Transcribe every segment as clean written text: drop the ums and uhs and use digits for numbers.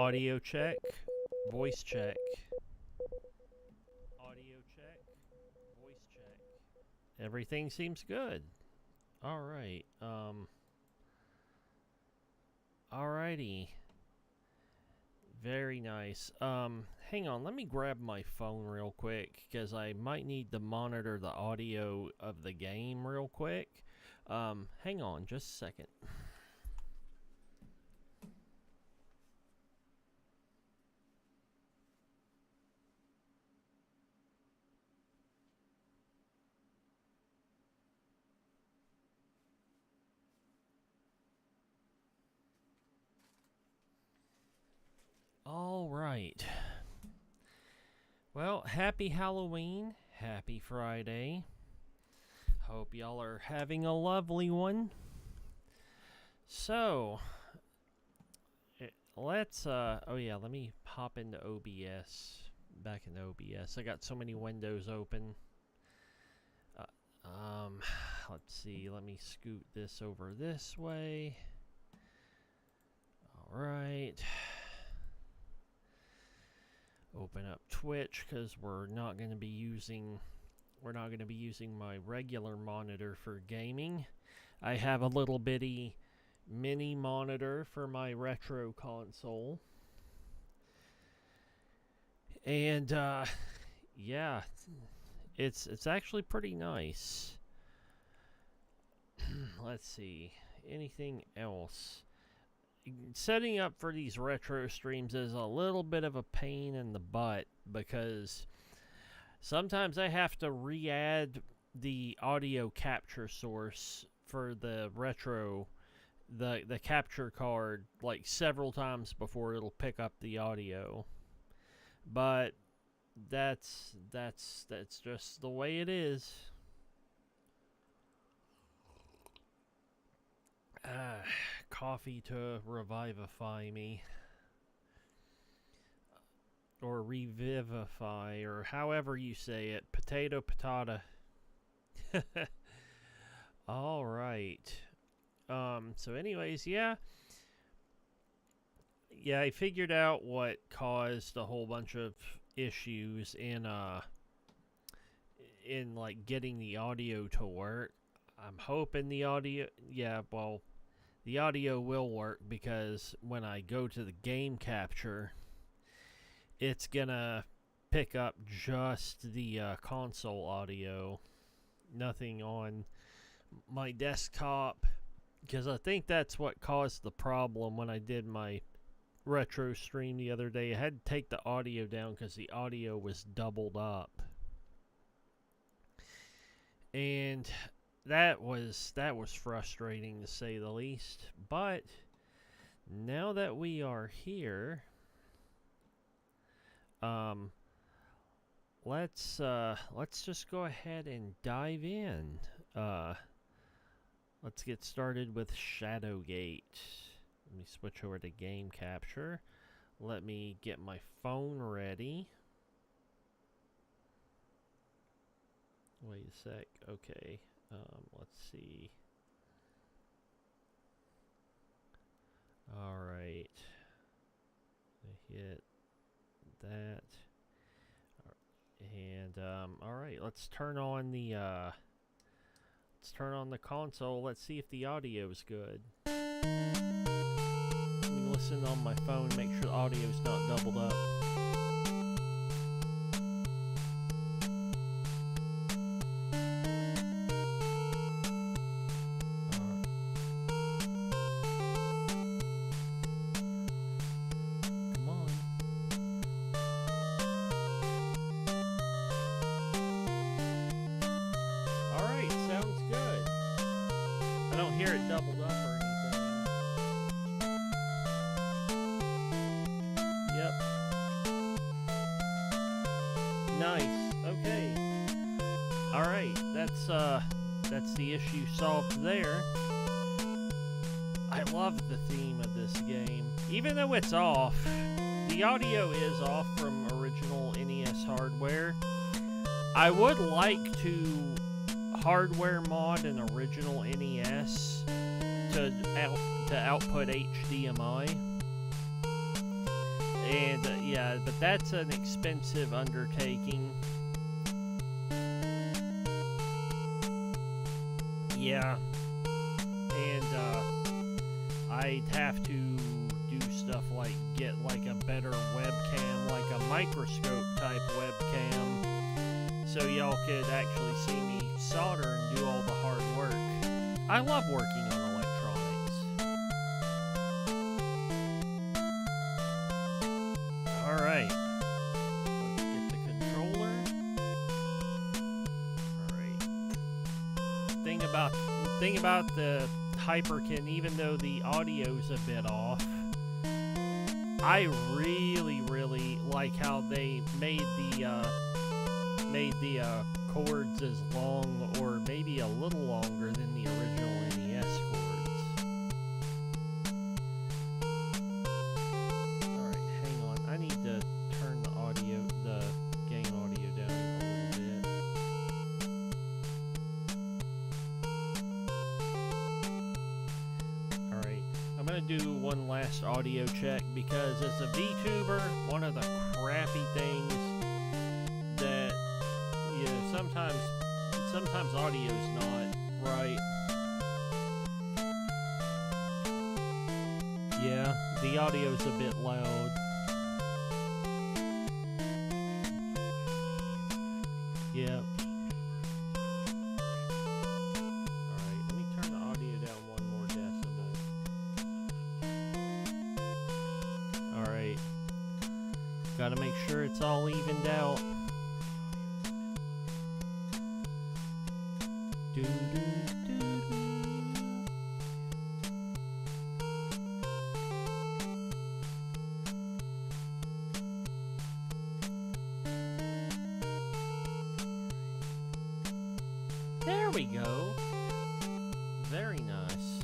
Audio check. Voice check. Audio check. Voice check. Everything seems good. Alright. Alrighty. Very nice. Hang on, let me grab my phone real quick, because I might need to monitor the audio of the game real quick. Hang on just a second. All right. Well, happy Halloween. Happy Friday. Hope y'all are having a lovely one. So, let's, oh yeah, let me hop into OBS. Back in OBS. I got so many windows open. Let's see. Let me scoot this over this way. All right. Open up Twitch, because we're not going to be using my regular monitor for gaming. I have a little bitty mini monitor for my retro console. And yeah, it's actually pretty nice. Let's see. Anything else? Setting up for these retro streams is a little bit of a pain in the butt, because sometimes I have to re-add the audio capture source for the retro, the capture card, like several times before it'll pick up the audio. But that's just the way it is. Coffee to revivify me. Or revivify, or however you say it. Potato, patata. Alright. So anyways, yeah. Yeah, I figured out what caused a whole bunch of issues in like getting the audio to work. I'm hoping the audio, yeah, well, the audio will work, because when I go to the game capture, it's gonna pick up just the console audio, nothing on my desktop, because I think that's what caused the problem when I did my retro stream the other day. I had to take the audio down because the audio was doubled up, and that was frustrating, to say the least. But now that we are here, let's just go ahead and dive in. Let's get started with Shadowgate. Let me switch over to game capture. Let me get my phone ready. Wait a sec. Okay. Let's see. All right. I hit that. And all right. Let's turn on the console. Let's see if the audio is good. Let me listen on my phone. Make sure the audio is not doubled up. That's the issue solved there. I love the theme of this game. Even though it's off, the audio is off from original NES hardware. I would like to hardware mod an original NES to output HDMI. And yeah, but that's an expensive undertaking. Yeah, and I'd have to do stuff like get like a better webcam, like a microscope type webcam, so y'all could actually see me solder and do all the hard work. I love working on electronics. Alright. Let's get the controller. Alright. Thing about the Hyperkin, even though the audio's a bit off, I really like how they made the chords as long, or maybe a little longer than the original NES chords. Alright, hang on. I need to turn the game audio down a little bit. Alright, I'm gonna do one last audio check, because as a VTuber, one of the crappy things that, you know, sometimes audio's not right. Yeah, the audio's a bit loud. Yeah. Alright, let me turn the audio down one more decibel. Alright. Gotta make sure it's all evened out. There we go. Very nice.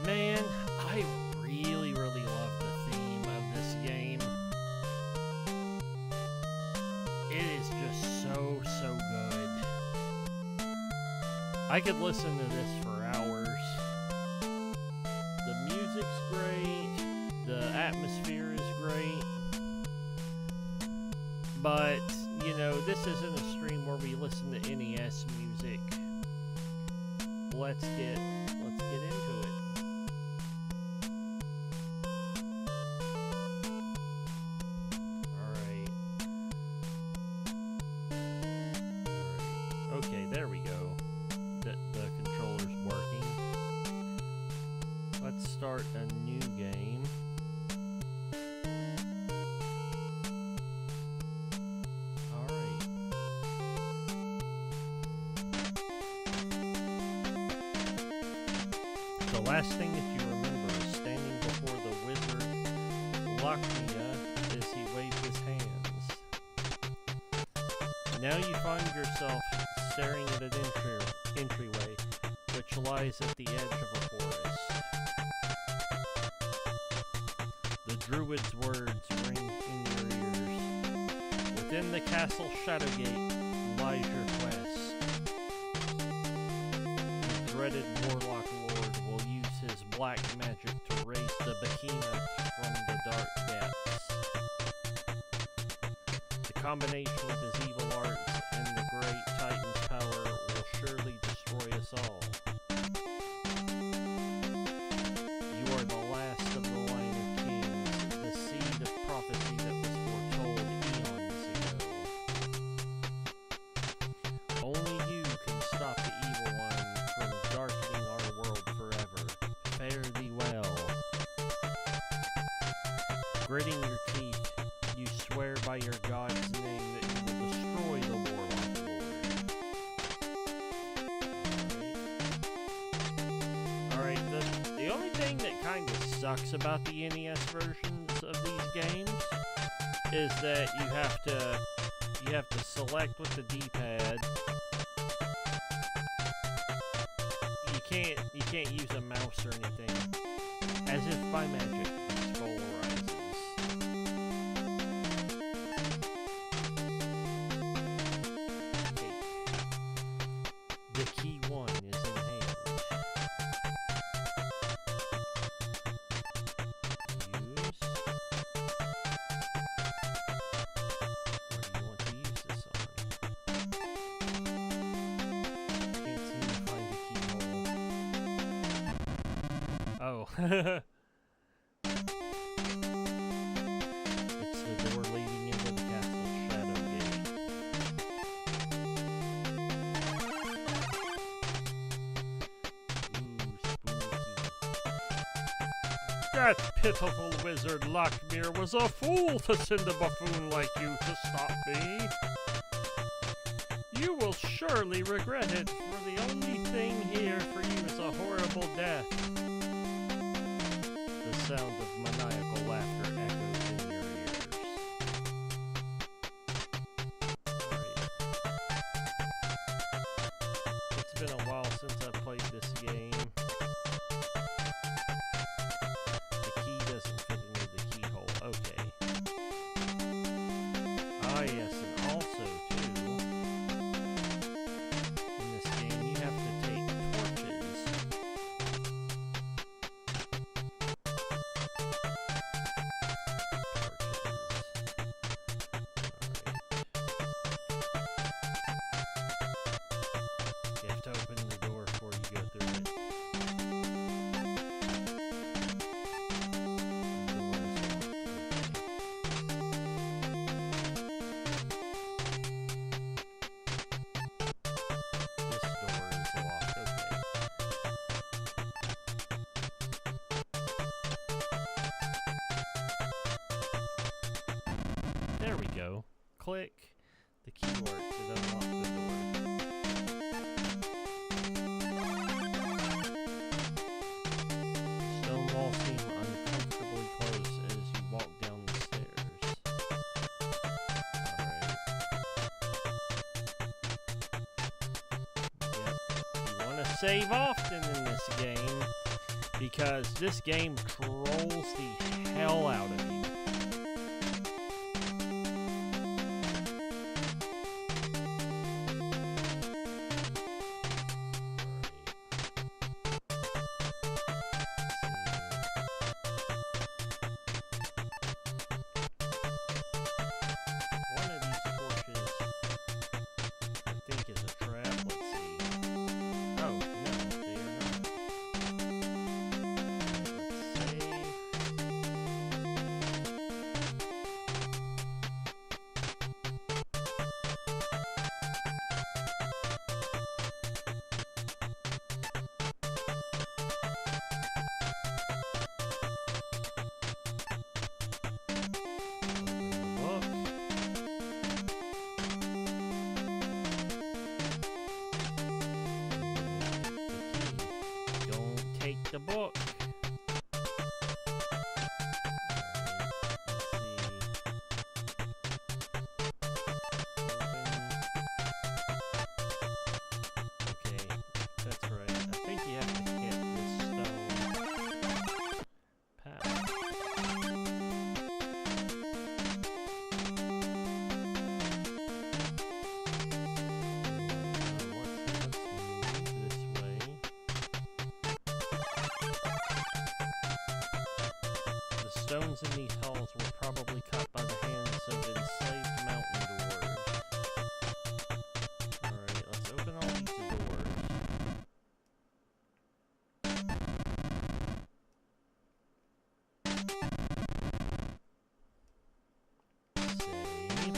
Man, I really love the theme of this game. It is just so good. I could listen to this for hours. The music's great. The atmosphere is great. But, you know, this isn't a stream where we listen to NES music. Let's get into it. Alright. Okay, there we go. The controller's working. Let's start a new game. The last thing that you remember is standing before the wizard Lockmia as he waved his hands. Now you find yourself staring at an entryway which lies at the edge of a forest. The druid's words ring in your ears. Within the castle Shadowgate lies your quest. The dreaded warlock lord will use his black magic to raise the behemoth from the dark depths. The combination of his evil arts and the great titan's power will surely destroy us all. You are the last of the line of kings, the seed of prophecy that was foretold eons ago. Only you can stop the evil one from darkening our world forever. Fare thee well. Gritting your teeth, you swear by your god's name that you will destroy the warlock lord. Alright, the only thing that kind of sucks about the NES versions of these games is that you have to select with the D-pad. You can't use a mouse or anything. As if by magic, skull rises. Okay. The key 1 is in hand. It's the door leading into the castle Shadowgate. Ooh, spooky. That pitiful wizard Lockmere was a fool to send a buffoon like you to stop me. You will surely regret it, for the only thing here for you is a horrible death. The sound of maniacal laughter echoes in your ears. Right. It's been a while since I played this game. The key doesn't fit into the keyhole. Okay. Ah, yes, and also, too, in this game, you have to take torches. You have to open the door before you go through it. The door is locked. Okay. There we go. Click. The key works. It unlocks the door. Stone walls seem uncomfortably close as you walk down the stairs. Alright. Yep. You want to save often in this game, because this game trolls the hell out of you. One of these torches, I think, is a trap. Let's see. Oh, no, they are not. Let's save. Open the book. Don't take the book. Okay, that's right. I think you have to hit this stone path. Let's move this way. The stones in these halls were probably cut by the hands of enslaved mountain dwarves. Alright, let's open all these doors. Save.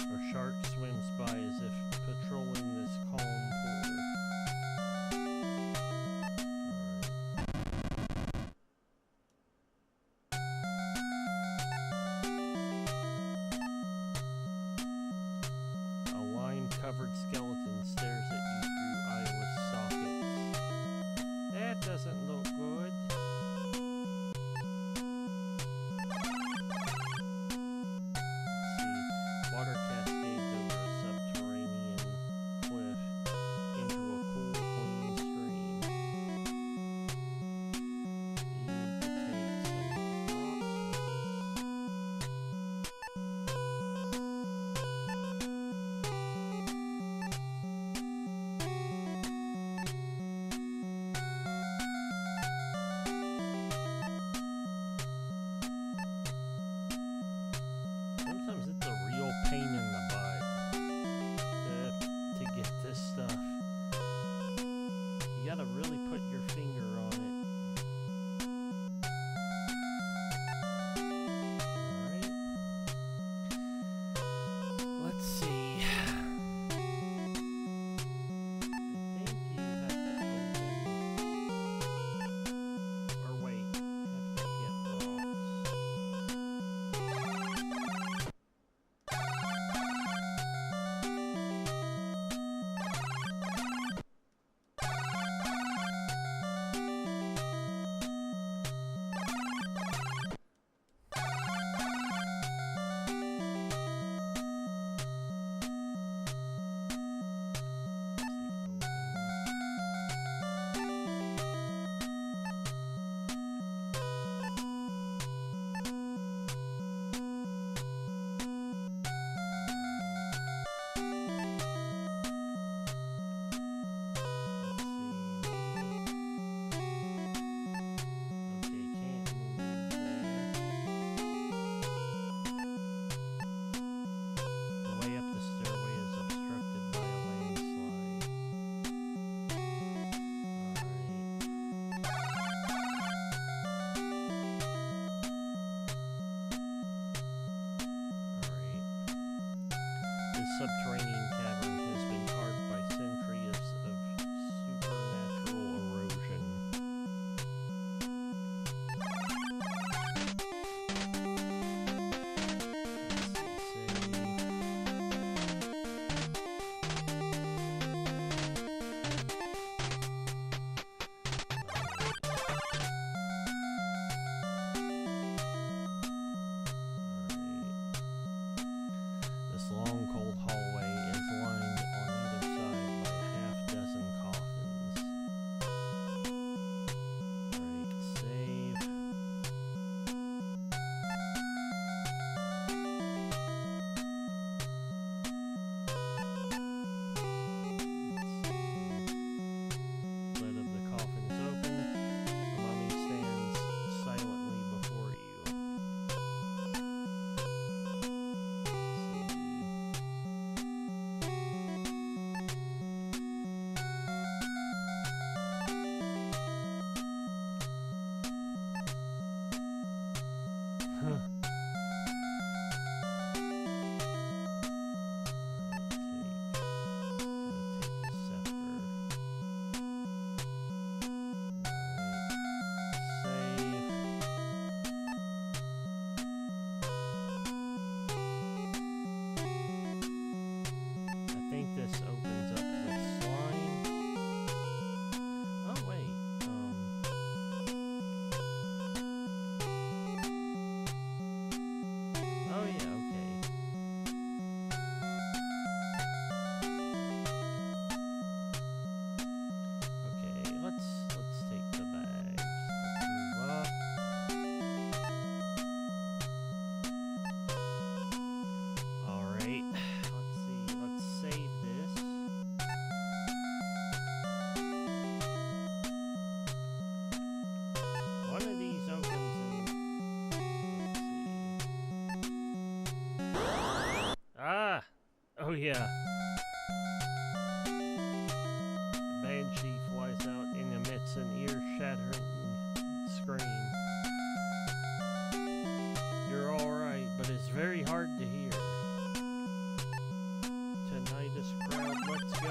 A shark swims by as if patrolling this calm pool. Alright. A lime-covered skeleton stares at you through eyeless sockets. That doesn't look good. See, water cascades over a subterranean cliff into a cool, clean stream. You need to take some rocks with us. yeah. The banshee flies out and emits an ear-shattering scream. You're alright, but it's very hard to hear. Tinnitus crowd, let's go!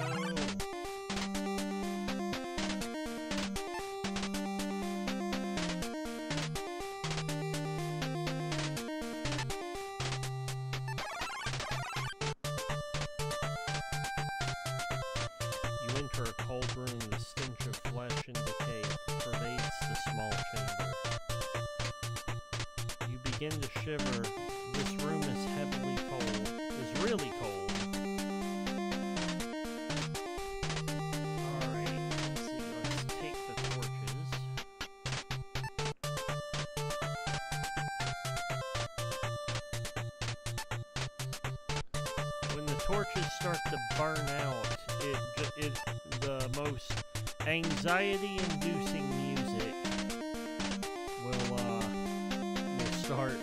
You enter a cold room, the stench of flesh and decay pervades the small chamber. You begin to shiver. This room is heavily cold. Is really cold. Alright, let's see, let's take the torches. When the torches start to burn out, the most anxiety-inducing music will start.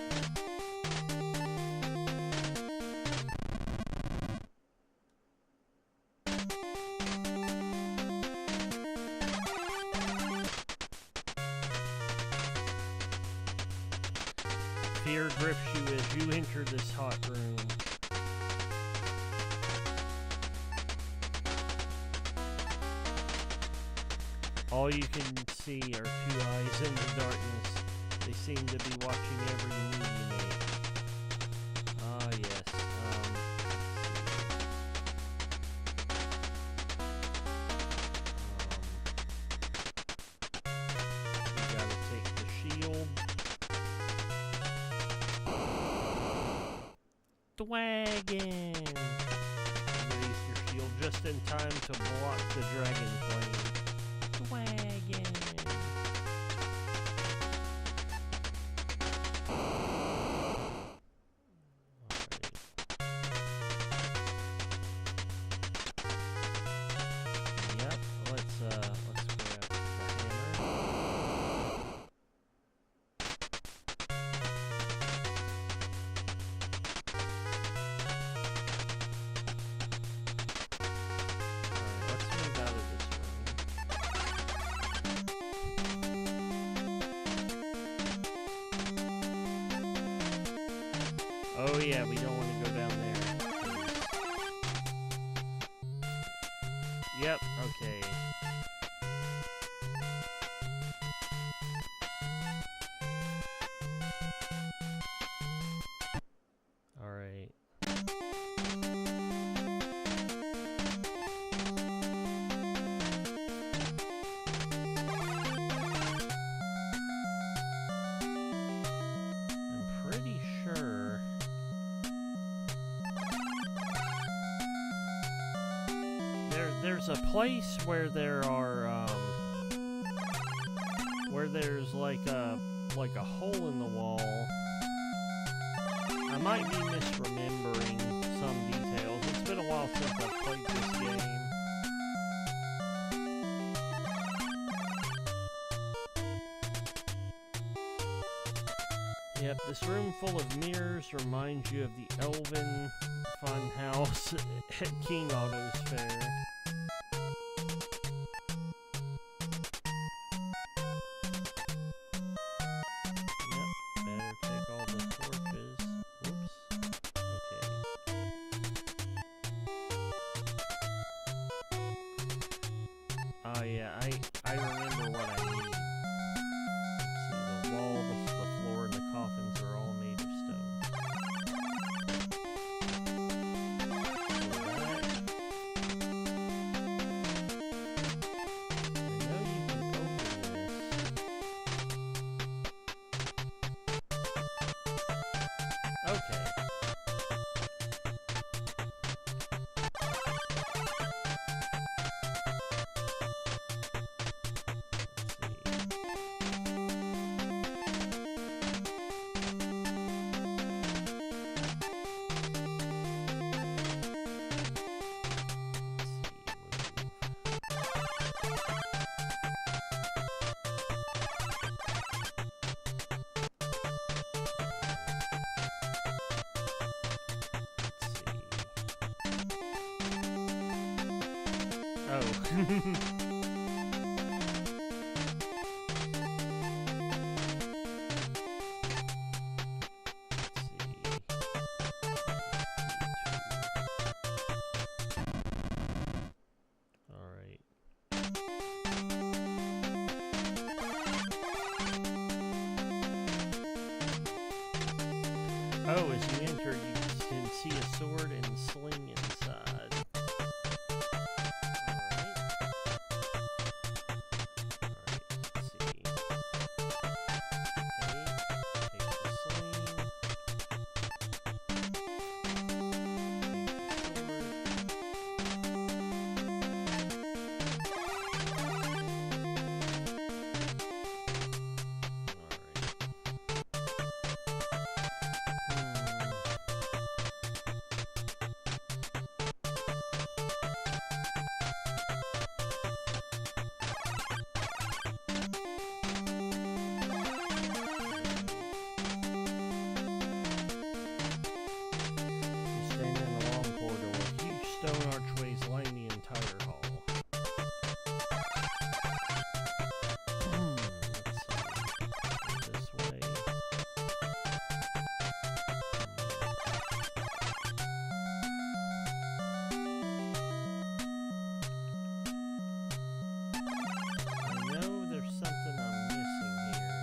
Fear grips you as you enter this hot room. All you can see are two eyes in the darkness. They seem to be watching every move you make. Ah, yes. You gotta take the shield. Dragon! Raise your shield just in time to block the dragon flame. Wagon. Yep, let's grab the hammer. Alright, let's move out of this room. Oh yeah, we don't want to go down there. Yep, okay. Alright. I'm pretty sure there's a place where there are where there's like a hole in the wall. I might be misremembering some details. It's been a while since I've played this game. Yep, this room full of mirrors reminds you of the Elven fun house at King Otto's Fair. Yep, better take all the torches. Oops. Okay. Oh yeah, I remember what I need. See, the wall, the floor, and the coffins are all made of stone. Okay. Oh. Oh, as you enter, you can see a sword and sling inside. Alright, let's see. Take the sling. Take the stone archways line the entire hall. Let's see. This way. I know there's something I'm missing here.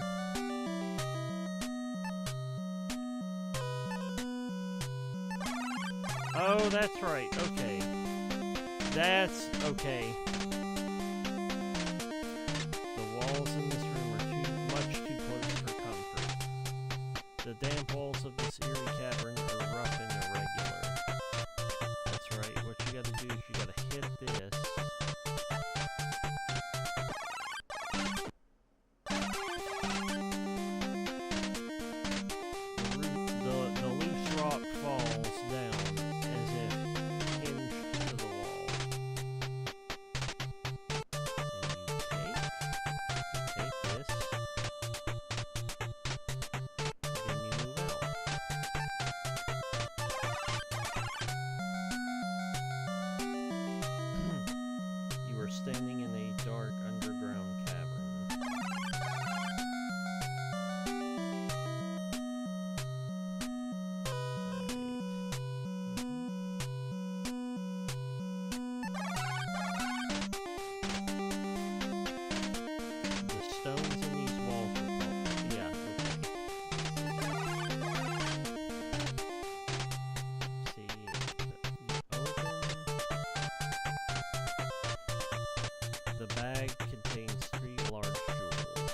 Oh, that's right. Okay. That's okay. The walls in this room are much too close for comfort. The damp walls of this eerie cavern are rough and irregular. That's right. What you gotta do is you gotta hit this. The loose rock falls down as if hinged to the wall. And you take this, and you move out. You are standing in a dark underground cavern. Stones in these walls were probably, yeah, okay. See, you open. The bag contains 3 large jewels.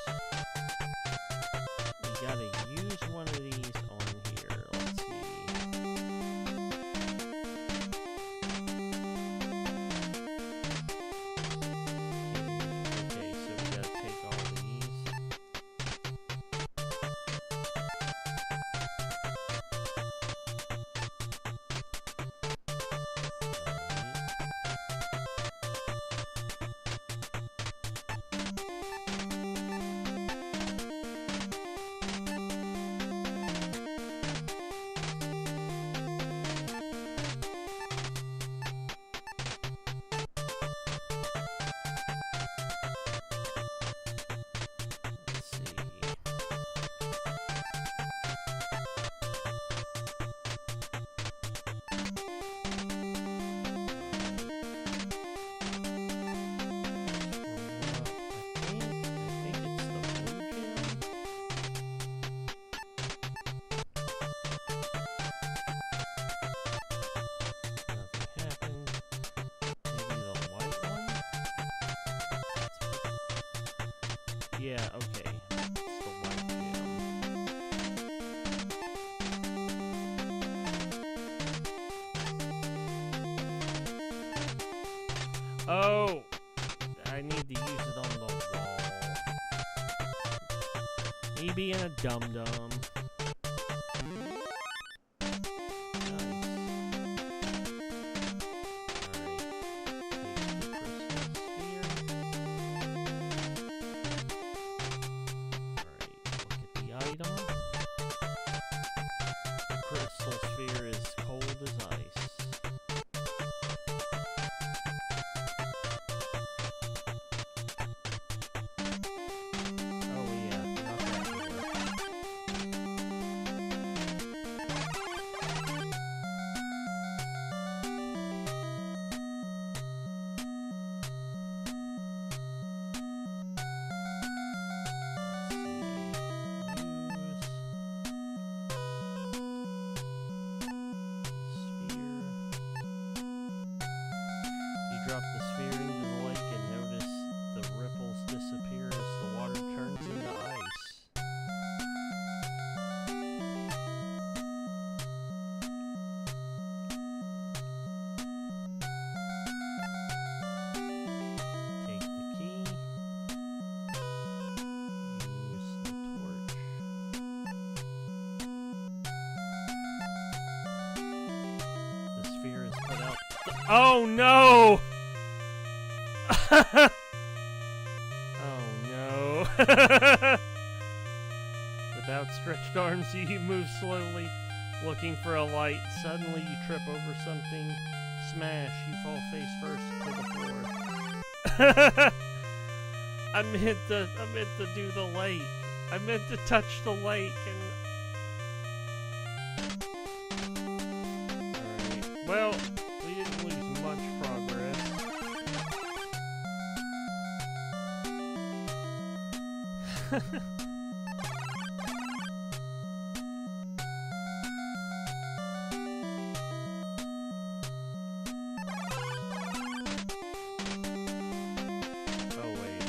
We gotta use one of these on here. Let's see. Okay, so we gotta take all these. Let's see. I think it's the blue gem. Nothing happened. Maybe the white one? Yeah, okay. It's the white gem. Oh! I need to use it on the wall. Me being a dum-dum. Crystal sphere is cold as ice. Oh no! Oh no. With outstretched arms, you move slowly, looking for a light. Suddenly, you trip over something. Smash. You fall face first to the floor. I meant to do the lake. I meant to touch the lake and... Alright. Well, we didn't lose much progress. Oh, wait.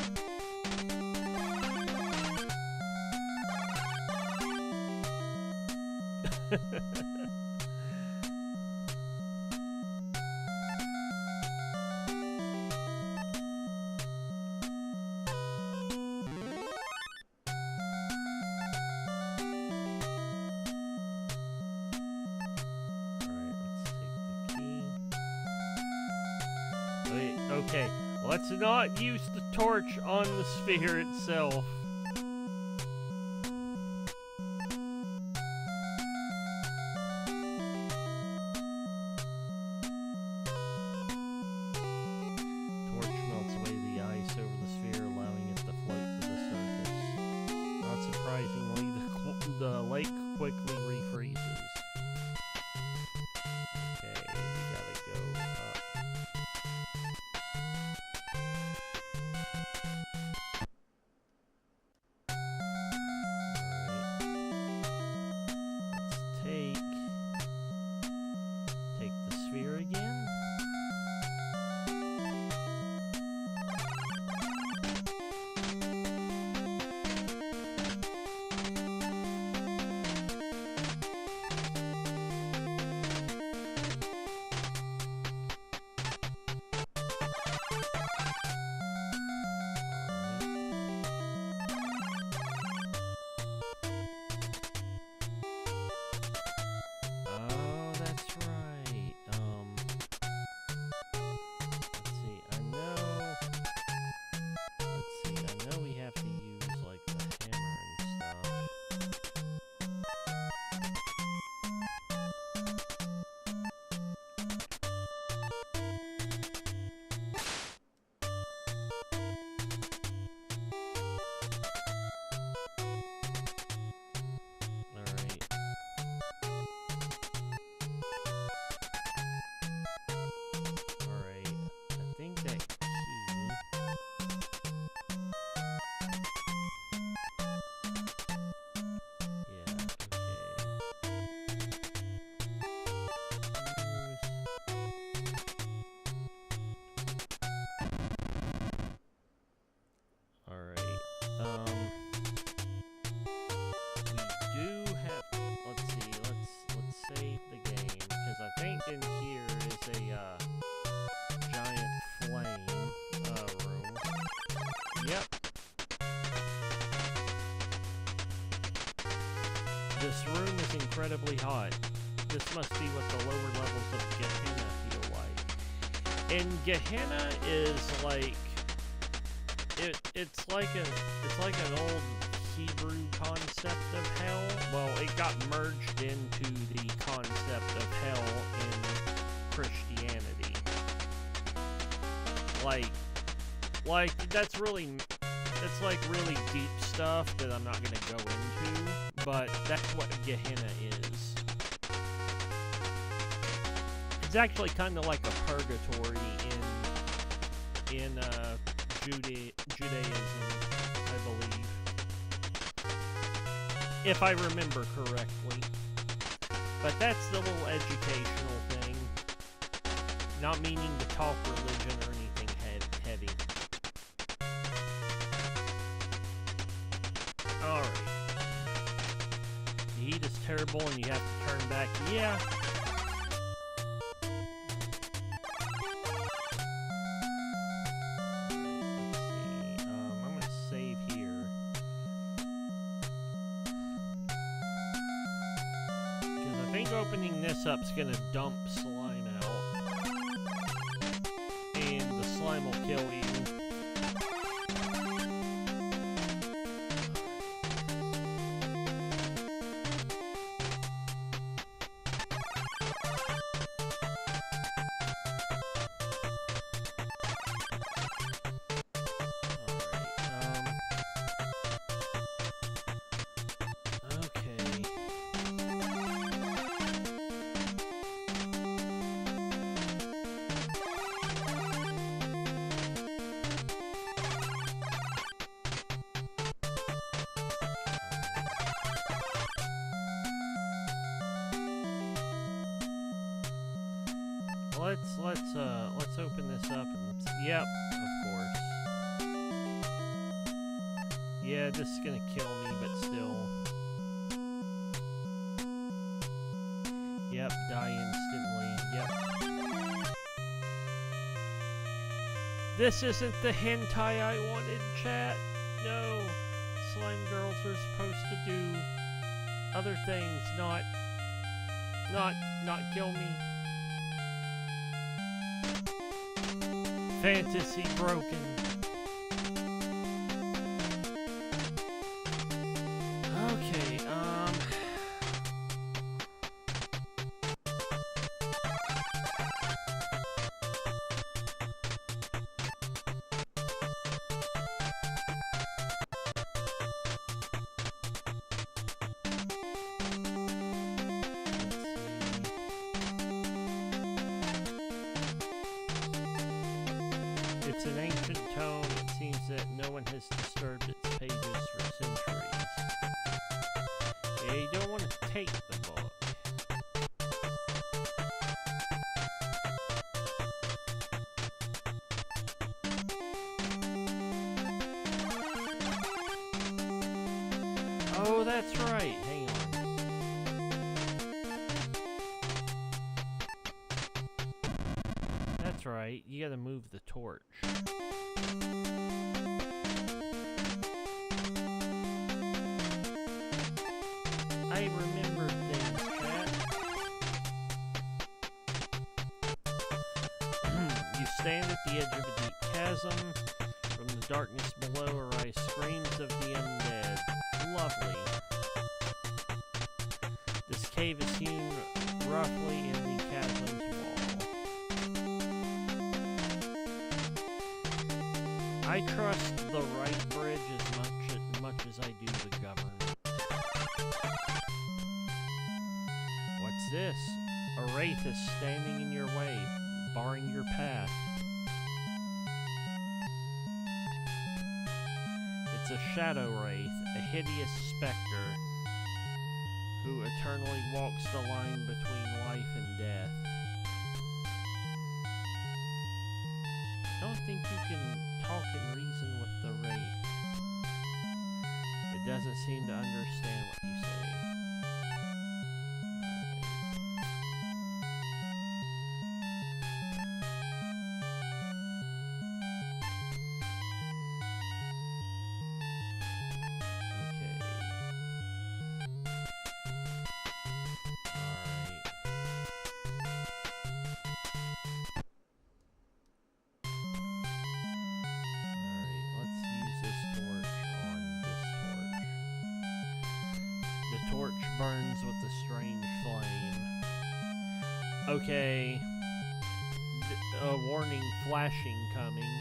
Okay, let's not use the torch on the sphere itself. Torch melts away the ice over the sphere, allowing it to float to the surface. Not surprisingly, the lake quickly refreezes. Okay, we gotta go up. Take the sphere again. In here is a giant flame room. Yep. This room is incredibly hot. This must be what the lower levels of Gehenna feel like. And Gehenna is like it's like an old Hebrew concept of hell. Well, it got merged into the concept of hell in Christianity. Like that's really deep stuff that I'm not gonna go into, but that's what Gehenna is. It's actually kind of like a purgatory in Judaism, I believe. If I remember correctly. But that's the little educational thing. Not meaning to talk religion or anything heavy. Alright. The heat is terrible and you have to turn back. Yeah. Opening this up's gonna dump slime out. let's open this up and yep, of course. Yeah, this is gonna kill me, but still. Yep, die instantly. Yep. This isn't the hentai I wanted, chat. No. Slime girls are supposed to do other things, not kill me. Fantasy broken. Okay, it's an ancient tome. It seems that no one has disturbed its pages for centuries. Yeah, you don't want to take the book. Oh, that's right. Hang on. That's right. You gotta move the torch. I remember things, chat. You stand at the edge of a deep chasm. From the darkness below arise screams of the undead. Lovely. This cave is hewn roughly in the chasm's wall. I trust the right bridge as much as I do the government. What's this? A wraith is standing in your way, barring your path. It's a shadow wraith, a hideous specter who eternally walks the line between life and death. I don't think you can talk and reason with the wraith. It doesn't seem to understand what you say. Torch burns with a strange flame. Okay. A warning flashing coming.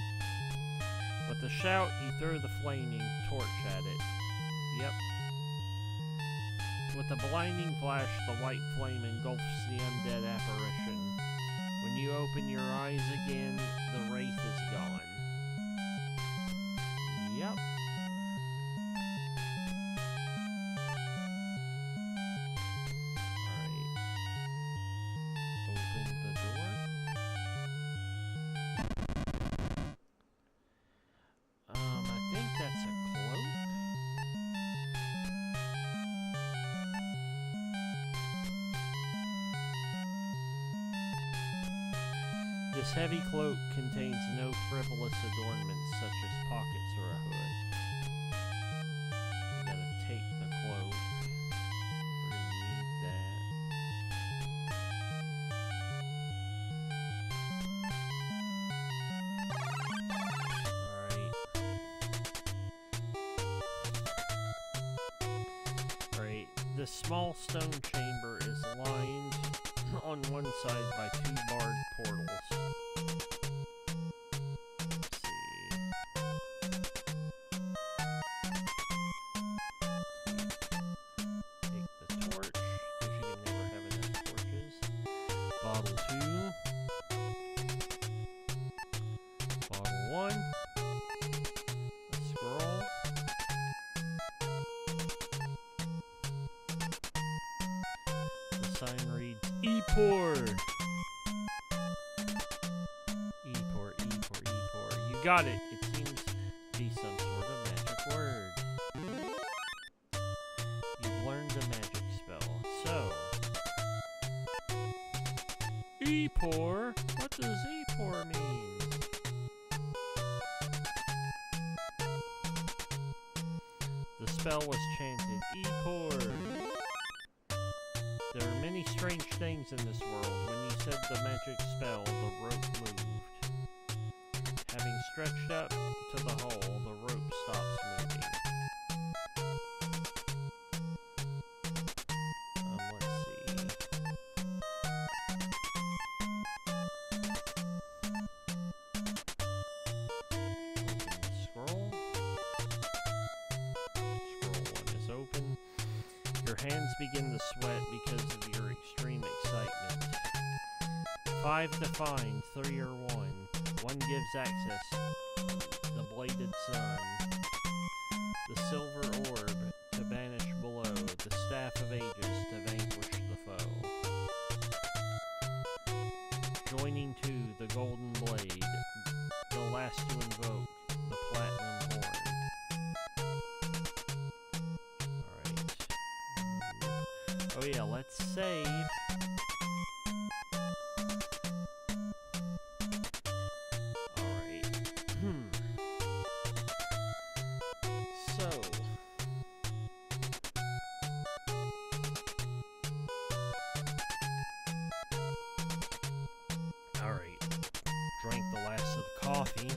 With a shout, you throw the flaming torch at it. Yep. With a blinding flash, the white flame engulfs the undead apparition. When you open your eyes again, the wraith is gone. Yep. This heavy cloak contains no frivolous adornments such as pockets or a hood. You gotta take the cloak. We're gonna need that. Alright. The small stone chamber is lined on one side by two barred portals. Bottle 2, bottle 1, a scroll, the sign reads, E-pour! got it. It seems to be some sort of magic word. You've learned a magic spell. So, Epor? What does Epor mean? The spell was chanted, Epor. There are many strange things in this world. When you said the magic spell, the rope moved. Having stretched up to the hole, the rope stops moving. Let's see. Open the scroll. Scroll 1 is open. Your hands begin to sweat because of your extreme excitement. 5 to find, 3 or 1. 1 gives access, the bladed sun, the silver orb to banish below, the staff of ages to vanquish the foe. Joining 2, the golden blade, the last to invoke, the platinum horn. Alright. Oh yeah, let's save. Drank the last of the coffee.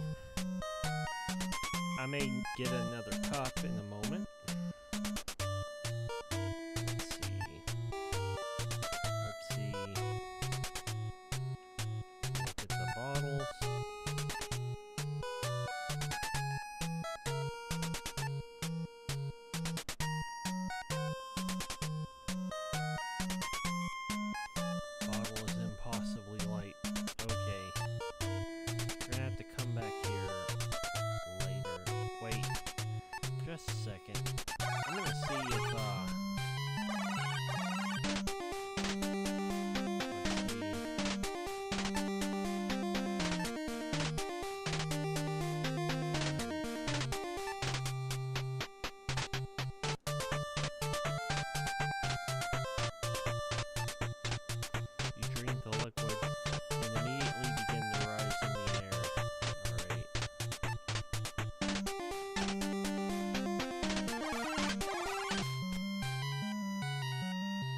I may get another cup in a moment. Let's see. Look at the bottles. Bottle is impossibly light. Okay. Gonna have to come back here later. Wait, just a second. I'm gonna see if, let's see. You drink the liquid and immediately begin to rise in the air. Alright.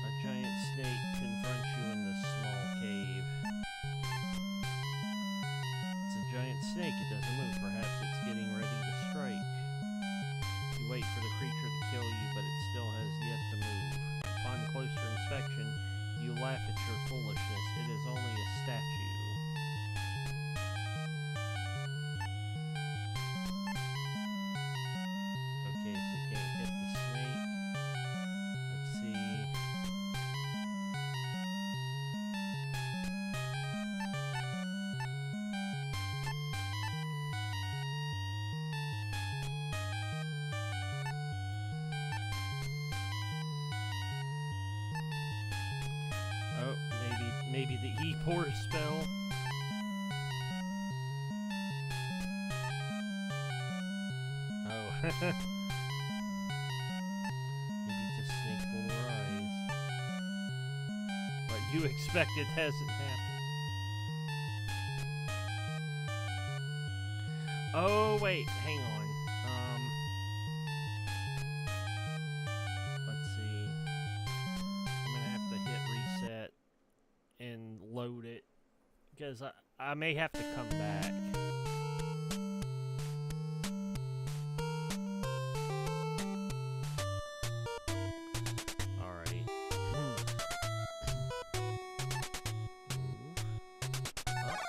A giant snake confronts you in this small cave. It's a giant snake. It doesn't move. Perhaps it's getting ready to strike. You wait for the creature to kill you, but it still has yet to move. Upon closer inspection, you laugh at your foolishness. It is only a statue. Okay, so you can't hit the snake. Let's see. Oh, maybe the Epor spell. Oh. Maybe the snake will rise. What you expected hasn't happened. Oh, wait, hang on. Let's see. I'm gonna have to hit reset and load it, because I may have to come back. Alright. Move up.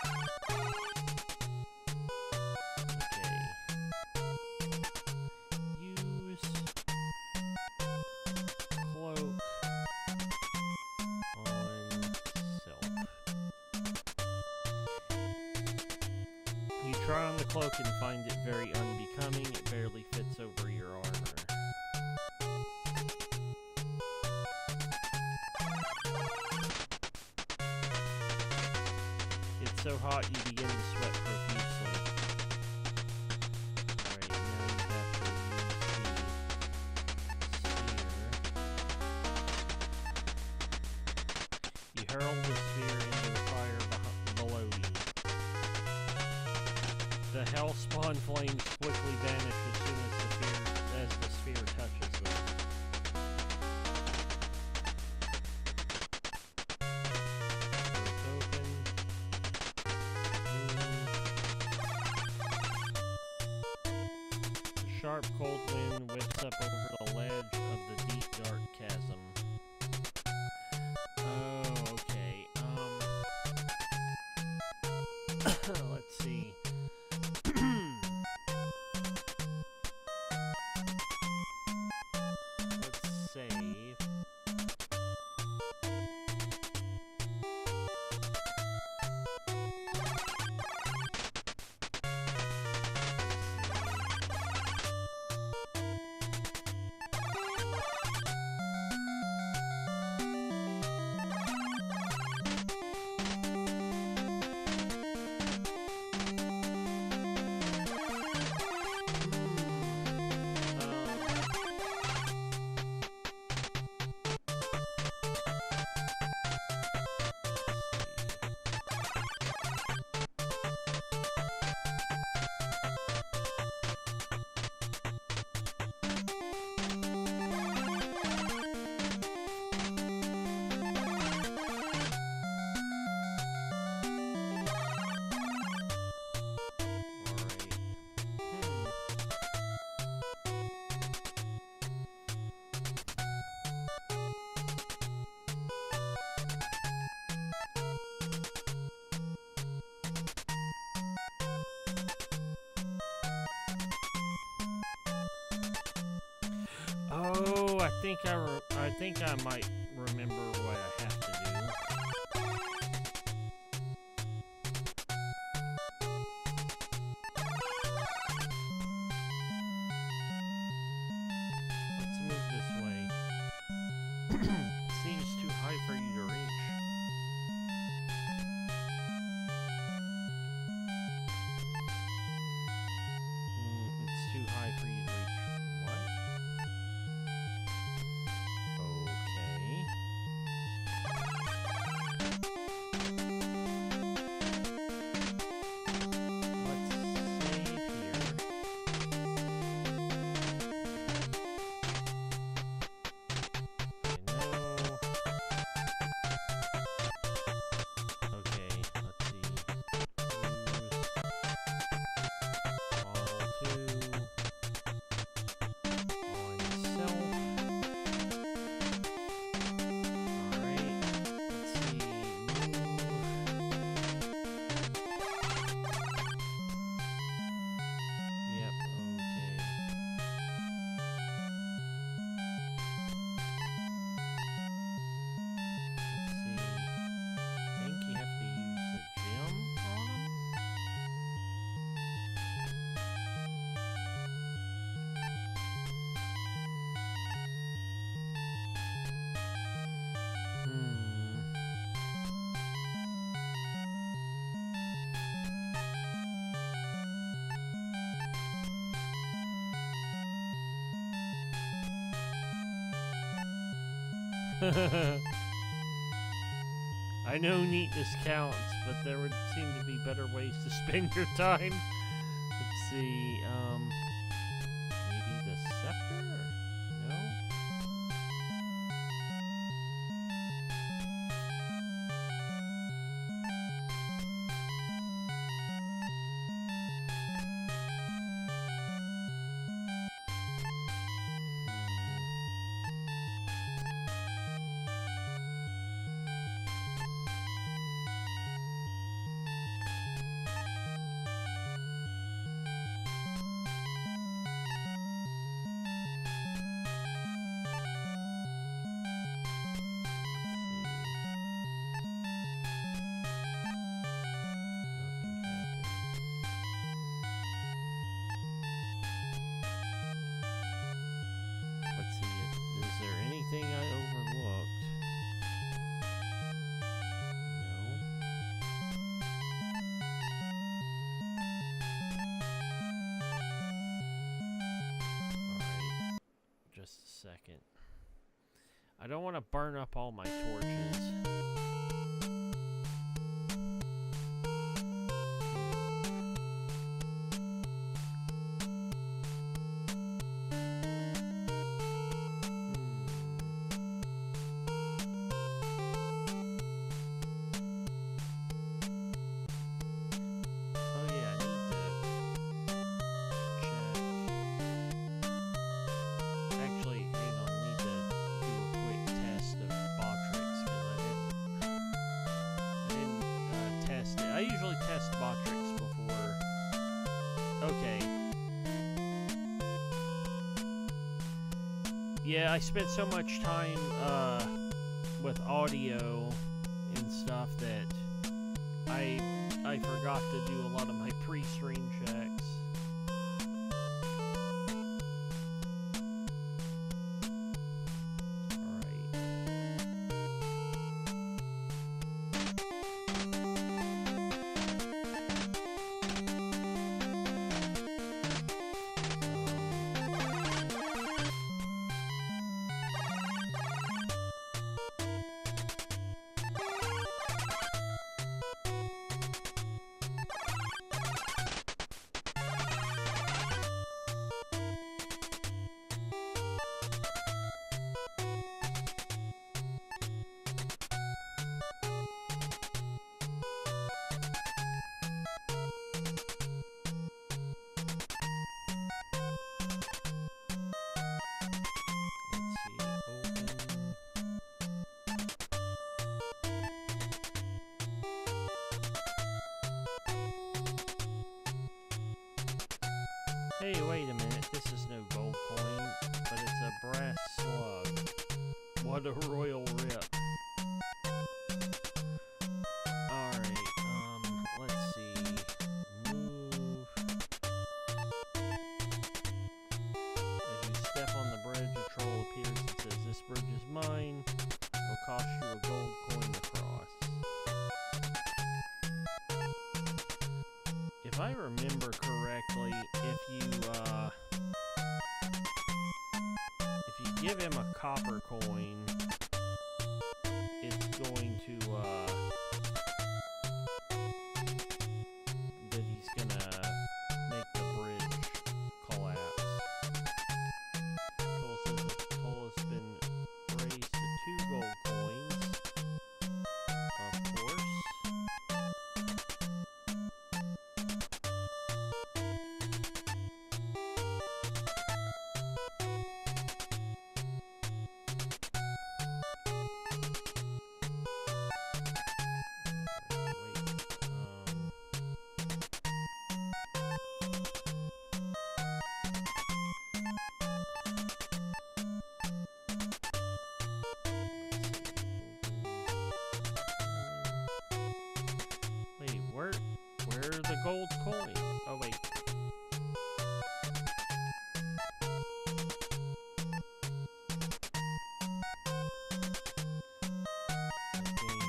Okay. Use cloak on self. You try on the cloak and find it very unbecoming. It barely fits over your armor. It's so hot you begin to sweat profusely. The hellspawn flames quickly vanish as soon as the sphere touches them. Doors open. The sharp cold wind whips up over the ledge of the deep dark chasm. Oh, okay. Let's see. Let's save. Oh, I think I might remember what I have to do. Let's move this way. Seems too high for you to reach. It's too high for you to reach. What? I know neatness counts, but there would seem to be better ways to spend your time. Let's see, maybe the scepter? No? Anything I overlooked? No. Alright, just a second. I don't want to burn up all my torches. usually test Botrix before. Okay. Yeah, I spent so much time with audio and stuff that I forgot to do a lot of my pre-stream checks. Hey, wait a minute, this is no gold coin, but it's a brass slug. What a royal rip. Alright, let's see. Move. As you step on the bridge, a troll appears and says, "This bridge is mine. It'll cost you a gold coin to cross." If I remember correctly, if you give him a copper coin, it's going to that he's gonna make the bridge collapse. Toll says the toll has been raised to 2 gold coins. Of course. Where's the gold coin? Oh, wait. I think,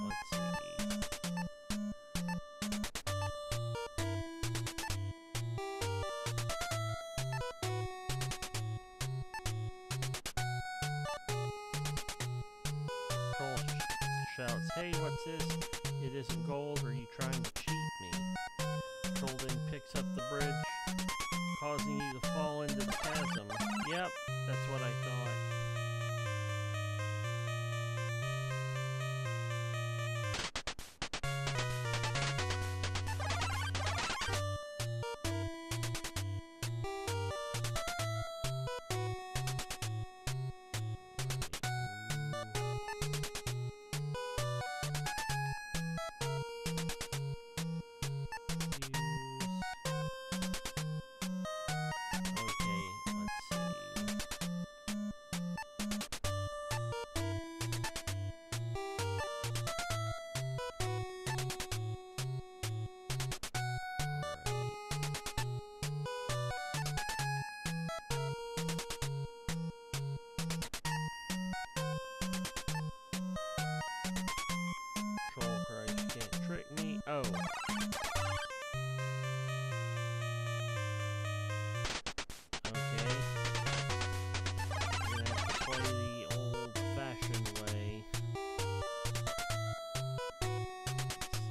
let's see. Troll shouts, "Hey, what's this? It isn't gold. Are you trying to cheat me?" Troll then picks up the bridge, causing you to fall into the chasm. Yep, that's what I thought. Troll cries, "You can't trick me." Oh. Okay. We're gonna have to play the old-fashioned way. Let's see.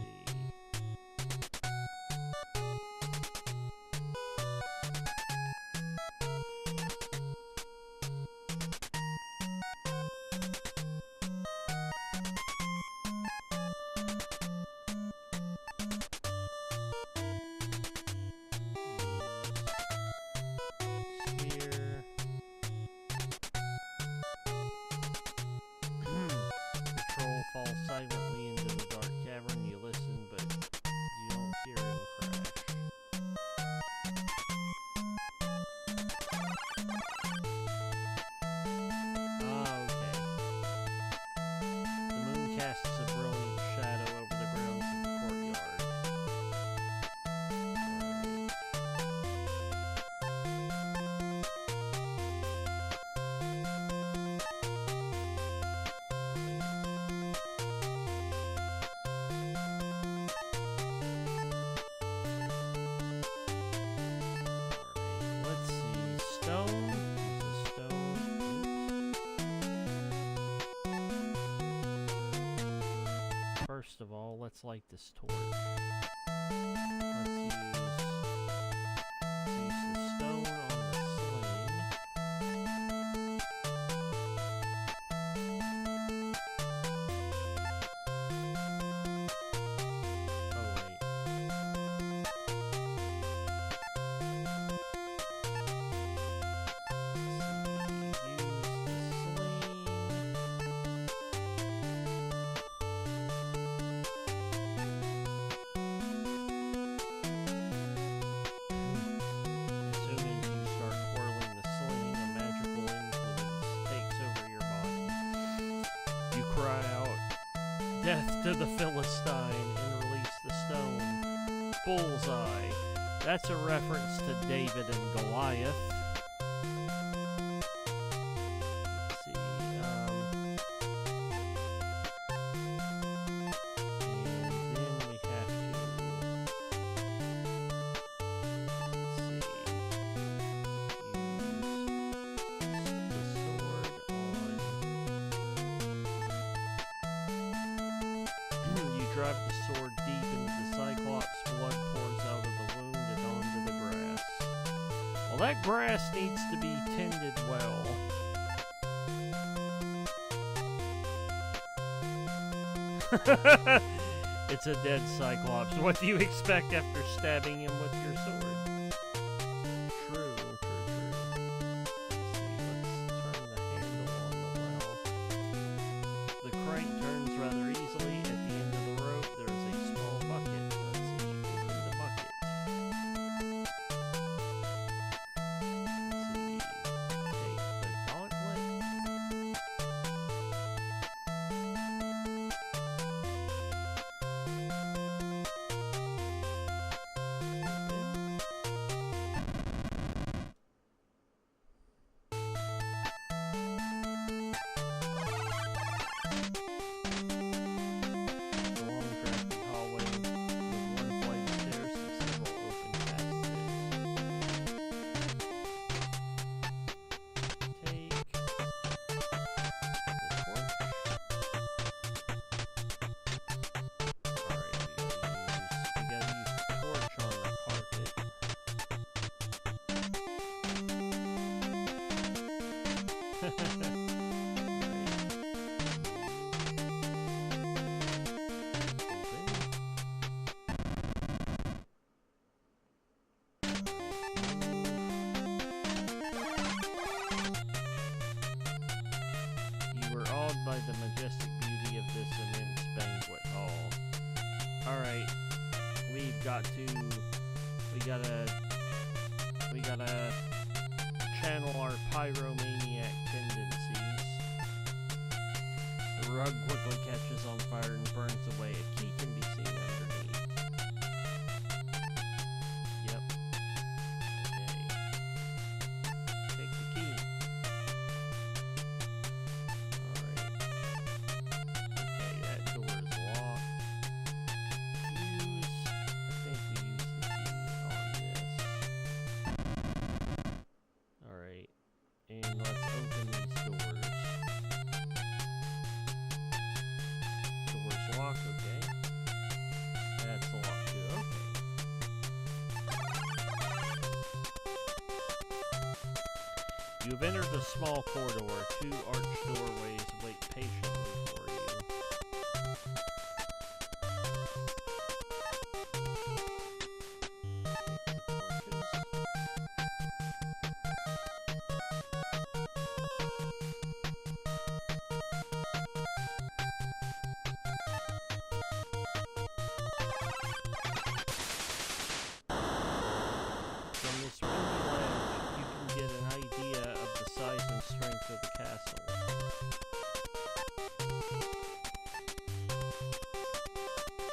let's light this torch. Let's use the stone on the sling. Oh wait. Death to the Philistine and release the stone. Bullseye. That's a reference to David and Goliath. Let's see. And then we have to. Let's see. Use the sword on. You drive the sword deep into the Cyclops, blood pours out of the wound and onto the grass. Well, that grass needs to be tended well. It's a dead Cyclops. What do you expect after stabbing him with your sword? True. Let's see, let's turn the handle on the well. The crank turns rather easily. At the end of the rope, there is a small bucket. Let's see, open the bucket. Let's see, take the gauntlet. By the majestic beauty of this immense banquet hall. Alright, we gotta channel our pyromaniac tendencies. The rug quickly catches on fire and burns away. A key can be seen underneath. Yep. Okay. Take the key. You've entered a small corridor. Two arched doorways wait patiently for you. From this windy ledge, you can get an idea of the size and strength of the castle.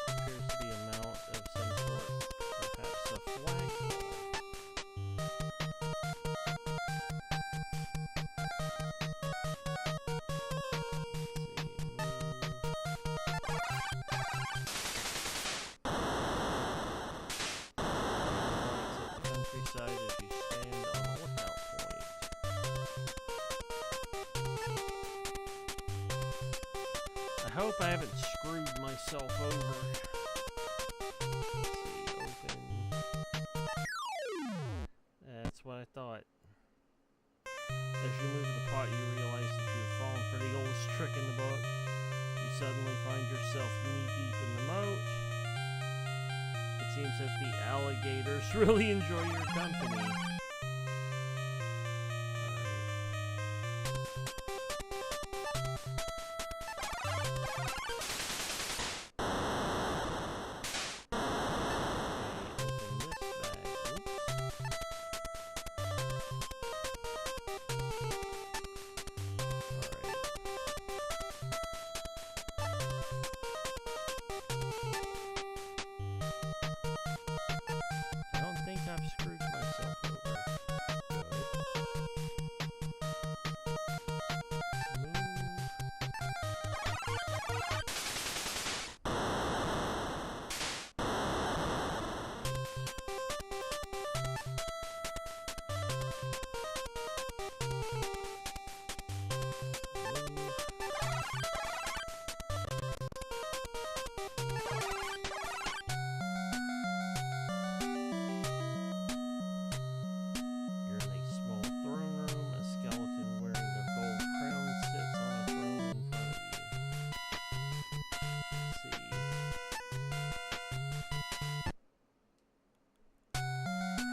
Appears to be a mount of some sort, perhaps a flagpole. Countryside as you stand on the lookout point. I hope I haven't screwed my myself over. Let's see, open. That's what I thought. As you move the pot, you realize that you've fallen for the oldest trick in the book. You suddenly find yourself knee-deep in the moat. It seems that the alligators really enjoy your company.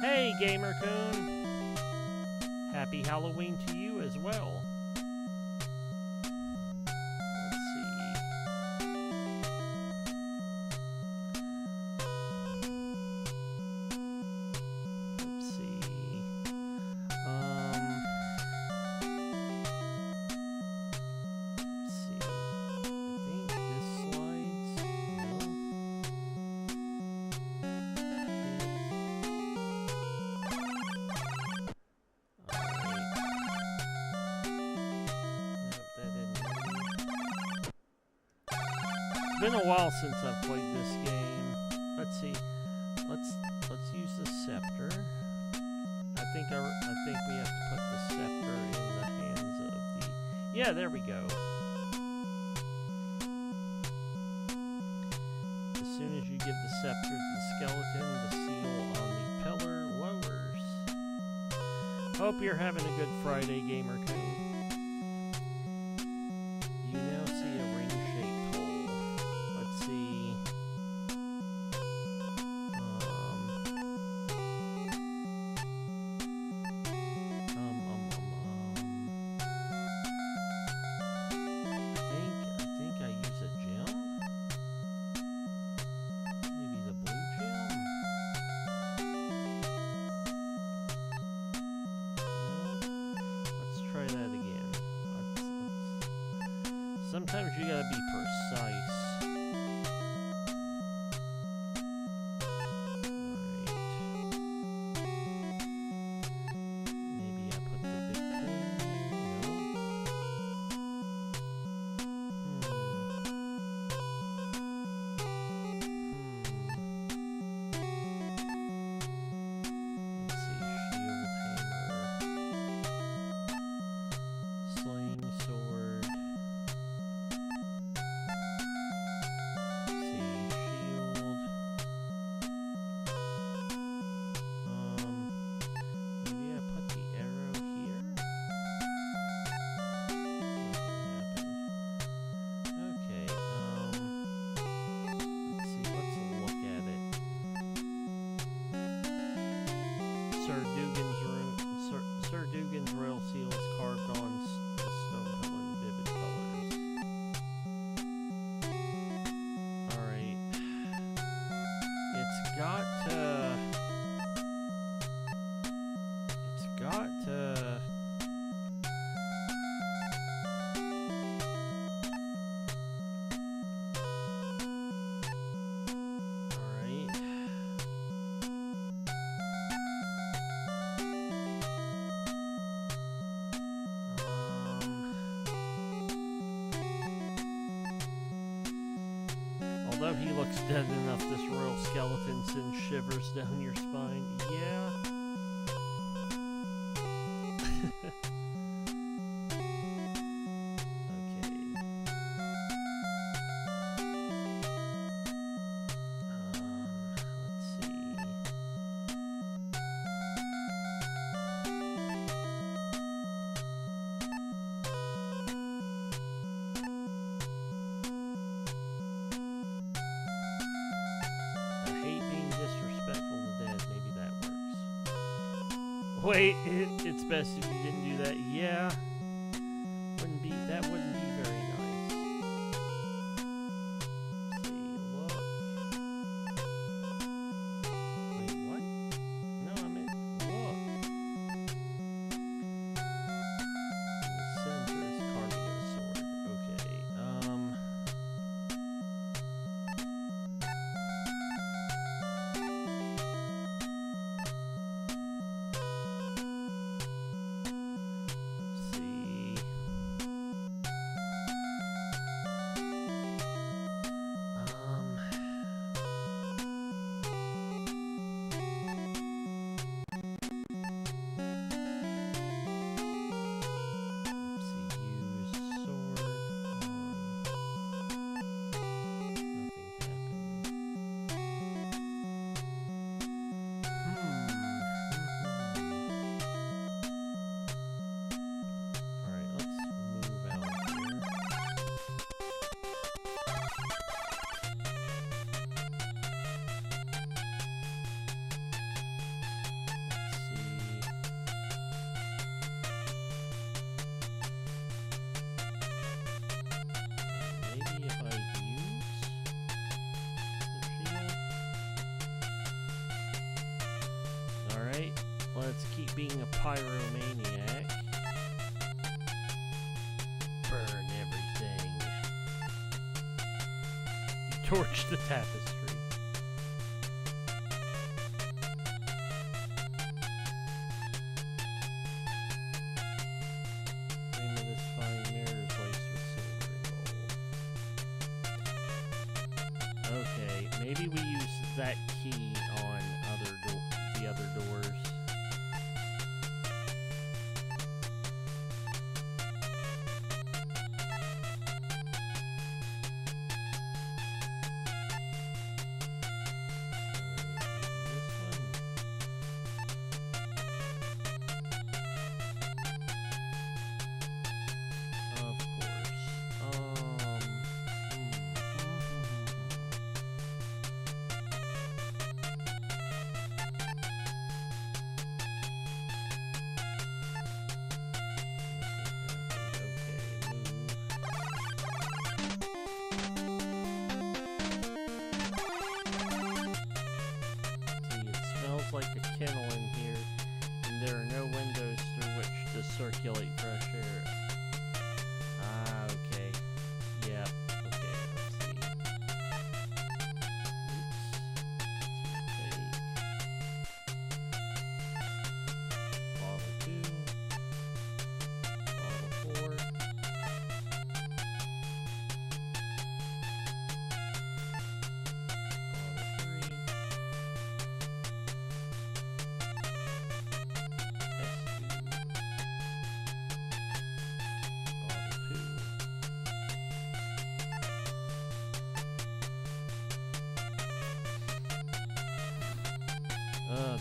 Hey, Gamer Coon! Happy Halloween to you as well. Let's see. Let's see. I think this slides. It's been a while since I've played this game. Let's see. Let's use the scepter. I think we have to put the scepter in the hands of the. Yeah, there we go. As soon as you give the scepter to the skeleton, the seal on the pillar lowers. Hope you're having a good Friday, Gamer Coon. You now see a ring-shaped hole. Let's see. I think I use a gem. Maybe the blue gem. No. Let's try that again. Sometimes you gotta be precise. Sir Dugan's royal seal is carved on the stone pillar in vivid colors. Alright. It's got to... Although he looks dead enough, this royal skeleton sends shivers down your spine. Yeah. Okay. Right? It's best if you didn't do that. Yeah. That wouldn't be very nice. Let's see, look. Wait, what? No, I meant look. The center is carving of a sword. Okay, let's keep being a pyromaniac. Burn everything. Torch the tapestry. Frame of this fine mirror is laced with silver and gold. Okay, maybe we use that key on the other doors. Like a kennel in here, and there are no windows through which to circulate fresh air. Ah, okay. Yep. Okay, let's see. Oops. Bottle 2. Bottle 4.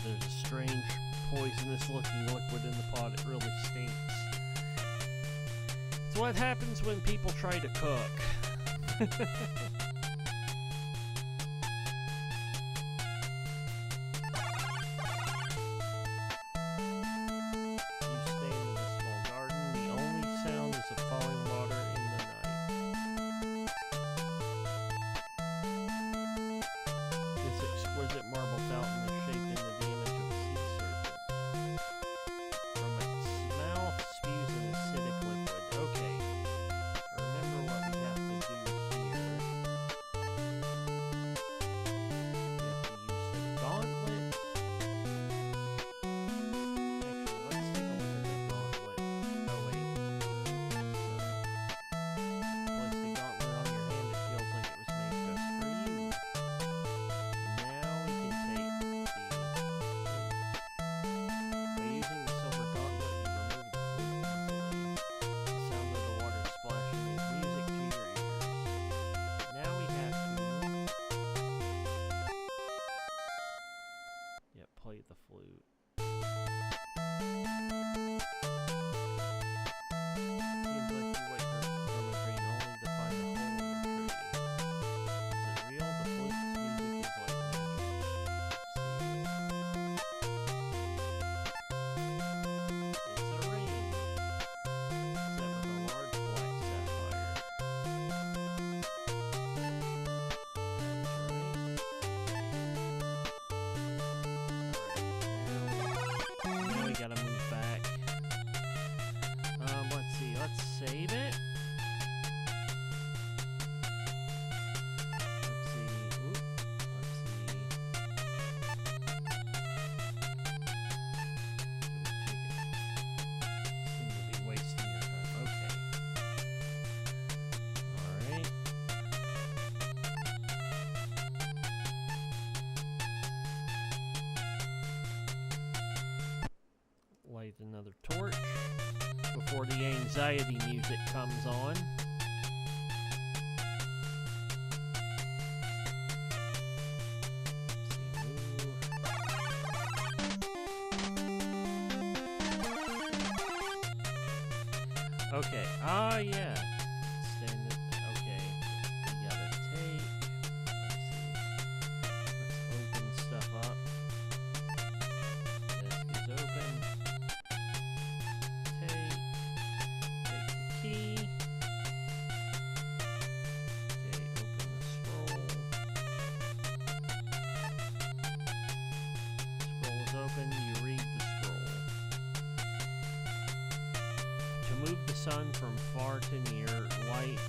There's a strange poisonous looking liquid in the pot. It really stinks. It's what happens when people try to cook. anxiety music comes on. Okay, yeah. Stand it. Okay, we gotta take. Let's open stuff up. Desk is open. Take the key. Okay, open the scroll. Scroll is open, you read the scroll. To move the sun from far to near, light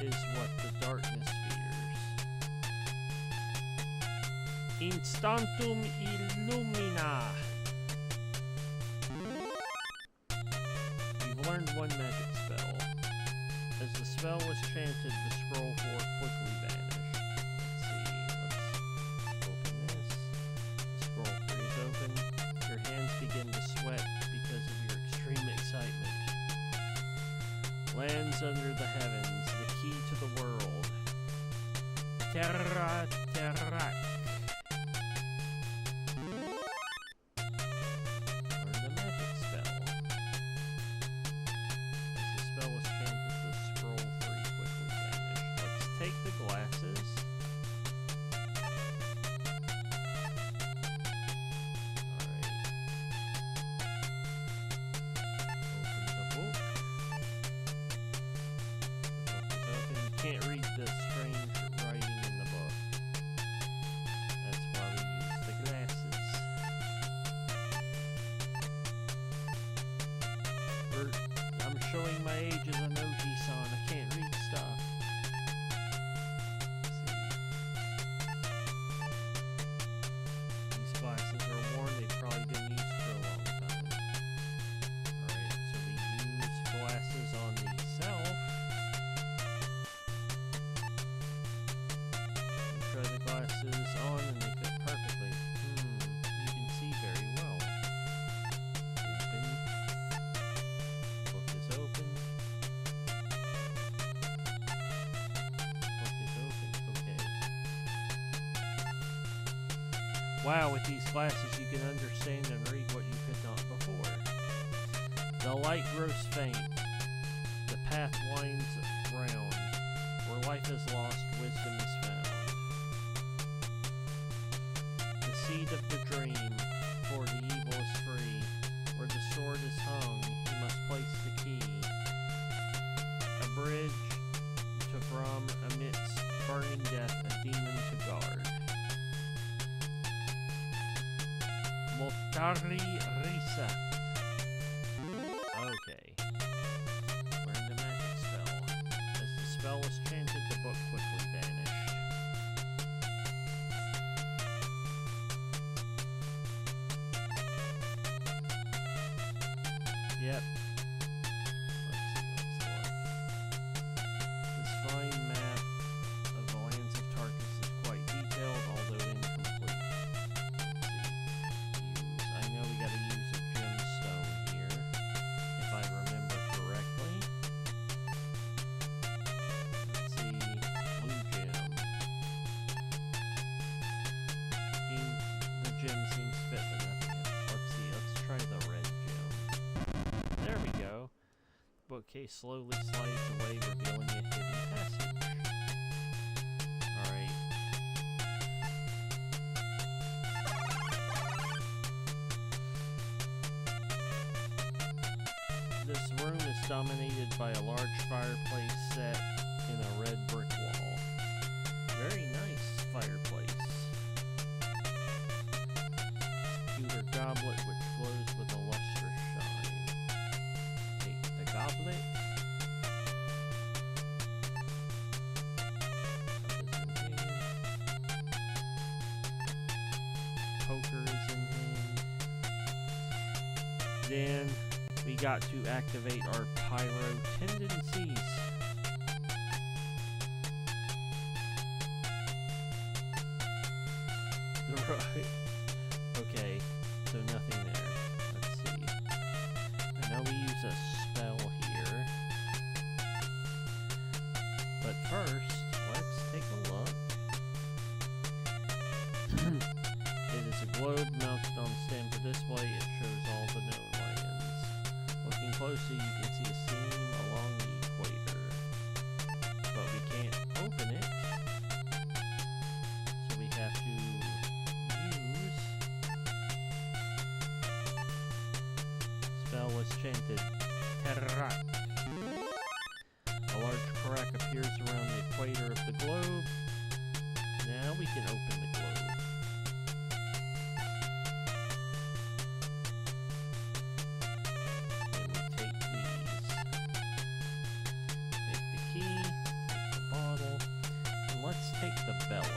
is what the darkness fears. Instantum illumina. You've learned one magic spell. As the spell was chanted, the scroll quickly vanished. Let's open this. The scroll 3 is open. Your hands begin to sweat because of your extreme excitement. Lands under the heavens, the key to the world. Terra Terrac. Learn the magic spell. As the spell was chanted, the scroll 3 quickly vanished. Let's take the glasses. Alright. Open the book. Can't read the strange writing in the book. That's why we use the glasses. I'm showing my age as an OG-san. I can't read stuff. Let's see. These glasses are worn. They've probably been used for a long time. Alright, so we use glasses on the self. Try the glasses on and they fit perfectly. You can see very well. Open. Book is open. Book is open. Okay. Wow, with these glasses you can understand and read what you could not before. The light grows faint. The path winds round. Where life is lost, wisdom is found. Seed of the dream, for the evil is free. Where the sword is hung, you must place the key. A bridge to from amidst burning death, a demon to guard. Motari Risa. Okay. Learn the magic spell. As the spell was chanted, the book quickly vanished. Yep. Let's look. This fine map of the lands of Tarkus is quite detailed, although incomplete. Let's see. I know we gotta use a gemstone here, if I remember correctly. Let's see. Blue gem. The gem seems fit, but nothing else. Let's see. Let's try the red gem. There we go. Bookcase slowly slides away, revealing a hidden passage. Alright. This room is dominated by a large fireplace set in a red brick wall. Very nice fireplace. Pewter goblet which glows with a lustrous shine. Take the goblet. Cup is in hand. Poker is in hand. Then we got to activate our pyro tendencies. Right. Okay, so nothing there. Let's see. I know we use a spell here. enchanted Terrak. A large crack appears around the equator of the globe. Now we can open the globe. And we take these. Take the key, take the bottle, and let's take the bellows.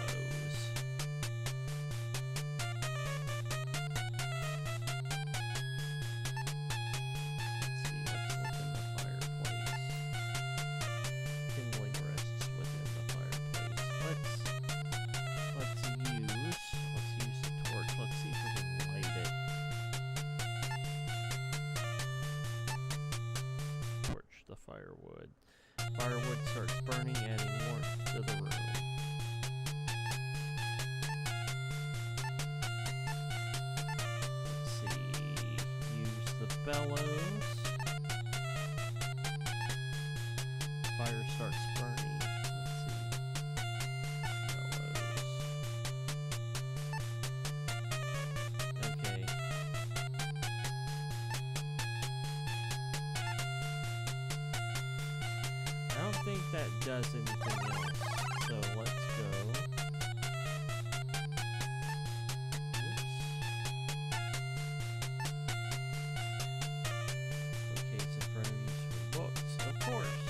Firewood. Firewood starts burning, adding warmth to the room. Let's see. Use the bellows. Fire starts burning. Let's see. Bellows. Okay. I don't think that does anything else, so let's go. Oops. Locates in front of useful books, of course.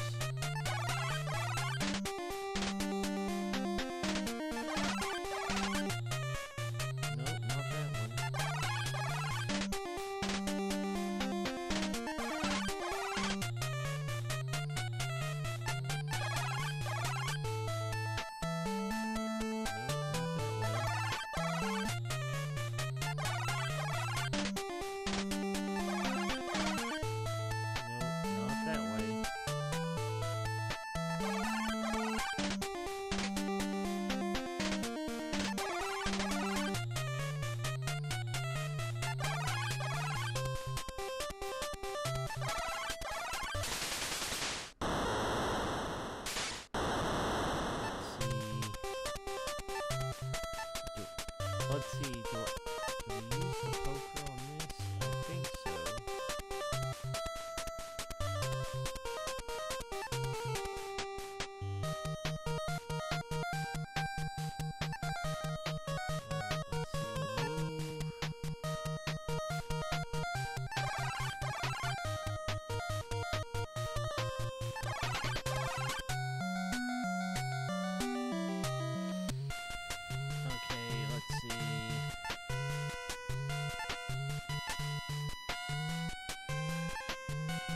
Nope, not that one. Let's see, do we use the poker on this? I think so.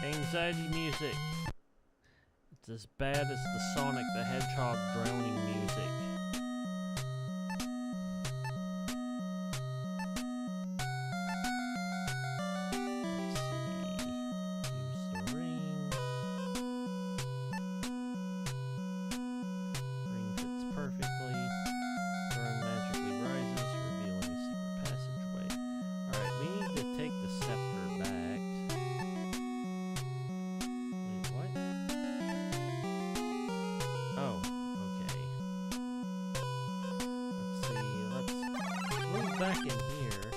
Anxiety music. It's as bad as the Sonic the Hedgehog drowning music. Let's see. Use the ring. Ring fits perfectly. Storm magically rises, revealing a secret passageway. Alright, we need to take the scepter back. Back in here.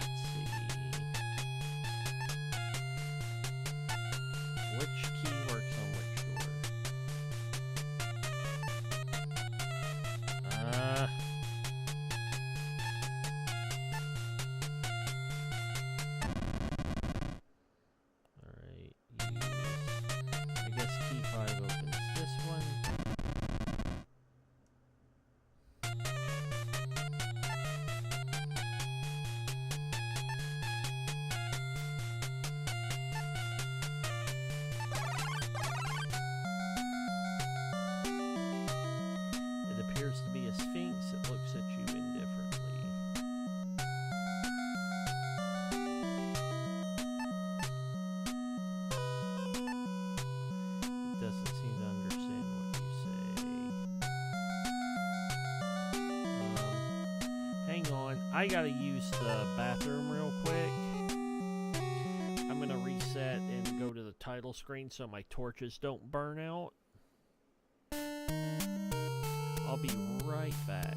Let's see. Which key works on which door? Alright, use. I guess key 5 opens this one. To be a sphinx, it looks at you indifferently. It doesn't seem to understand what you say. Hang on, I gotta use the bathroom real quick. I'm gonna reset and go to the title screen so my torches don't burn out. I'll be right back.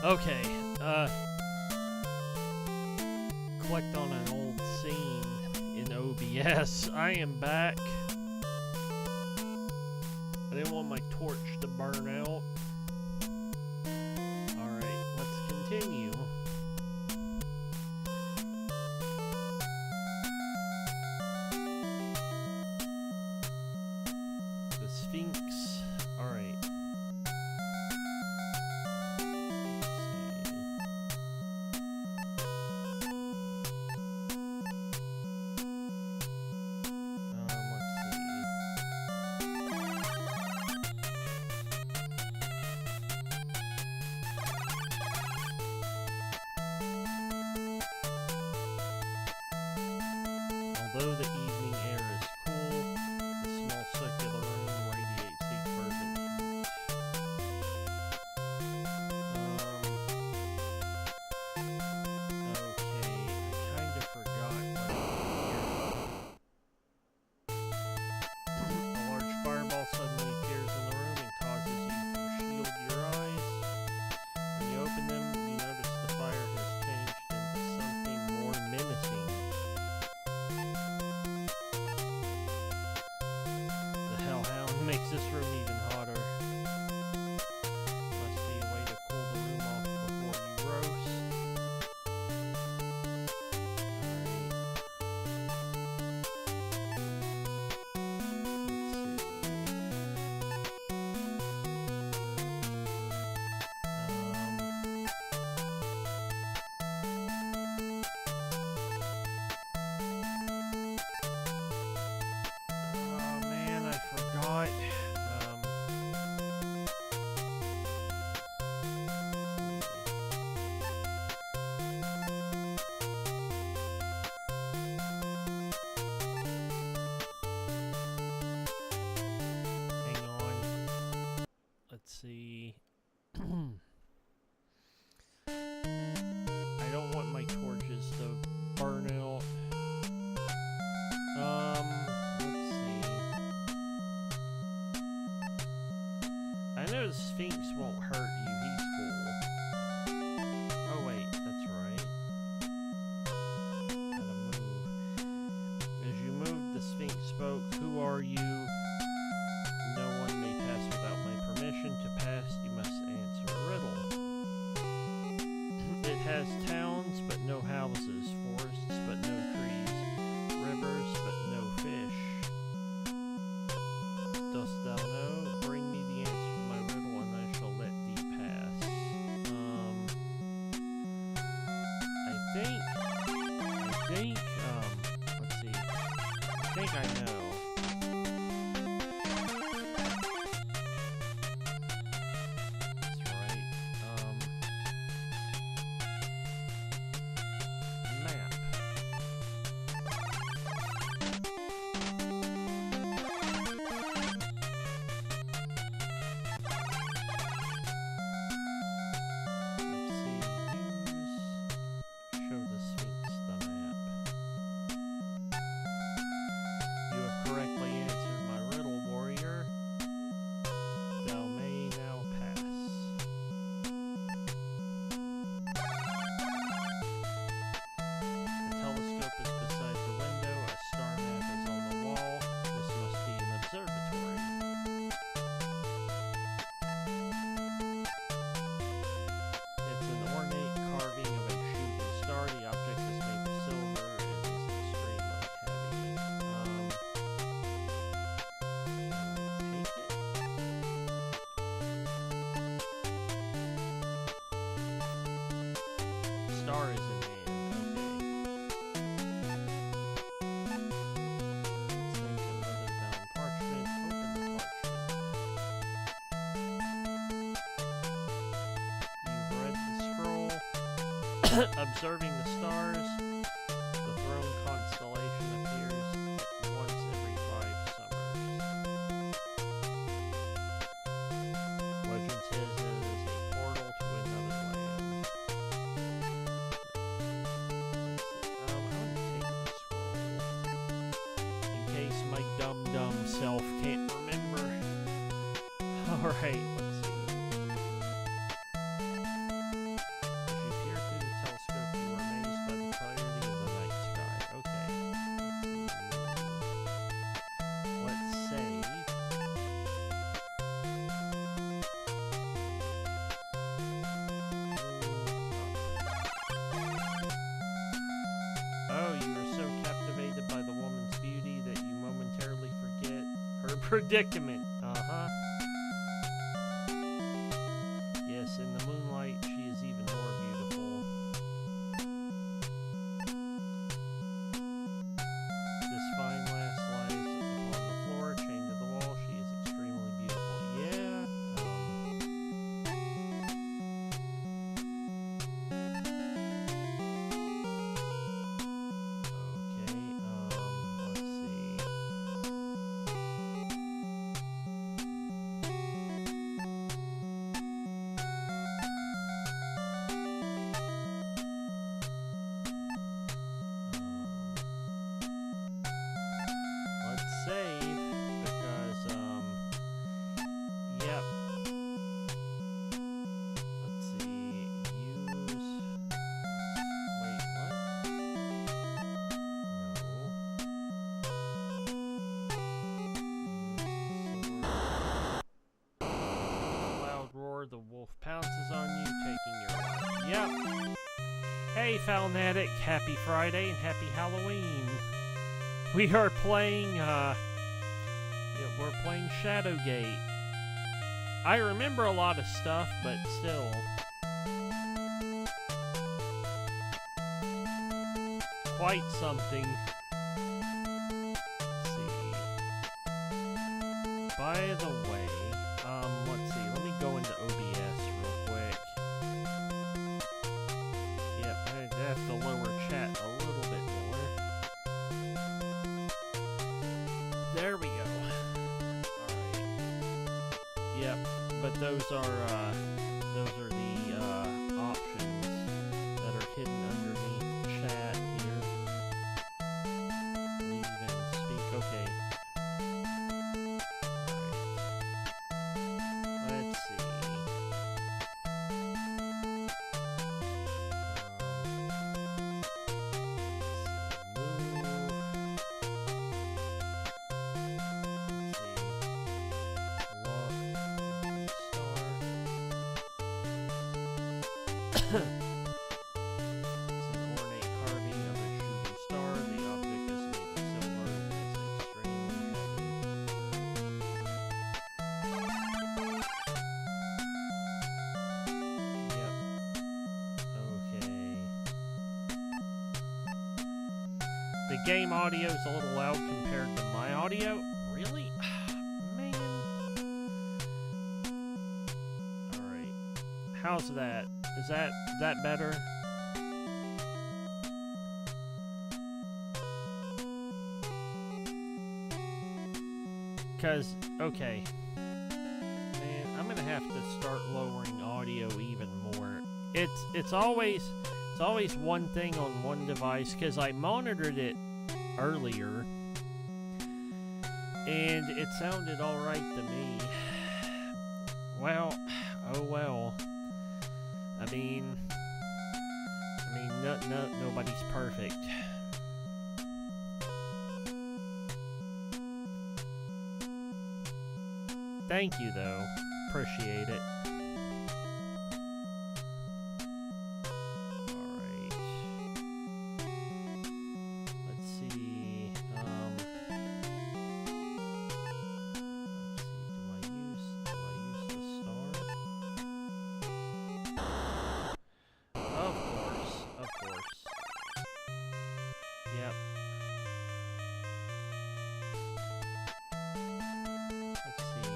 Okay, clicked on an old scene in OBS. I am back. I didn't want my torch to burn out. Alright, let's continue. The Sphinx. Alright. Although the evening air is cool, the small circular room radiates a fervent heat. Okay, I kind of forgot what here. A large fireball suddenly appears in the room and causes you to shield your eyes. When you open them, you notice the fire has changed into something more menacing. Makes this room even hotter. Must be a way to cool the room off before you roast. Oh man, I forgot. Hang on. Let's see. I don't want my torches to burn out. Let's see. I know the Sphinx won't hurt you, he's full. Oh wait, that's right. Gotta move. As you move, the Sphinx spoke. Who are you? No one may pass without my permission. To pass, you must answer a riddle. It has towns, but no houses. Forests, but no trees. Rivers, but no fish. Dost thou know? Bring me the answer to my riddle, and I shall let thee pass. I think, let's see. I think I know. That's right. Map. Show the Sphinx the map. You have correctly answered my riddle, warrior. Thou may now pass. The telescope is beside the window. A star map is on the wall. This must be an observatory. It's an ornate carving of a shooting star. The object is made of silver and is extremely heavy. Take it? Star is in hand. Okay. Let's make another bound parchment. Open the parchment. You've read the scroll. Observing the stars, the throne constellation appears once every 5 summers. Legend says that it is a portal to another land. Let's see. I'm gonna take the scroll in case my dumb self can't remember. Alright, let's see. predicament. Yes, in the moonlight, she is even more beautiful. This fine lass lies upon the floor, chained to the wall. She is extremely beautiful. Yeah. Save because yep. Let's see. Use. Wait, what? No. Loud roar. The wolf pounces on you, taking your life. Yep. Hey, Falnatic. Happy Friday and happy Halloween. We are playing, we're playing Shadowgate. I remember a lot of stuff, but still. Quite something. Let's see. By the way, let's see, let me go into OBS real quick. Yep, I have to lower chat a little bit more. There we go. Alright. Yep, but those are the options that are hidden underneath chat here. Leave and speak. Okay. Alright. Let's see. It's an ornate carving of a shooting star. The object is made of silver and is extremely heavy. Yep. Okay. The game audio is a little loud compared to my audio. Really? Man. Alright. How's that? Is that better? Cause okay, man, I'm gonna have to start lowering audio even more. It's always one thing on one device, cause I monitored it earlier and it sounded all right to me. Well, oh well. I mean, nobody's perfect. Thank you, though. Appreciate it. Alright. Let's see. Do I use the star? Of course. Yep. Let's see.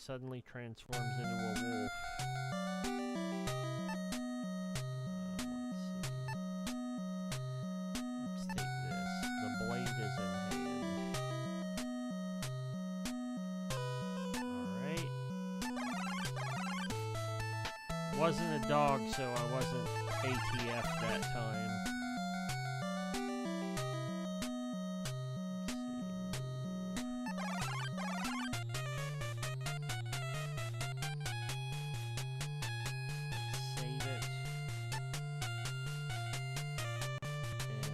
Suddenly transforms into a wolf. Let's take this. The blade is in hand. Alright. wasn't a dog, so I wasn't ATF that time. Save it.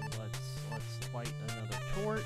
And let's light another torch.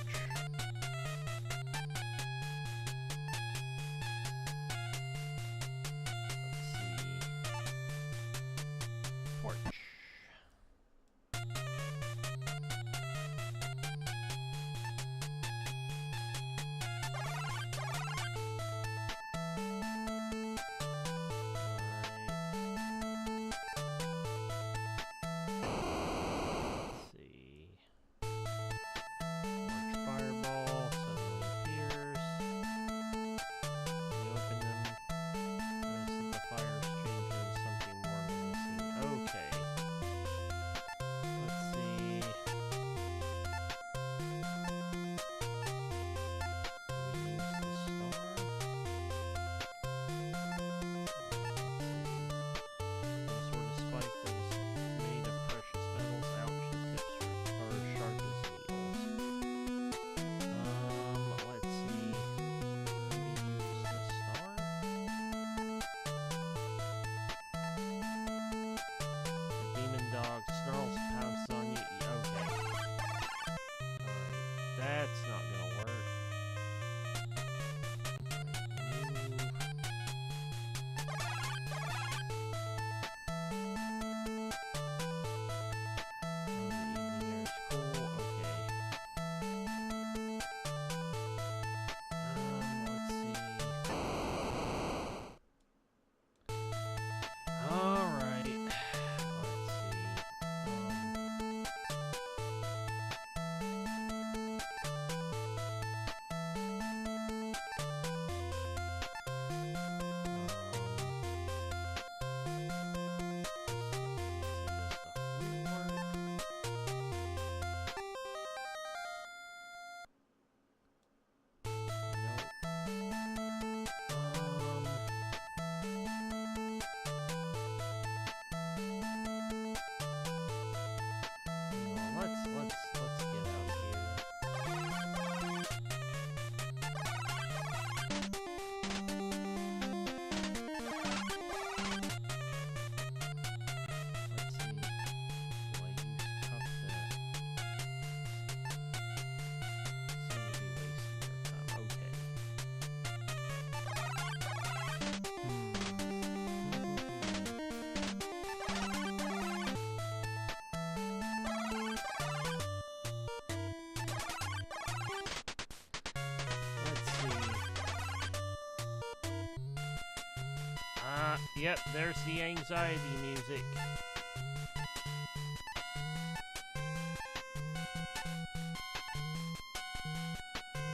Yep, there's the anxiety music.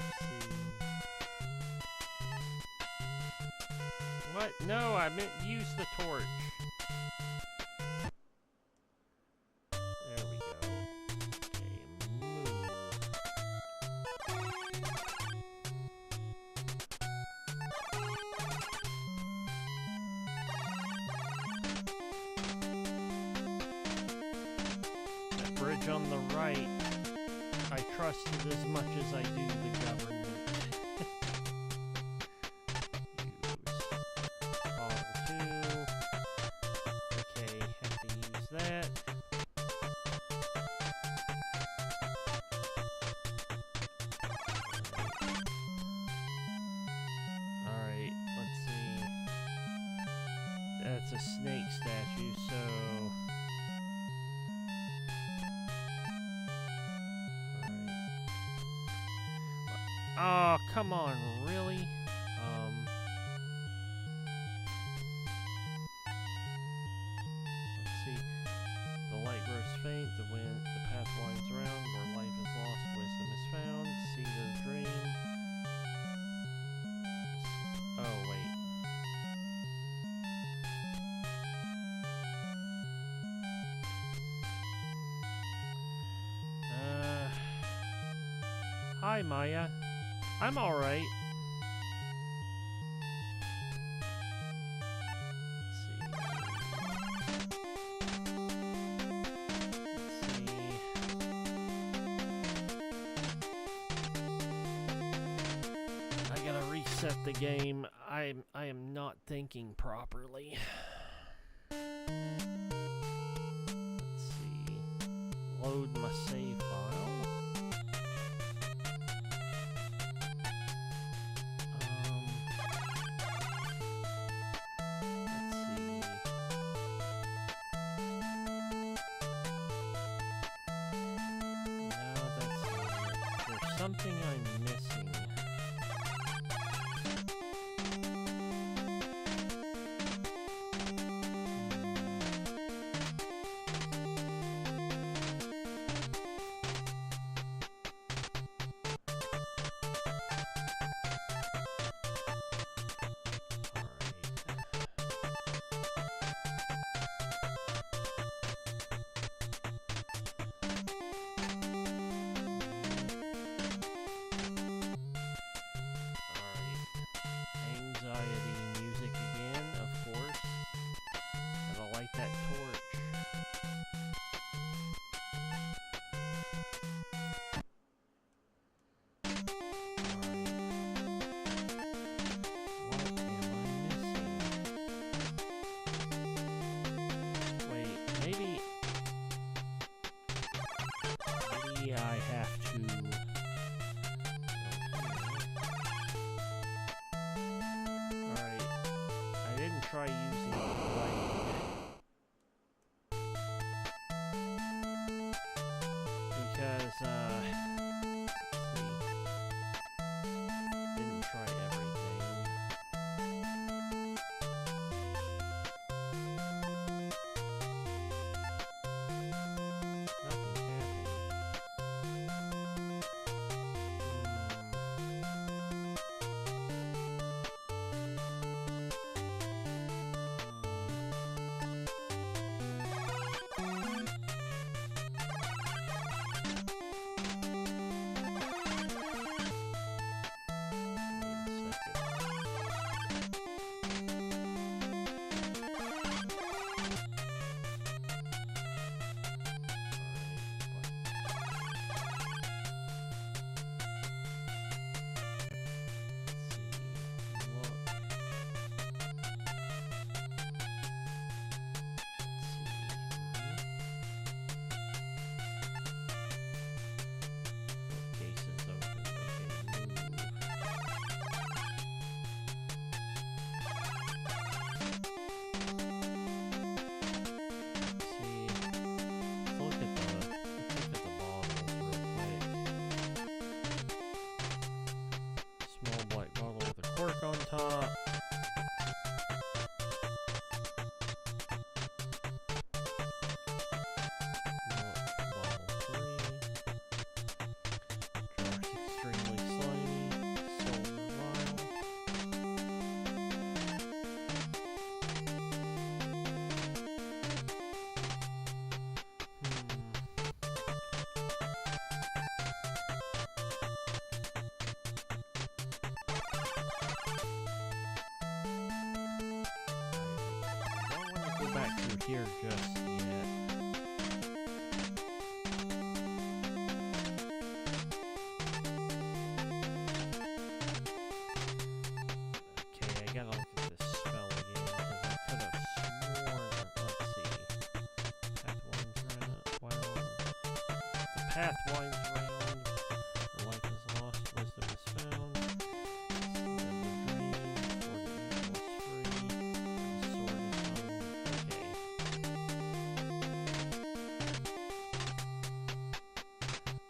Let's see. What? No, I meant use the torch. There we go. Okay, move. Bridge on the right, I trust it as much as I do the government. Use bottle 2. Okay, have to use that. Alright, let's see. That's a snake statue, so... Oh, come on, really? Let's see. The light grows faint, the path winds around, where life is lost, wisdom is found. See the dream. Oh, wait. Hi, Maya. I'm alright. Let's see. reset the game. I am not thinking properly. Let's see. Load my save file. Something I'm missing. Try using blade because let's see, didn't try everything. Nothing happened. On top. Extremely slimy. Silver vial. Back through here just yet. Okay, I gotta look at this spell again because I could have sworn. Let's see. Path winds round. Well, the path winds round. The life is lost. Wisdom is found.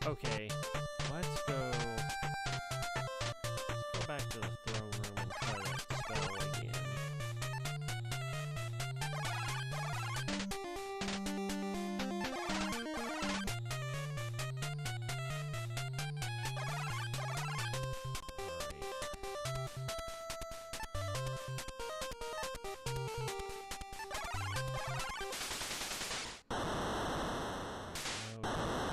Okay, let's go back to the throne room and try that spell again. Alright.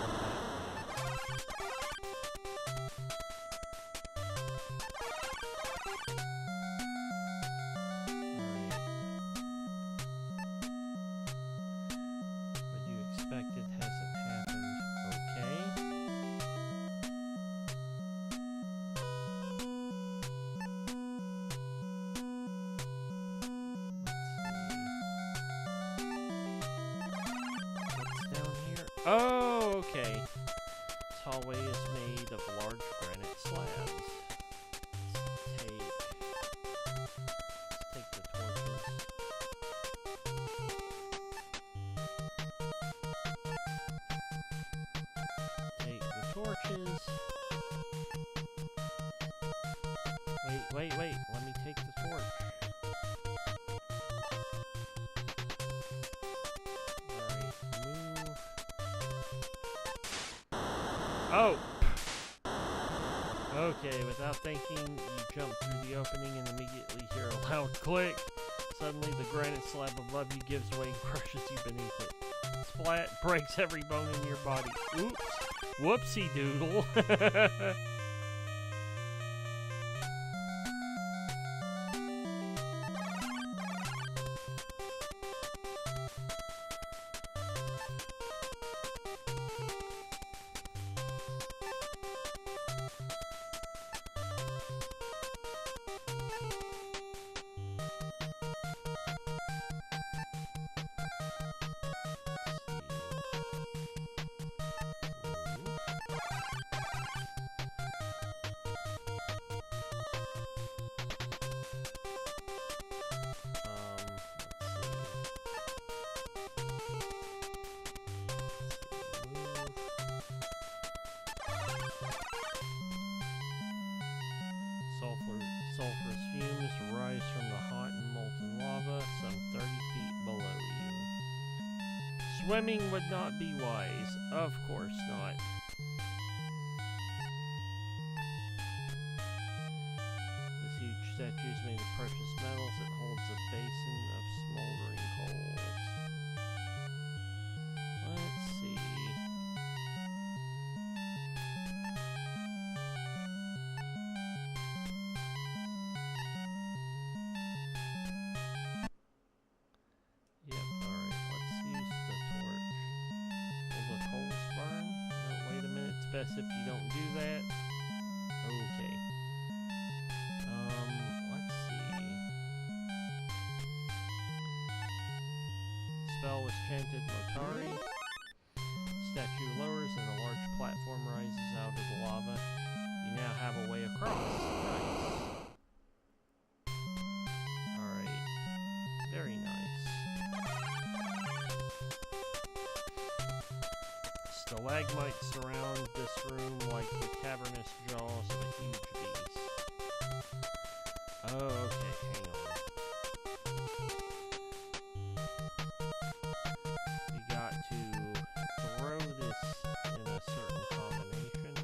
Oh, okay. This hallway is made of large granite slabs. Let's take the torches. Take the torches. Wait. Let me take the torch. Alright, move. Oh! Okay, without thinking, you jump through the opening and immediately hear a loud click. Suddenly, the granite slab above you gives way and crushes you beneath it. Splat breaks every bone in your body. Oops! Whoopsie doodle! Sulfurous fumes rise from the hot and molten lava some 30 feet below you. Swimming would not be wise. Of course not. This huge statue is made of precious metals. It holds a basin of smoldering coals. Let's see. Best if you don't do that. Okay. Let's see. Spell was chanted Motari. Statue lowers and a large platform rises out of the lava. You now have a way across. Nice. Alright. Very nice. Stalagmites surround this room like the cavernous jaws of a huge beast. Oh, okay, hang on. We got to throw this in a certain combination.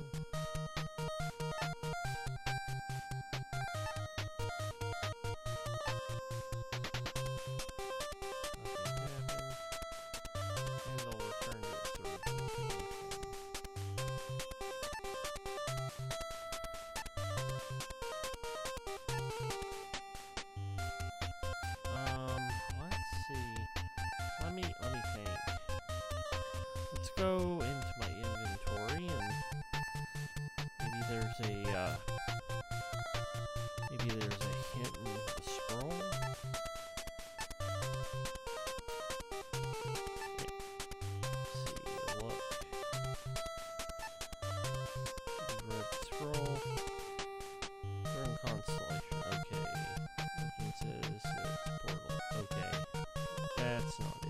Nothing happened. And they'll return to its original position. Let's see. Let me think. Let's go into my inventory and maybe there's a hint in the scroll. Let's see, look. Red scroll. Burn constellation. Okay. It says it's portal. Okay. That's not it.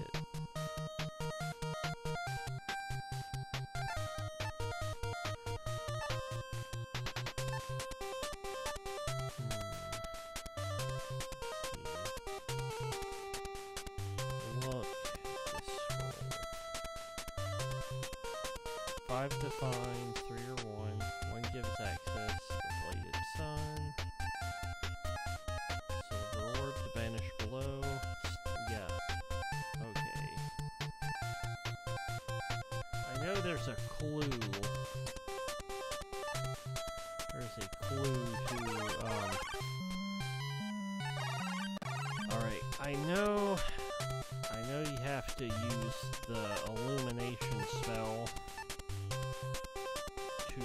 Look at this scroll. 5 to find, 3 or 1. 1 gives access. The bladed sun. Silver orb to banish below. Yeah. Okay. I know there's a clue. There's a clue to, Alright, I know you have to use the illumination spell to...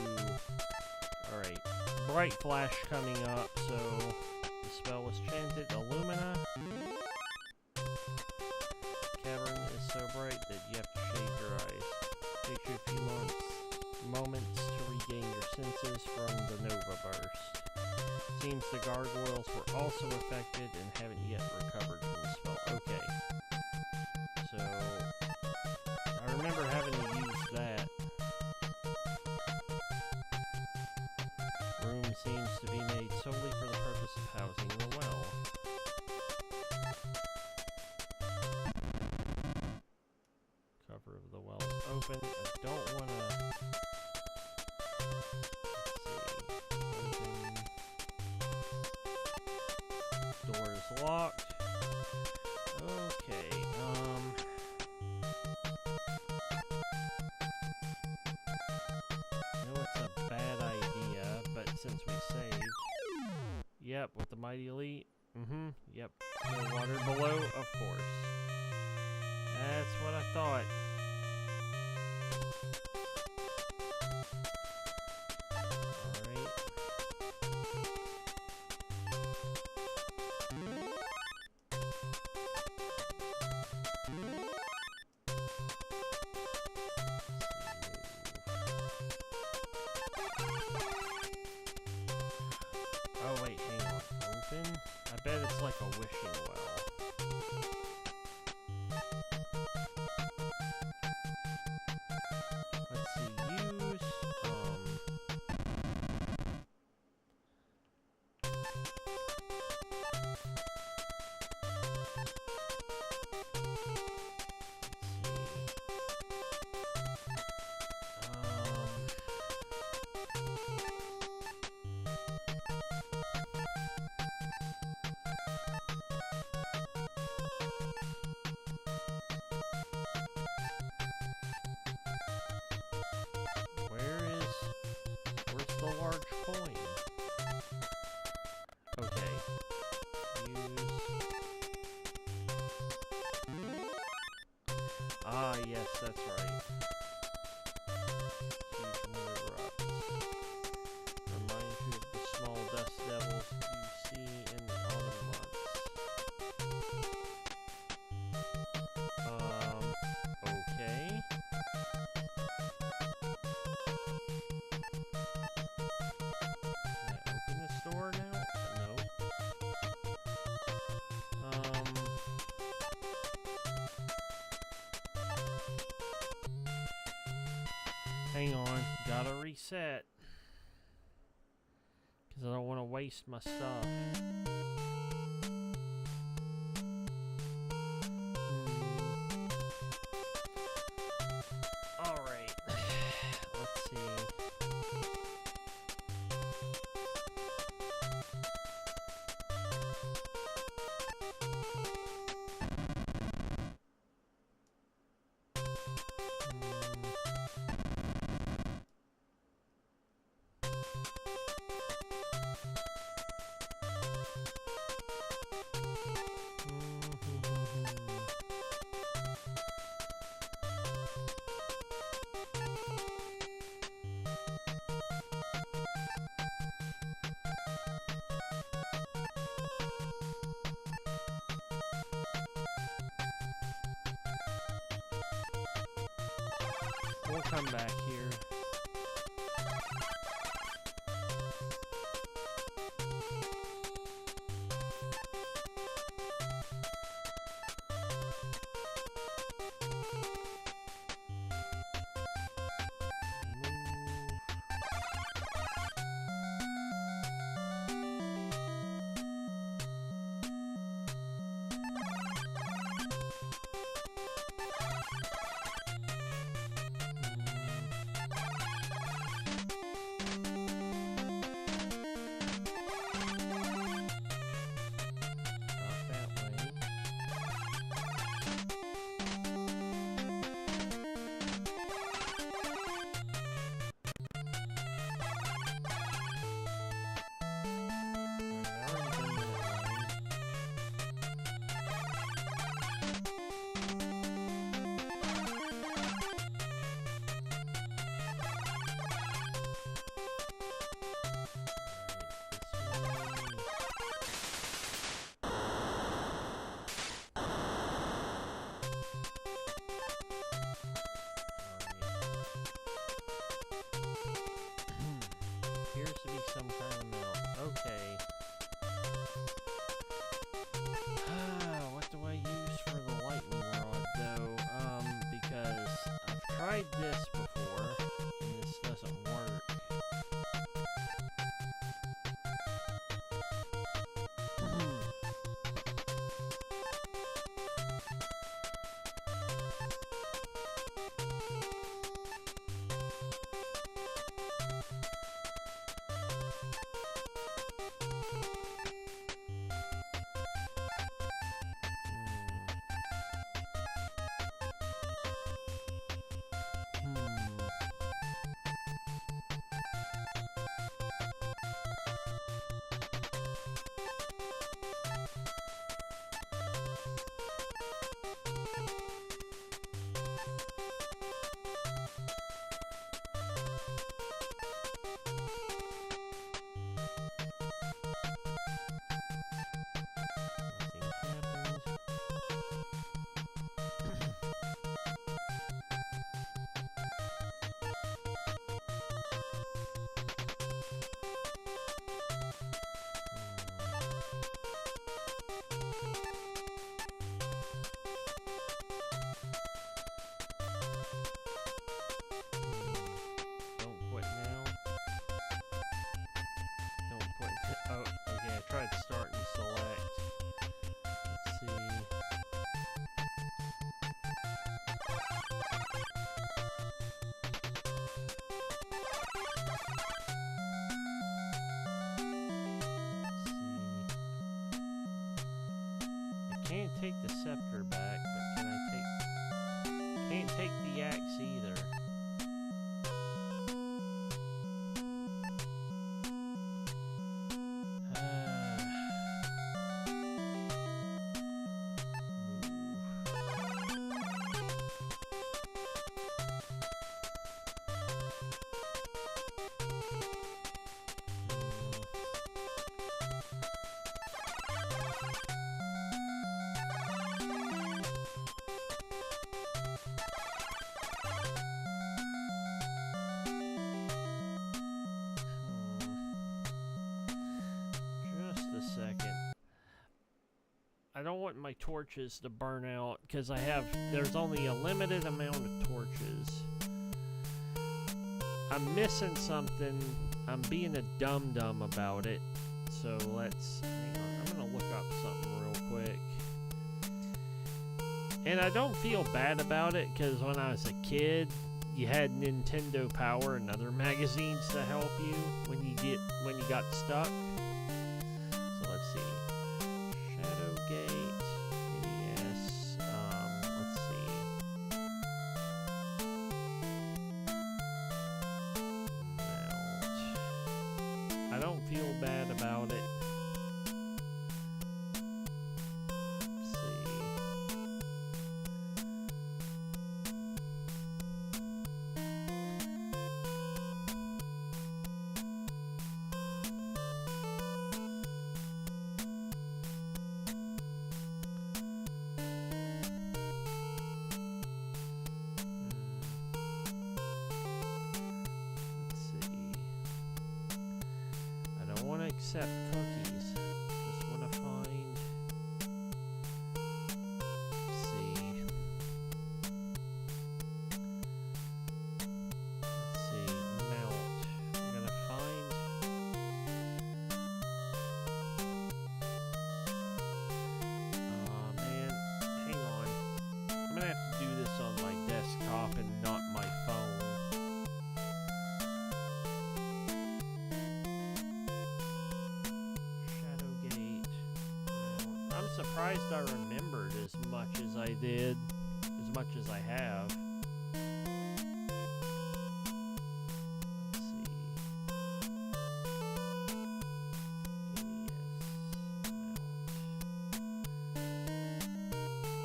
Alright, bright flash coming up, so the spell was chanted, Illumina. Cavern is so bright that you have to shade your eyes. moments to regain your senses from the Nova Burst. Seems the gargoyles were also affected and haven't yet recovered from the spell. Okay. So, I remember having to use that. Room seems to be made solely for the purpose of housing the well. Cover of the well is open. I don't want to... Door is locked. Okay, I know it's a bad idea, but since we saved... Yep, with the Mighty Elite. Yep. No water below, of course. That's what I thought. Alright. Oh wait, hang on. Open? I bet it's like a wishing well. Let's see, use, where's the large coin? Okay. Use. Ah, yes, that's right. Huge river rocks. Remind you of the small dust devils you see in the autumn months. Okay. Can I open this door now? No. Hang on, gotta reset. Because I don't want to waste my stuff. Alright. Let's see. We'll come back here. appears to be some kind of mount. Okay. What do I use for the lightning rod, though? Because I've tried this before, and this doesn't work. Tried start and select. Let's see. I can't take the scepter back, but can I take... Can't take the axe either. I don't want my torches to burn out because there's only a limited amount of torches. I'm missing something. I'm being a dum-dum about it. So hang on, I'm gonna look up something real quick. And I don't feel bad about it because when I was a kid, you had Nintendo Power and other magazines to help you when you got stuck. So let's see. Shadowgate, NES, let's see. Mount. I don't feel bad about it. Let's see. Accept cookies. Just want to find. Let's see. Let's see. Mount. I'm gonna find. Man, hang on. I'm gonna have to do this on my desktop and not my phone. I'm surprised I remembered as much as I did, as much as I have. Let's see.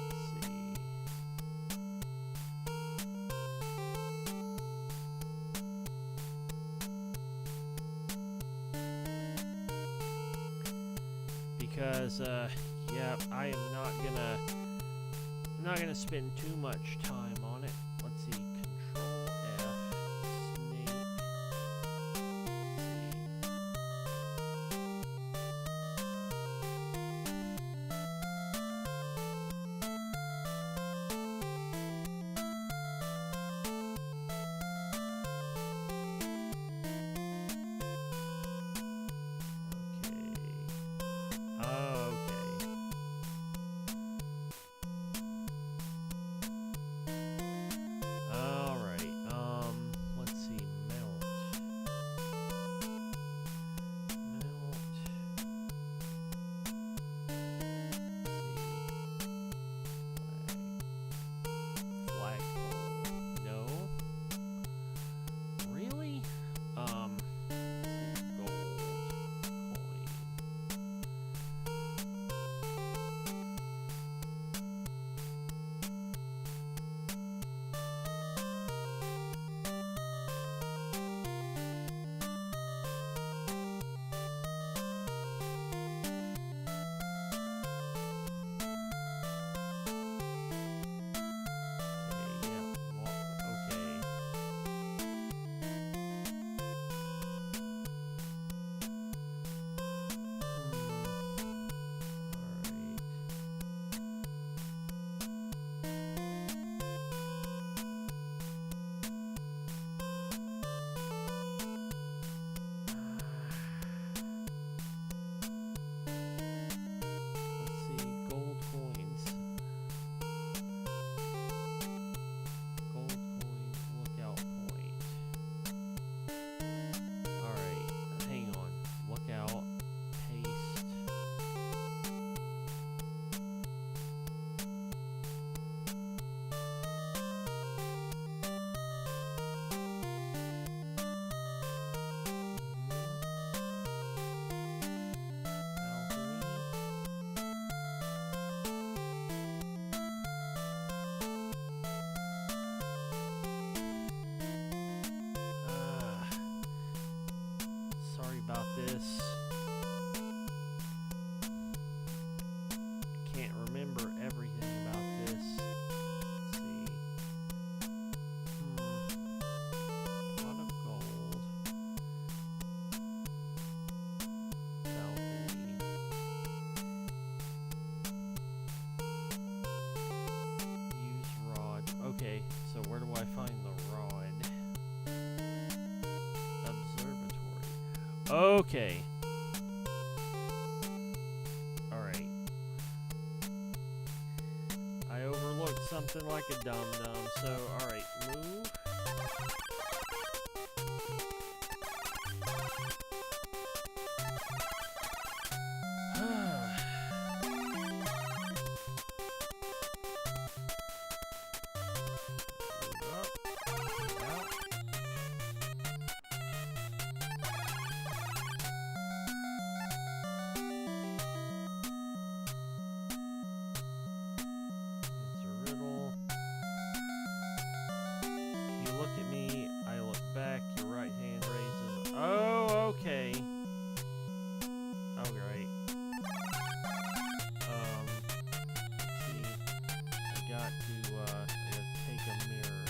Let's see. Because, yeah, I am not gonna spend too much time on it. Let's see, Control F, snake. Let's see. Okay. Alright. I overlooked something like a dum-dum, so alright, move. Okay. Alright. Let's see. I gotta take a mirror. Let's see. Use the mirror.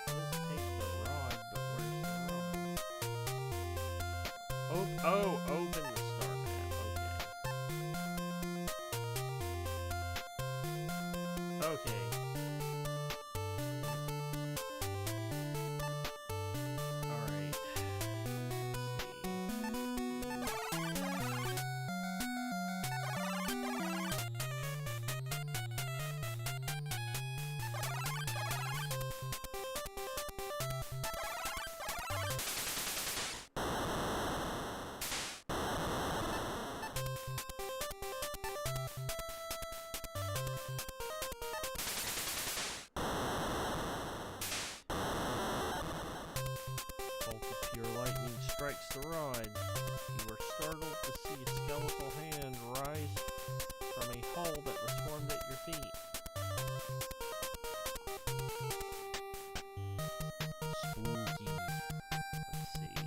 The Sphinx. Oh, open the star map. Okay. Alright. Strikes the rod. You were startled to see a skeletal hand rise from a hole that was formed at your feet. Spooky. Let's see.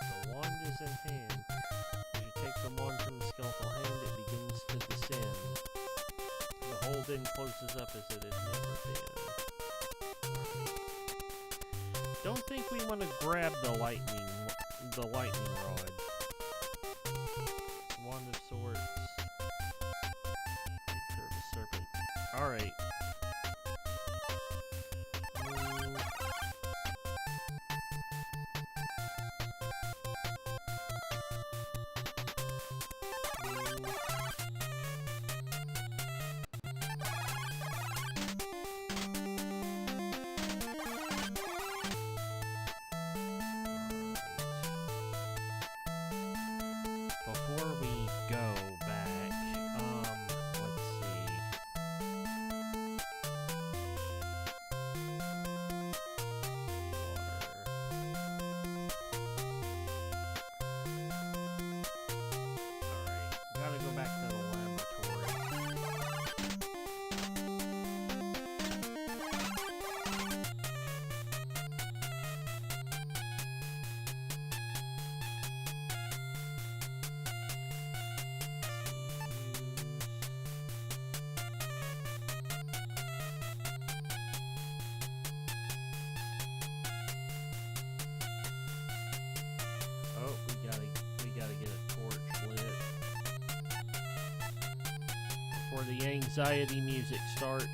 The wand is in hand. As you take the wand from the skeletal hand, it begins to descend. The hole then closes up as it had never been. Don't think we want to grab the lightning rod. Wand of Swords. Picture of a serpent. Alright. Before we go back, let's see. Alright, gotta go back to the laboratory. Oh, we gotta get a torch lit before the anxiety music starts.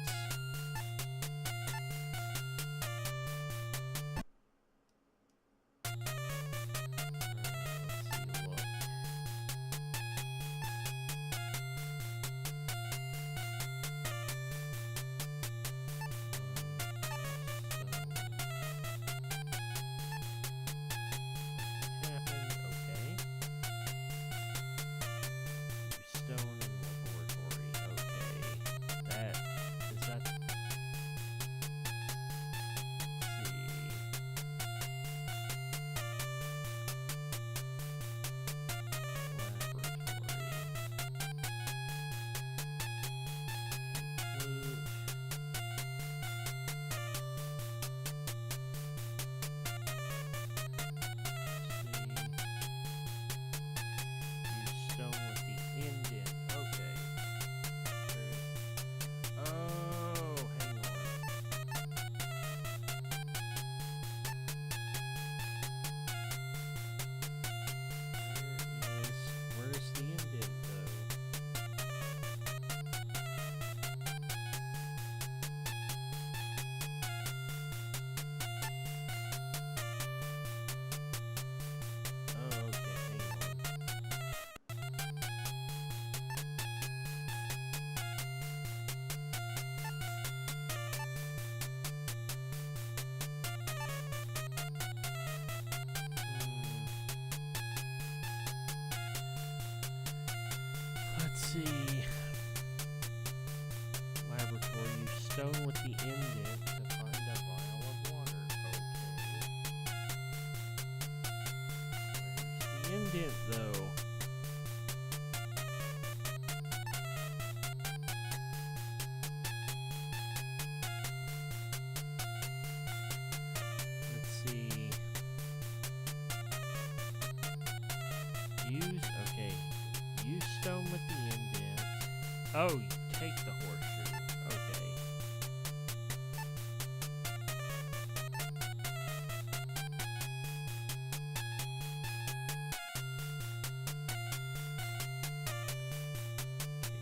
stone with the indent to find a vial of water. Okay. Where's the indent, though? Let's see. Okay. Use stone with the indent. Oh, you take the horseshoe. Okay.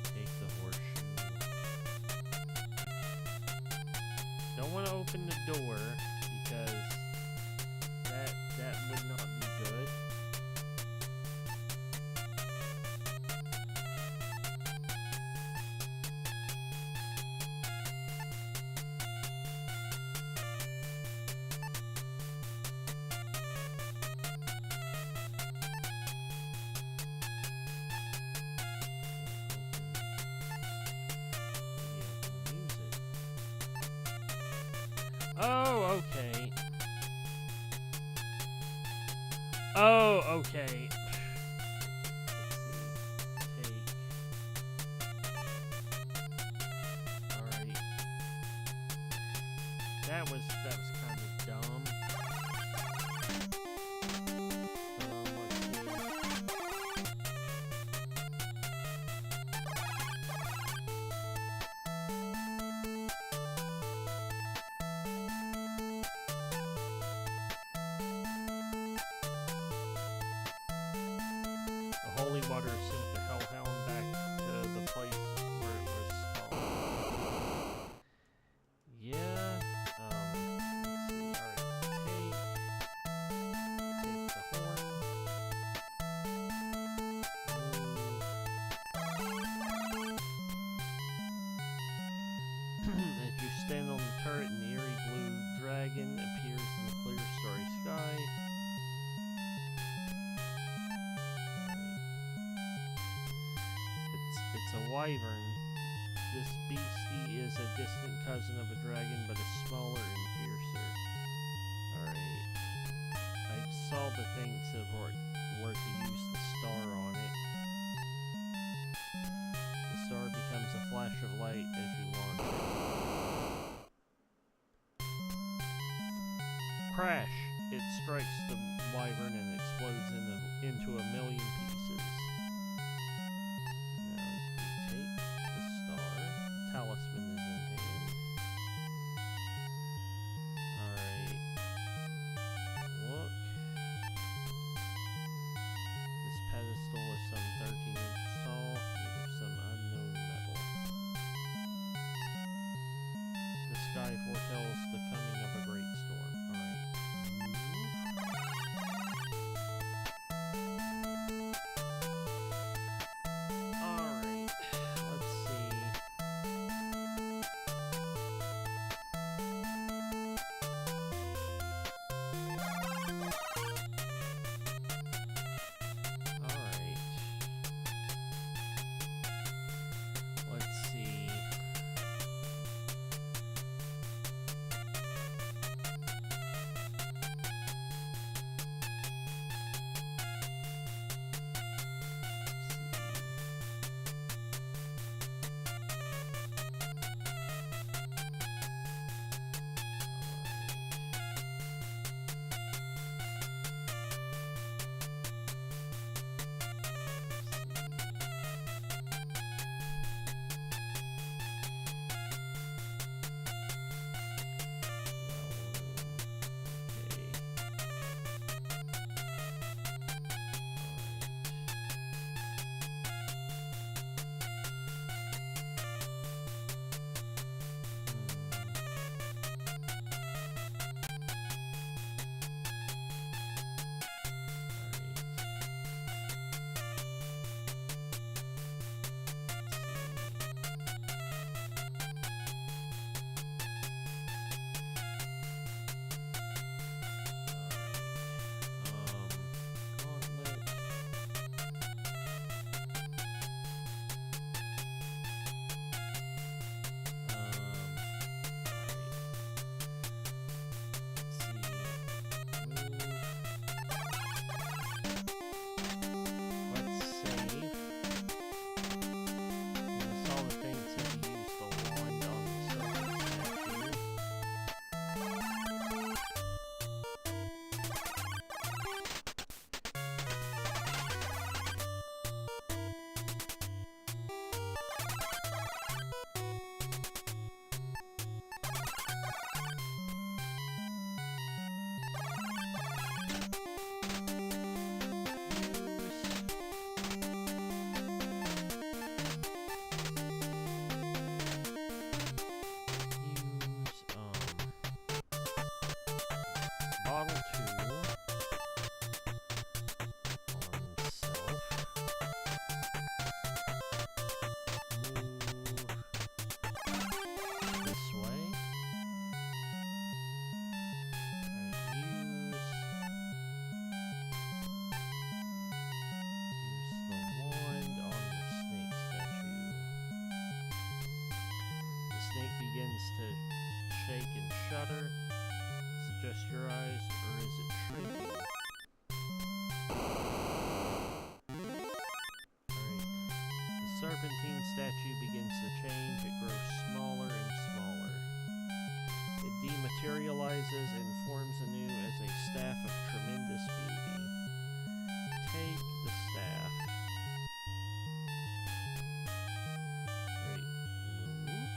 Take the horseshoe. Don't want to open the door because that would not be good. Oh, okay. Oh, okay. Let's see. Take. Alright. That was kind of dumb. Let's see. Holy water sent the hellhound back to the place where it was spawned. Yeah, let's see, alright, take the horn, move. As you stand on the turret, an eerie blue dragon appears in the clear starry sky. It's a wyvern. This beastie is a distant cousin of a dragon, but is smaller and fiercer. Alright. I saw the thing to where to use the star on it. The star becomes a flash of light as you launch it. Crash! It strikes the wyvern and explodes into a million pieces. Talisman is in hand. Alright. Look. This pedestal is some 13 inches tall, made of some unknown metal. The sky foretells the coming of a great storm. Alright. Alright. Let's see. shake and shudder? Is it just your eyes, or is it shrinking? The serpentine statue begins to change. It grows smaller and smaller. It dematerializes and forms anew as a staff of tremendous beauty. Take the staff. Great. Move.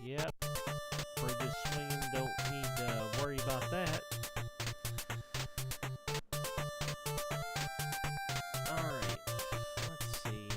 Yep. Bridge is swinging, don't need to worry about that. Alright. Let's see.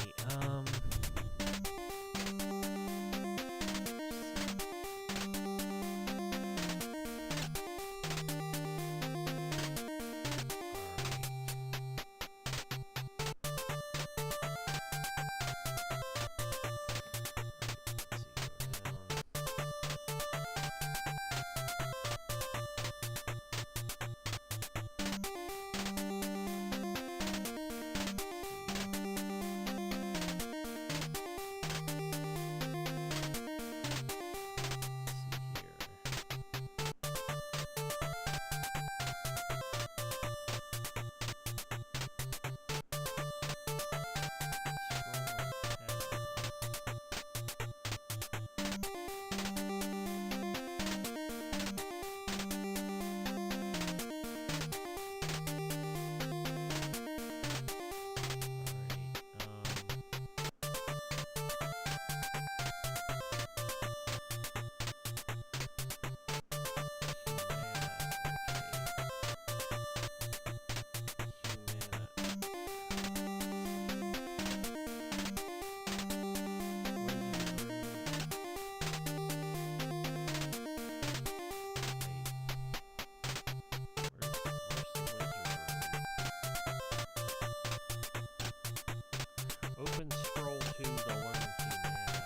Open scroll to the learn Humana.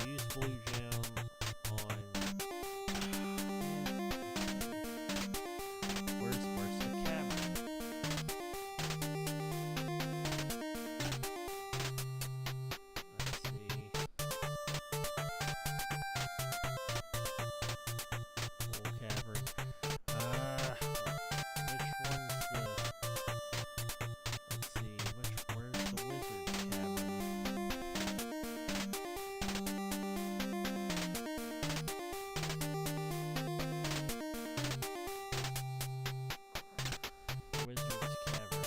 Use blue gem on. Where's the camera? Let's see. Full cavern. Which one's the? Let's see. Where's the wizard's cavern? Wizard's cavern.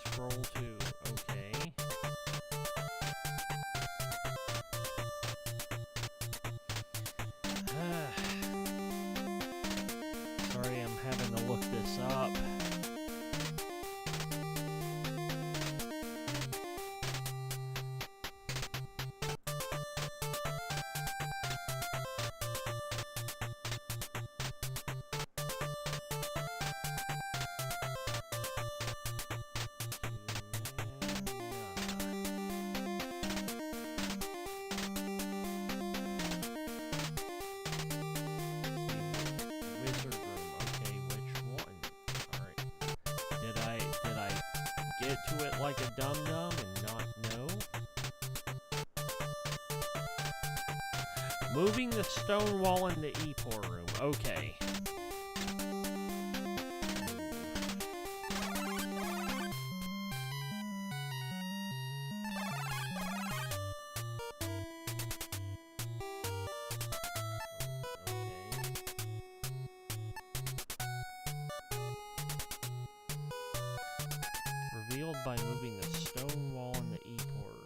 Scroll to. Okay. Sorry, I'm having to look this up. Wizard room. Okay, which one? Alright. Did I get to it like a dum-dum and not know? Moving the stone wall in the E-pour room. Okay. Revealed by moving the stone wall in the E-pour room.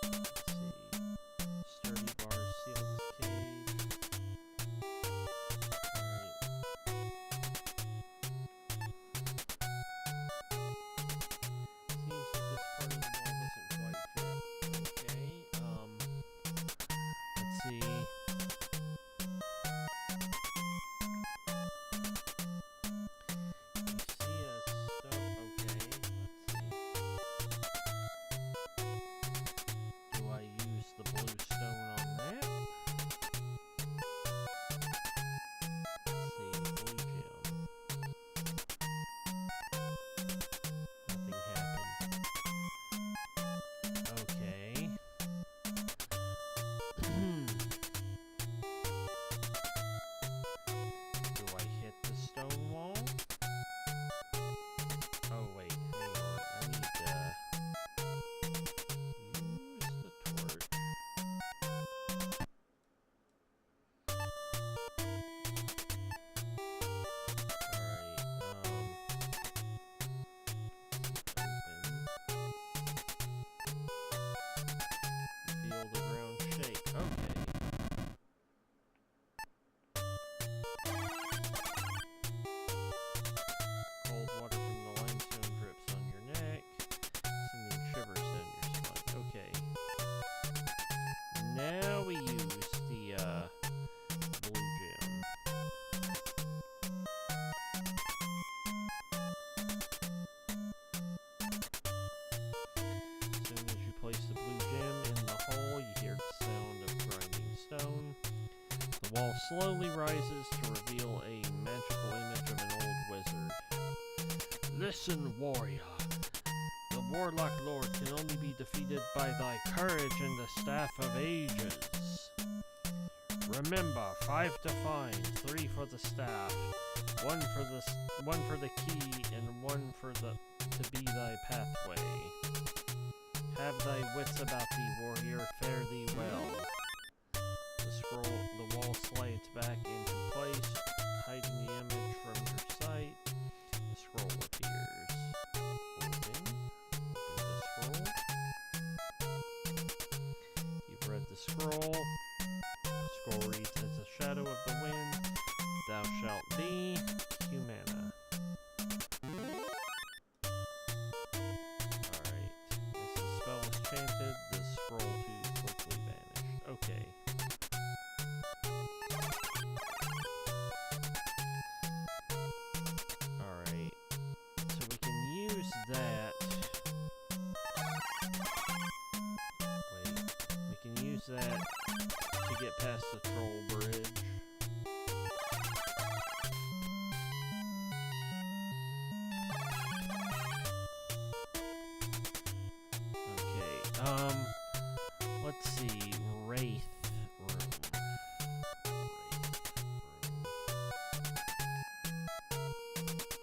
Let's see. The wall slowly rises to reveal a magical image of an old wizard. Listen, warrior. The Warlock Lord can only be defeated by thy courage and the Staff of Ages. Remember, 5 to find, 3 for the staff, 1 for the key, and 1 to be thy pathway. Have thy wits about thee, warrior, fare thee well. The wall slides back into place, hiding the image from your sight. The scroll appears. Open the scroll. You've read the scroll. The scroll reads, as a shadow of the wind, thou shalt be Humana. Alright, as the spell is chanted, the scroll too quickly vanished. Okay. Alright, so we can use that. Wait, we can use that to get past the troll bridge. Okay, let's see, Wraith Room.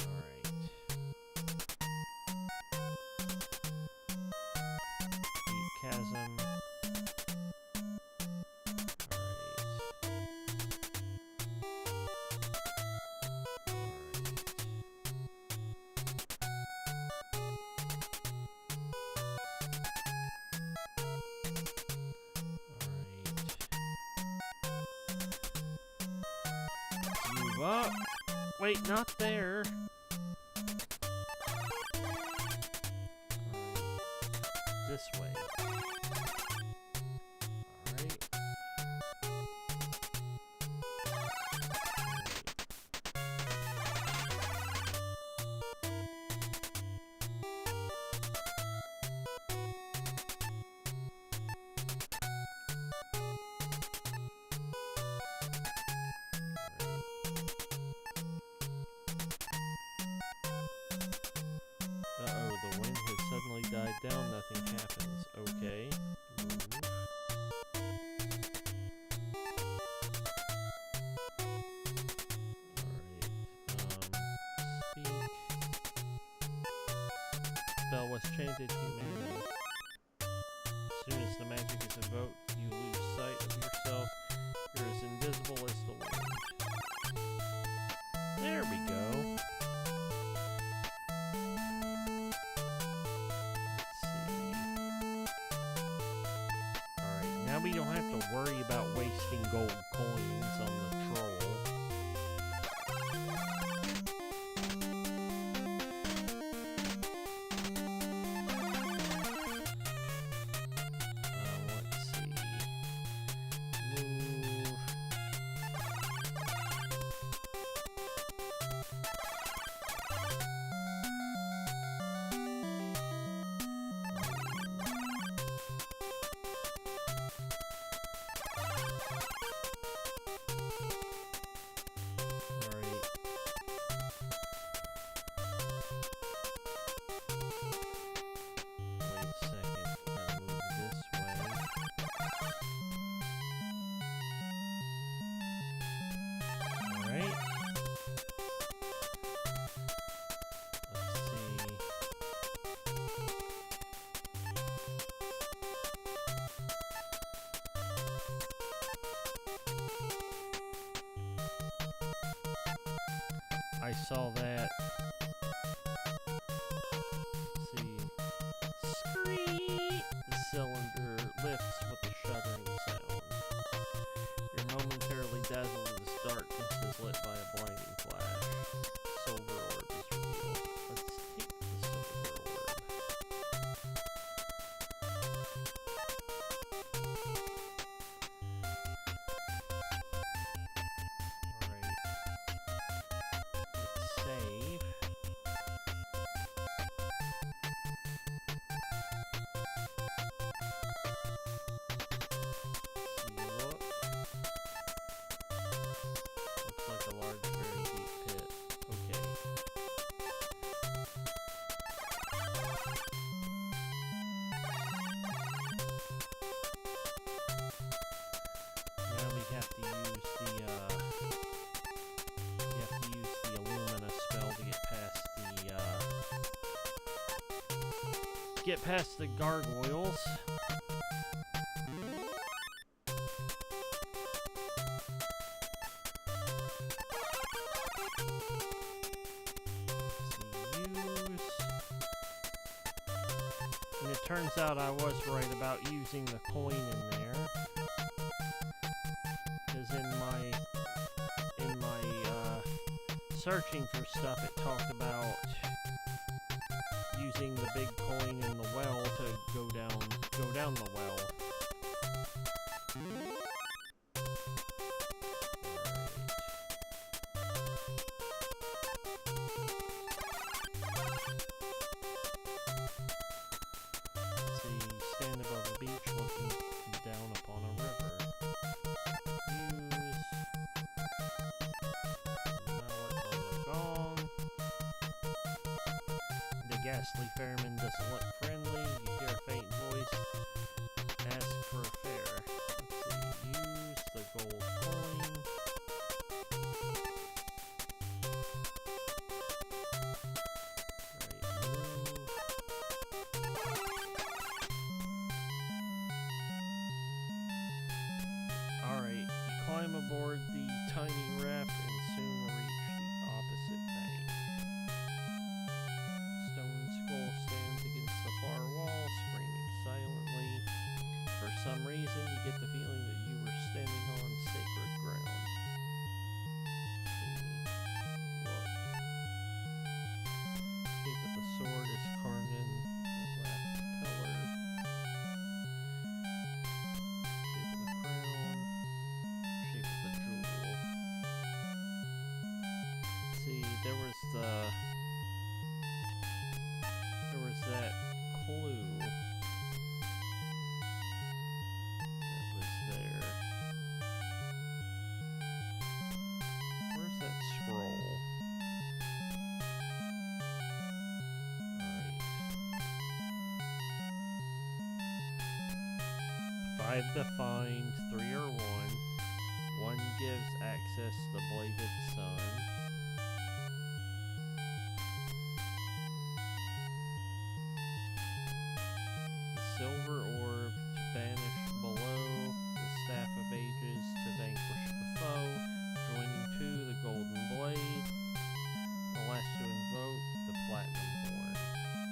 Alright. Deep Chasm. Move up. Wait, not there. Alright. This way. Alright. The wind has suddenly died down, nothing happens. Okay. Move. Alright. Speak. Spell was chanted, Humana. As soon as the magic is invoked, you lose sight of yourself. You're as invisible as the wind. There we go. Now we don't have to worry about wasting gold coins on the troll. Let's see. Move. I saw that. Let's see. Screech! The cylinder lifts with a shuddering sound. You're momentarily dazzled as darkness is lit by a blinding flash. Silver orb is revealed. Let's take the silver orb. Alright. Let's save. See, look. Now we have to use the Illumina spell to get past the gargoyles. And it turns out I was right about using the coin in there, because in my searching for stuff, it talked about using the big coin in the well to go down the well. Stand above a beach looking down upon a river. Use mallet or a gong. The ghastly ferryman doesn't look friendly. You hear a faint voice. Ask for a fare. Let's see. Use the gold coin. Climb aboard the tiny raft and soon reach the opposite bank. Stone skull stands against the far wall, screaming silently. For some reason, you get the feeling that you were standing on sacred ground. Look. Shape of the sword is carved in the left pillar. Shape of the crown. See, there was that clue that was there. Where's that scroll? Alright. 5 to find, 3 or 1. 1 gives access to the bladed sun. Silver orb to banish below, the staff of ages to vanquish the foe, joining 2 the golden blade, the last to invoke the platinum horn.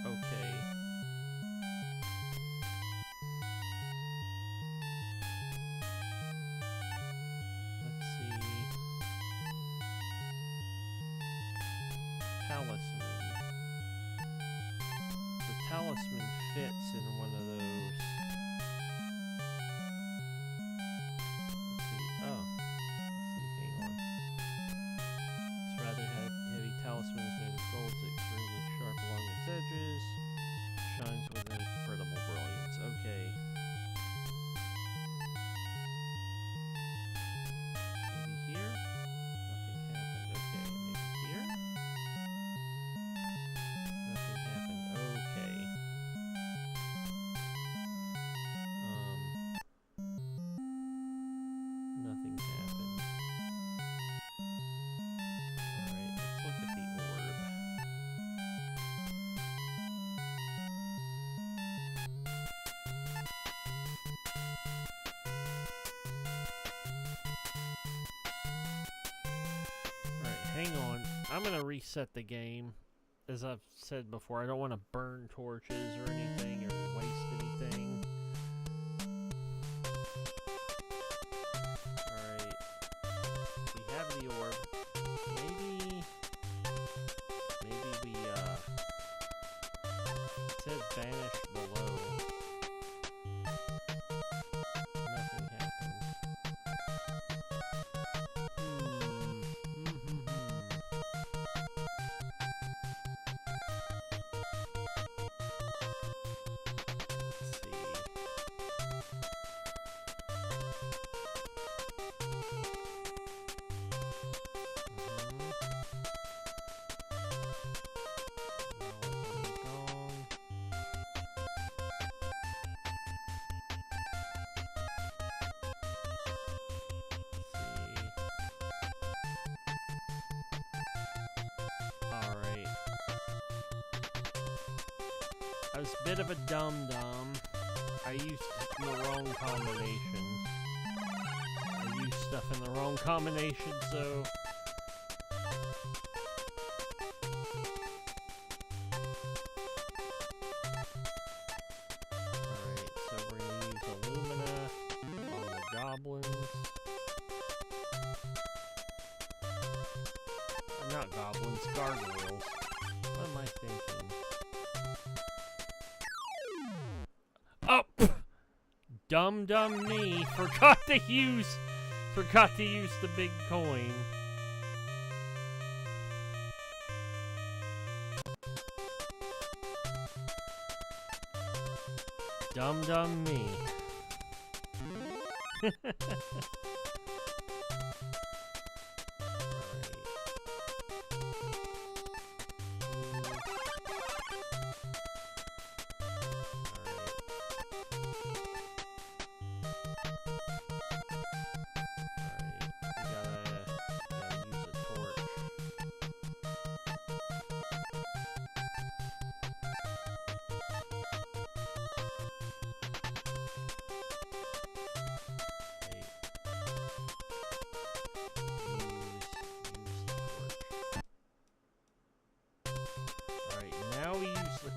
Okay. Let's see. Talisman. The talisman fits in one of those. Let's see. Oh. Let's see. Hang on. This rather heavy talisman is made of gold, it's extremely sharp along its edges. Shines with an incredible brilliance. Okay. Maybe here? Nothing happened. Okay. Maybe here? Nothing happened. Okay. Nothing happened. Alright, let's look at the orb. Alright, hang on. I'm gonna reset the game. As I've said before, I don't want to burn torches or anything or waste anything. Alright. We have the orb. Maybe we, it says banish below. Nothing happened. I was a bit of a dum-dum. I used the wrong combination. I used stuff in the wrong combination, so... Alright, so we're gonna use Illumina on the goblins. Not goblins, gargoyles. What am I thinking? Oh! Dumb me. Forgot to use the big coin. Dumb me.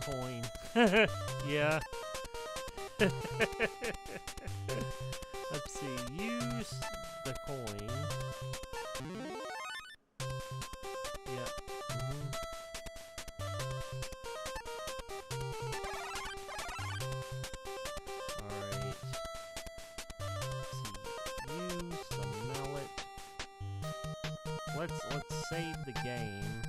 Coin. Yeah. Let's see. Use the coin. Yeah. Alright. Let's see. Use the mallet. Let's save the game.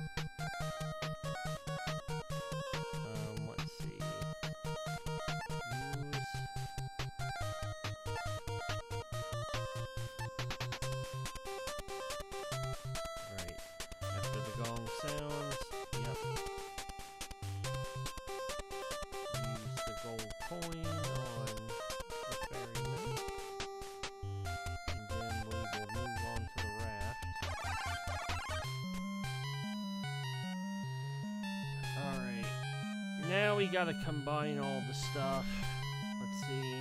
Gong sounds, yep. Use the gold coin on the ferryman. And then we will move on to the raft. Alright. Now we gotta combine all the stuff. Let's see.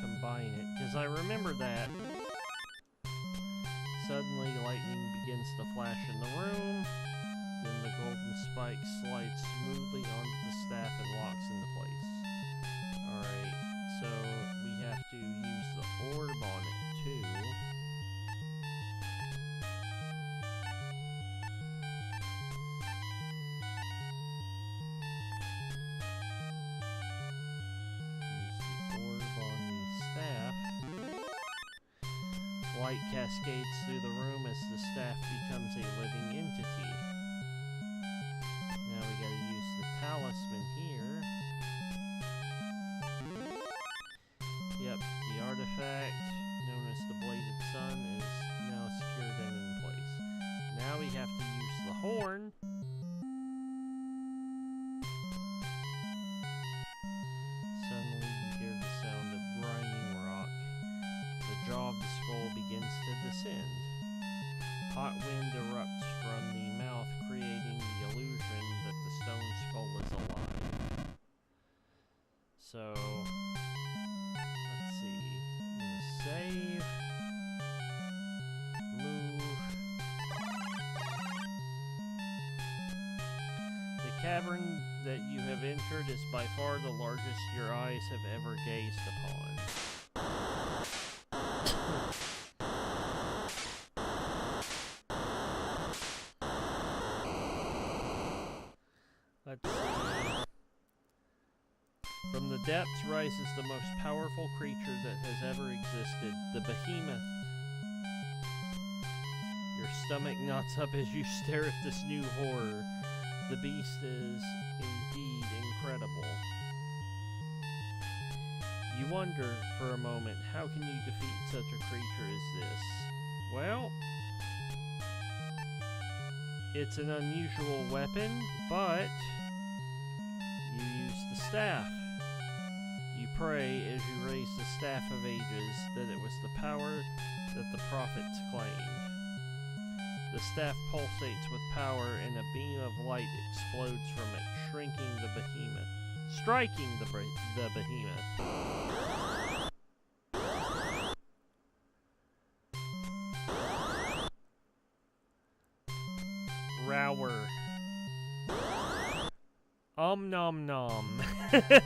Combine it, because I remember that. Suddenly lightning begins to flash in the room, then the golden spike slides smoothly onto the staff and locks into place. Alright, so we have to use the orb on it too. Light cascades through the room as the staff becomes a living entity. Now we gotta use the talisman here. Yep, the artifact, known as the Bladed Sun, is now secured and in place. Now we have to use the horn. Suddenly you hear the sound of grinding rock. The jaw of the skull begins to descend. Hot wind erupts from the mouth, creating the illusion that the stone skull is alive. So, let's see. I'm gonna save. Move. The cavern that you have entered is by far the largest your eyes have ever gazed upon. Let's see. From the depths rises the most powerful creature that has ever existed, the behemoth. Your stomach knots up as you stare at this new horror. The beast is indeed incredible. You wonder for a moment, how can you defeat such a creature as this? Well, It's an unusual weapon, but you use the staff. You pray as you raise the Staff of Ages that it was the power that the prophets claimed. The staff pulsates with power and a beam of light explodes from it, striking the behemoth. Rower. Nom nom. The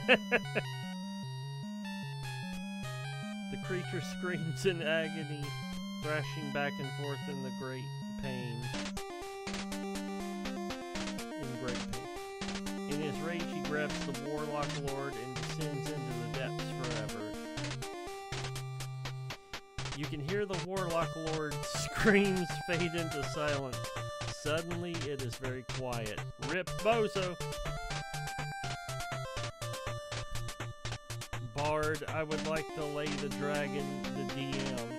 creature screams in agony, thrashing back and forth in great pain. In his rage, he grabs the Warlock Lord and descends into the depths forever. You can hear the Warlock Lord's screams fade into silence. Suddenly, it is very quiet. Rip Bozo! Bard, I would like to lay the dragon, the DM.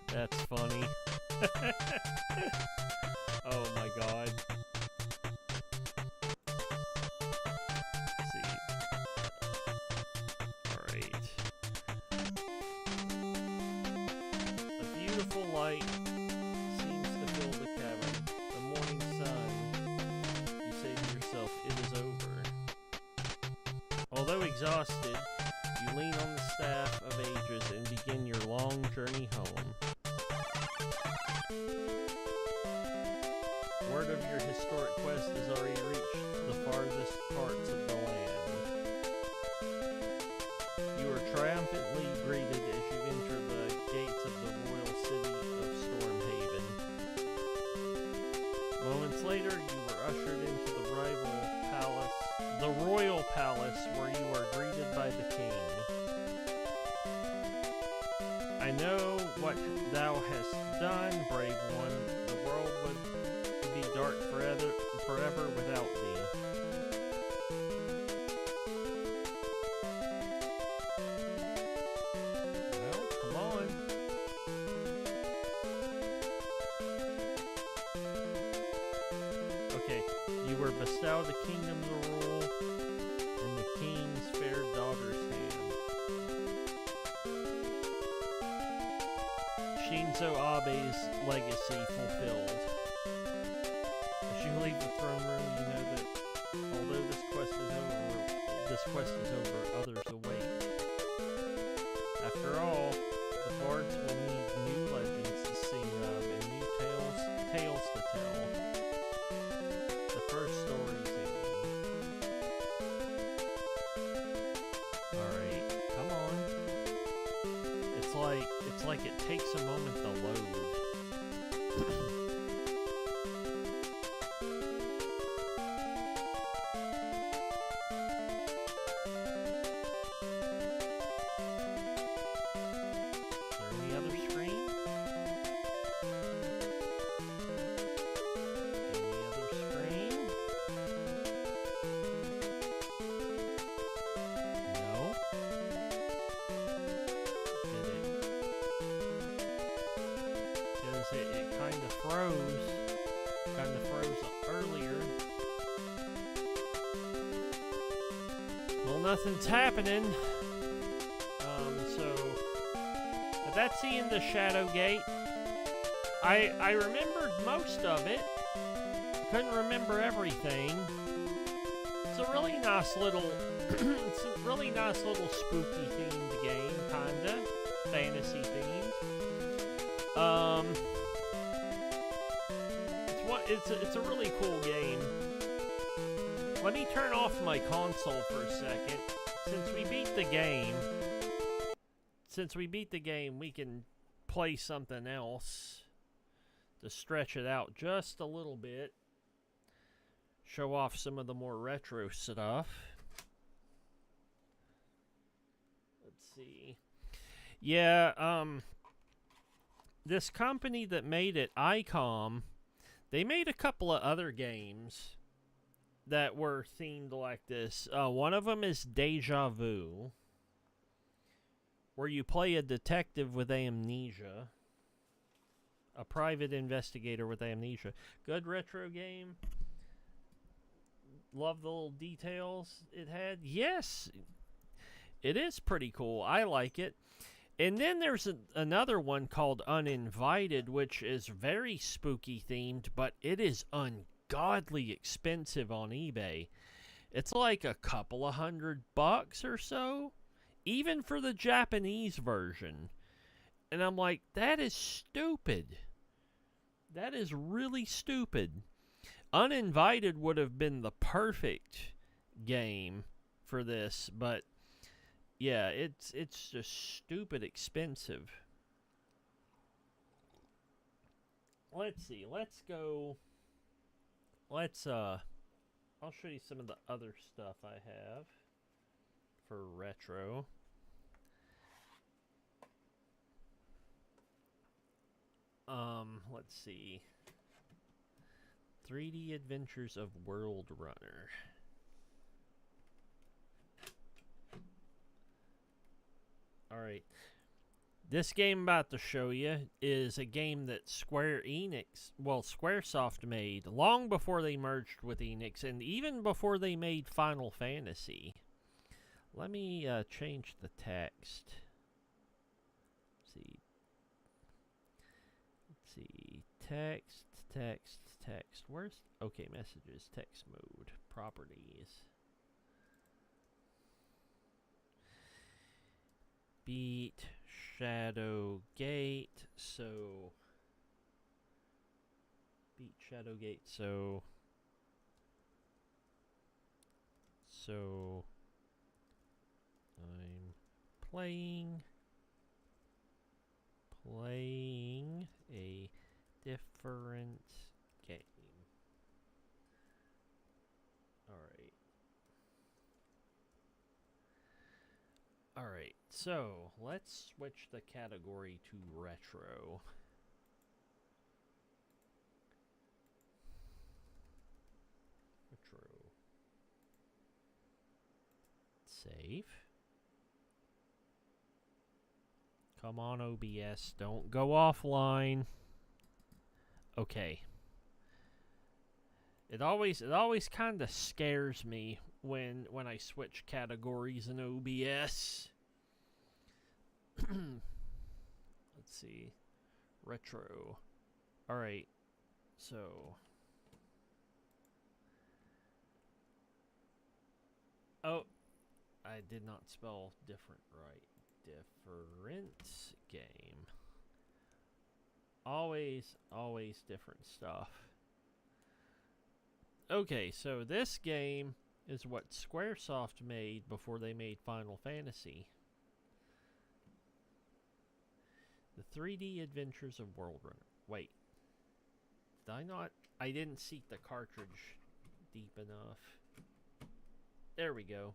That's funny. Oh my god. Let's see. Alright. A beautiful light seems to fill the cavern. The morning sun. You say to yourself, it is over. Although exhausted, you lean on the Staff of Ages and begin your long journey home. Word of your historic quest has already reached the farthest parts of the land. You are triumphantly greeted as you enter the gates of the royal city of Stormhaven. Moments later, you were ushered into the royal palace, where you are greeted by the king. I know what thou hast done, brave one. The world would be dark forever without thee. Well, come on. Okay, you were bestowed a kingdom to rule in the king's fair daughter's hand. Shinzo Abe's legacy fulfilled. As you leave the throne room, you know that although this quest is over, others await. After all, the bards will need new legends to sing of and new tales to tell. The first story's in. Alright, come on. It's like it takes a moment to load. It kind of froze earlier. Well, nothing's happening. But that's the end of Shadowgate. I remembered most of it. Couldn't remember everything. It's a really nice little, spooky themed game, kinda fantasy themed. It's a really cool game. Let me turn off my console for a second. Since we beat the game, we can play something else to stretch it out just a little bit. Show off some of the more retro stuff. Let's see. Yeah, this company that made it, ICOM, they made a couple of other games that were themed like this. One of them is Deja Vu. where you play a detective with amnesia. A private investigator with amnesia. Good retro game. Love the little details it had. Yes, it is pretty cool. I like it. And then there's another one called Uninvited, which is very spooky themed, but it is ungodly expensive on eBay. It's like a couple of $100 or so, even for the Japanese version. And I'm like, that is stupid. That is really stupid. Uninvited would have been the perfect game for this, but yeah, it's just stupid expensive. Let's see. Let's go. I'll show you some of the other stuff I have for retro. Let's see. 3D Adventures of World Runner. Alright. This game I'm about to show you is a game that Squaresoft made long before they merged with Enix and even before they made Final Fantasy. Let me change the text. Let's see. Text. Where's... Okay, messages. Text mode. Properties. Beat Shadowgate. Beat Shadowgate. So I'm playing a different game. Alright, so let's switch the category to retro. Save. Come on, OBS, don't go offline. Okay. It always kind of scares me when I switch categories in OBS. Let's see. Retro. Alright. So. Oh. I did not spell different right. Different game. Always different stuff. Okay, so this game is what Squaresoft made before they made Final Fantasy. The 3D Adventures of World Runner. Wait. Did I not? I didn't seat the cartridge deep enough. There we go.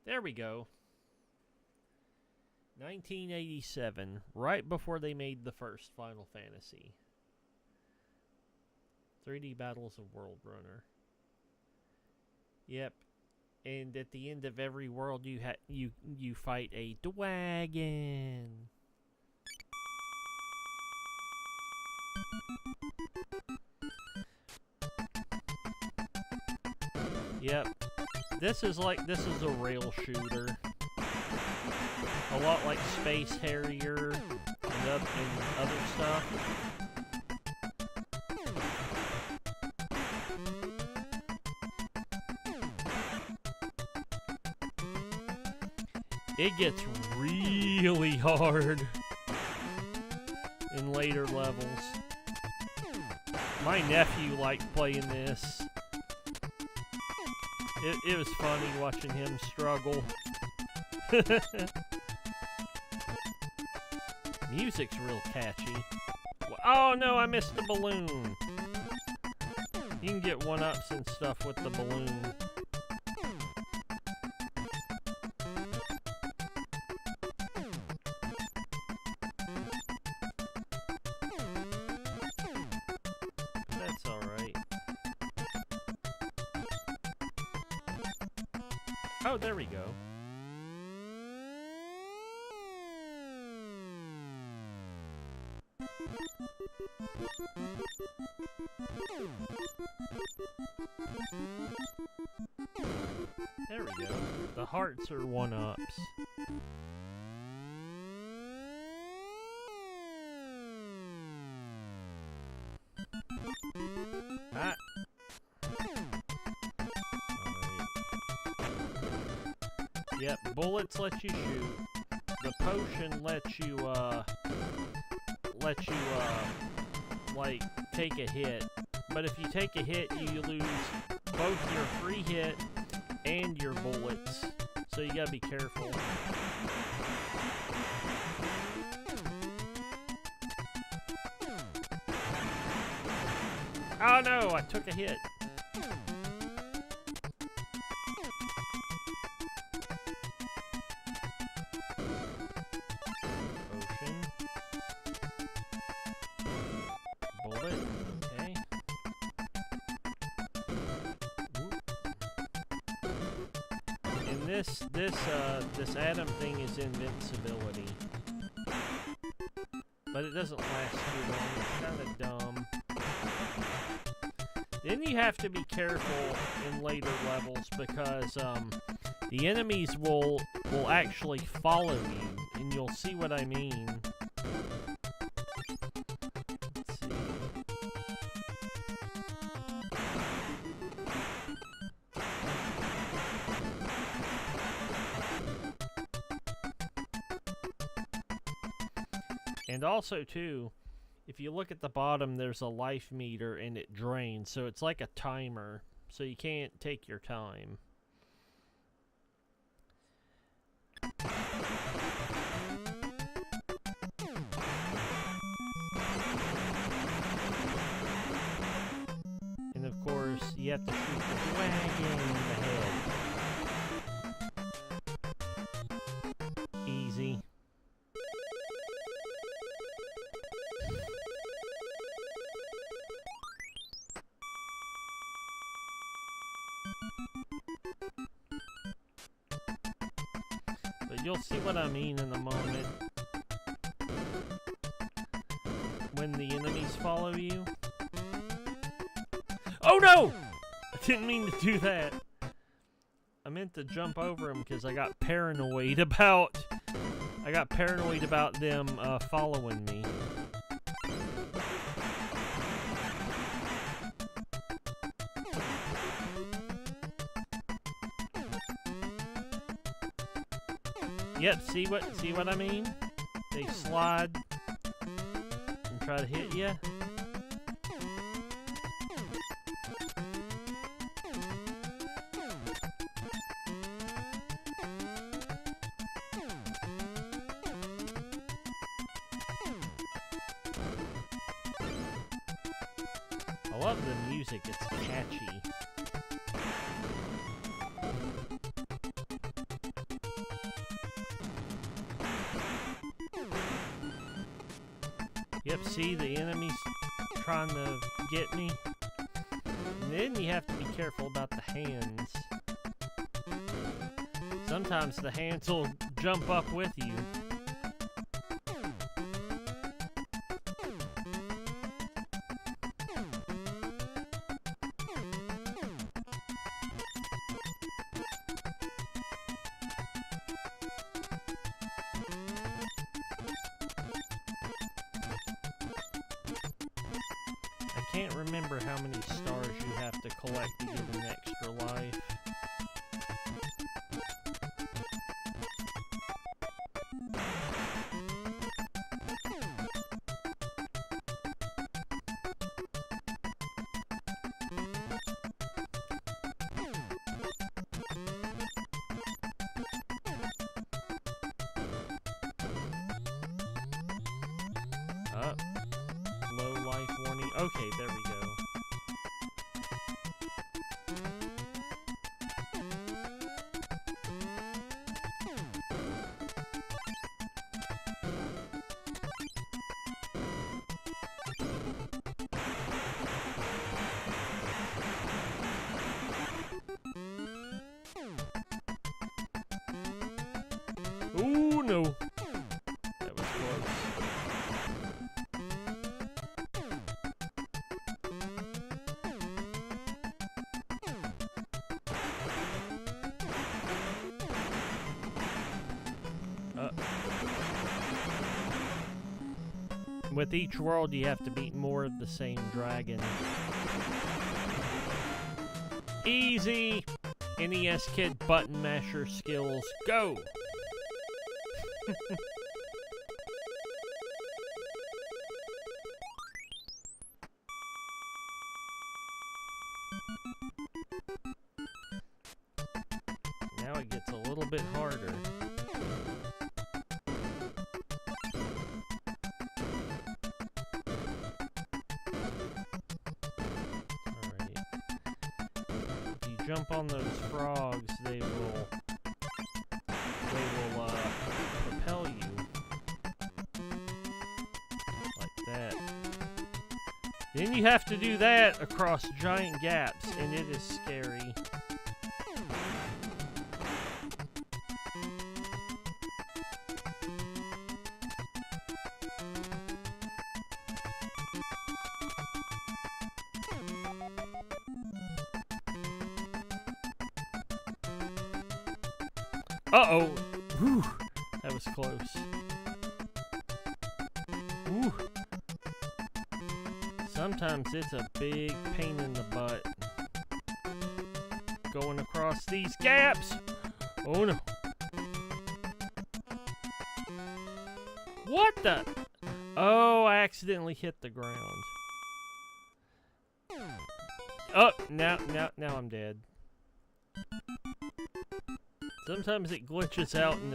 There we go. 1987, right before they made the first Final Fantasy. 3D Battles of World Runner. Yep. And at the end of every world, you fight a dragon. Yep. This is a rail shooter. A lot like Space Harrier and other stuff. It gets really hard in later levels. My nephew liked playing this. It was funny watching him struggle. Music's real catchy. Oh no, I missed the balloon. You can get one-ups and stuff with the balloon. That's alright. Oh, there we go. There we go. The hearts are 1-ups. Ah. Yep, bullets let you shoot. The potion lets you, like, take a hit. But if you take a hit, you lose both your free hit and your bullets. So you gotta be careful. Oh no, I took a hit. Potion. Bullet. Okay. Whoop. And this atom thing is invincibility. But it doesn't last too long. It's kind of dumb. Then you have to be careful in later levels because the enemies will actually follow you, and you'll see what I mean. Let's see. And also, too, if you look at the bottom, there's a life meter and it drains, so it's like a timer, so you can't take your time. And of course, you have to shoot the dragon in the head. Easy. But you'll see what I mean in a moment. When the enemies follow you. Oh no! I didn't mean to do that. I meant to jump over them because I got paranoid about them following me. Yep, see what I mean? They slide and try to hit you. I love the music, it's catchy. Yep, see the enemies trying to get me. And then you have to be careful about the hands. Sometimes the hands will jump up with you. I can't remember how many stars you have to collect to get an extra life. Low life warning. Okay, there we go. no. That was close. With each world, you have to beat more of the same dragon. Easy! NES Kid button masher skills, go! Now it gets a little bit harder. Jump on those frogs, they will propel you like that. Then you have to do that across giant gaps, and it is scary. Uh-oh! Whew! That was close. Whew! Sometimes it's a big pain in the butt going across these gaps! Oh no! What the? Oh, I accidentally hit the ground. Oh, now I'm dead. Sometimes it glitches out and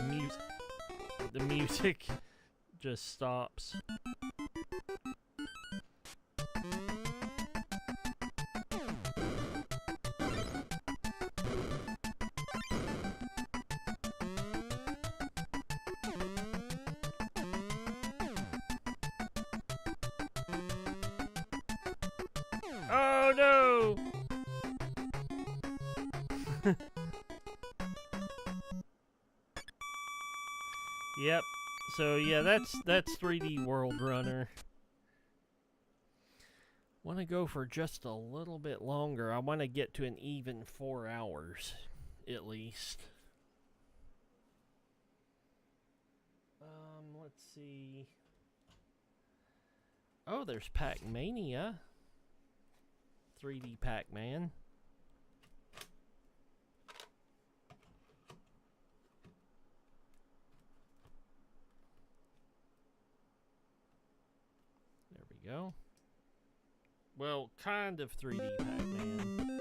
the music just stops. Oh no! Yep. So yeah, that's 3D World Runner. Want to go for just a little bit longer. I want to get to an even 4 hours, at least. Let's see. Oh, there's Pac-Mania. 3D Pac-Man. Go. Well, kind of 3D Pac-Man.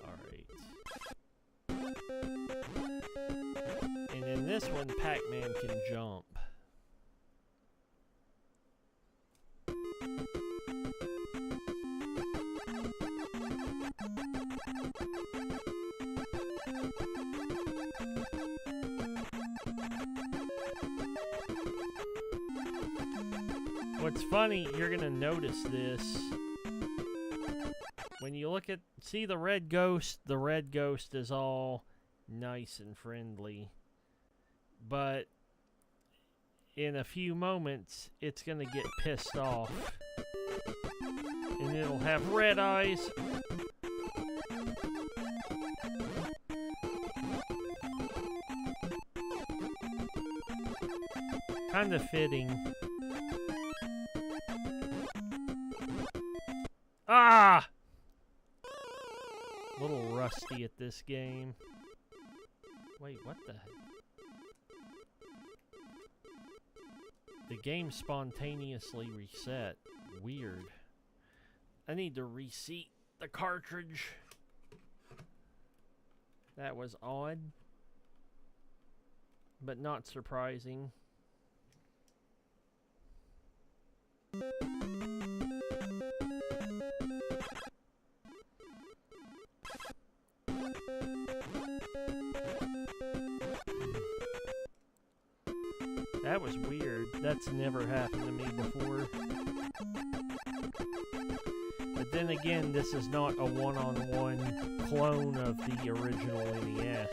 Alright. And in this one, Pac-Man can jump. What's funny, you're gonna notice this. When you look at, see the red ghost is all nice and friendly. But in a few moments, it's gonna get pissed off. And it'll have red eyes. Kind of fitting. Ah! A little rusty at this game. Wait, what the heck? The game spontaneously reset. Weird. I need to reseat the cartridge. That was odd, but not surprising. That was weird. That's never happened to me before. then again, this is not a one-on-one clone of the original NES.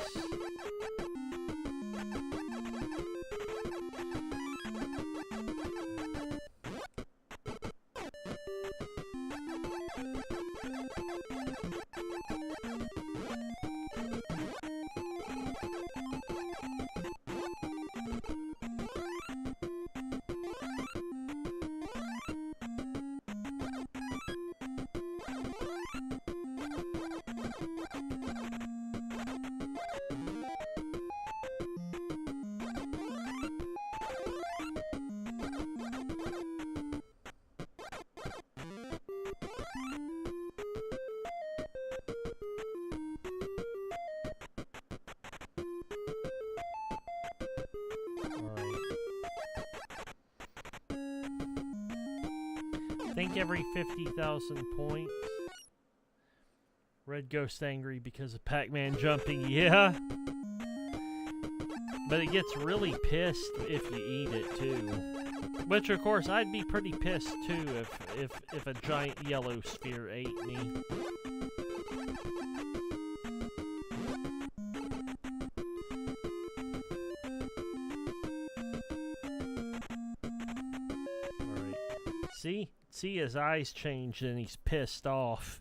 I think every 50,000 points. Red Ghost angry because of Pac-Man jumping, yeah. But it gets really pissed if you eat it too. Which of course I'd be pretty pissed too if a giant yellow sphere ate me. Alright. See his eyes change and he's pissed off.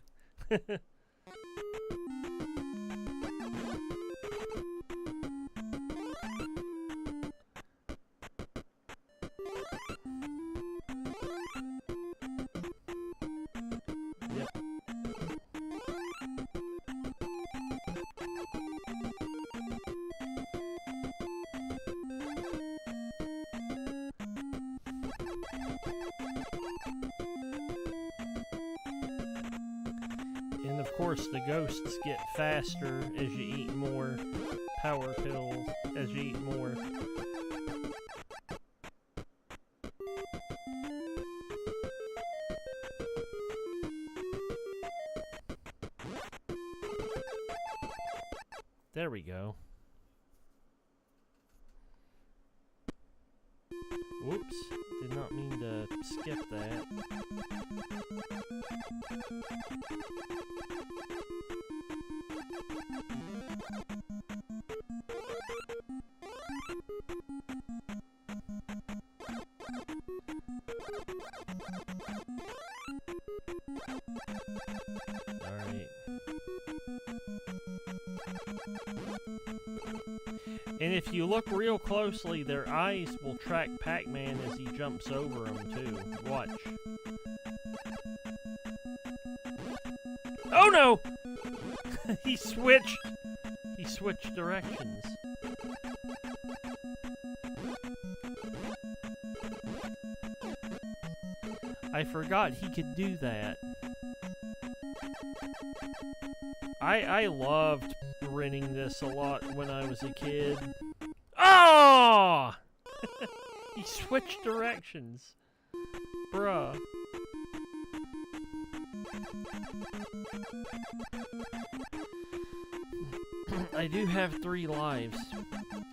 And of course the ghosts get faster as you eat more power pills, as you eat more. There we go. Whoops, did not mean to skip that. Alright. And if you look real closely, their eyes will track Pac-Man as he jumps over them too. Watch. Oh no! He switched directions. I forgot he could do that. I loved renting this a lot when I was a kid. Oh! He switched directions. Bruh. I do have 3 lives.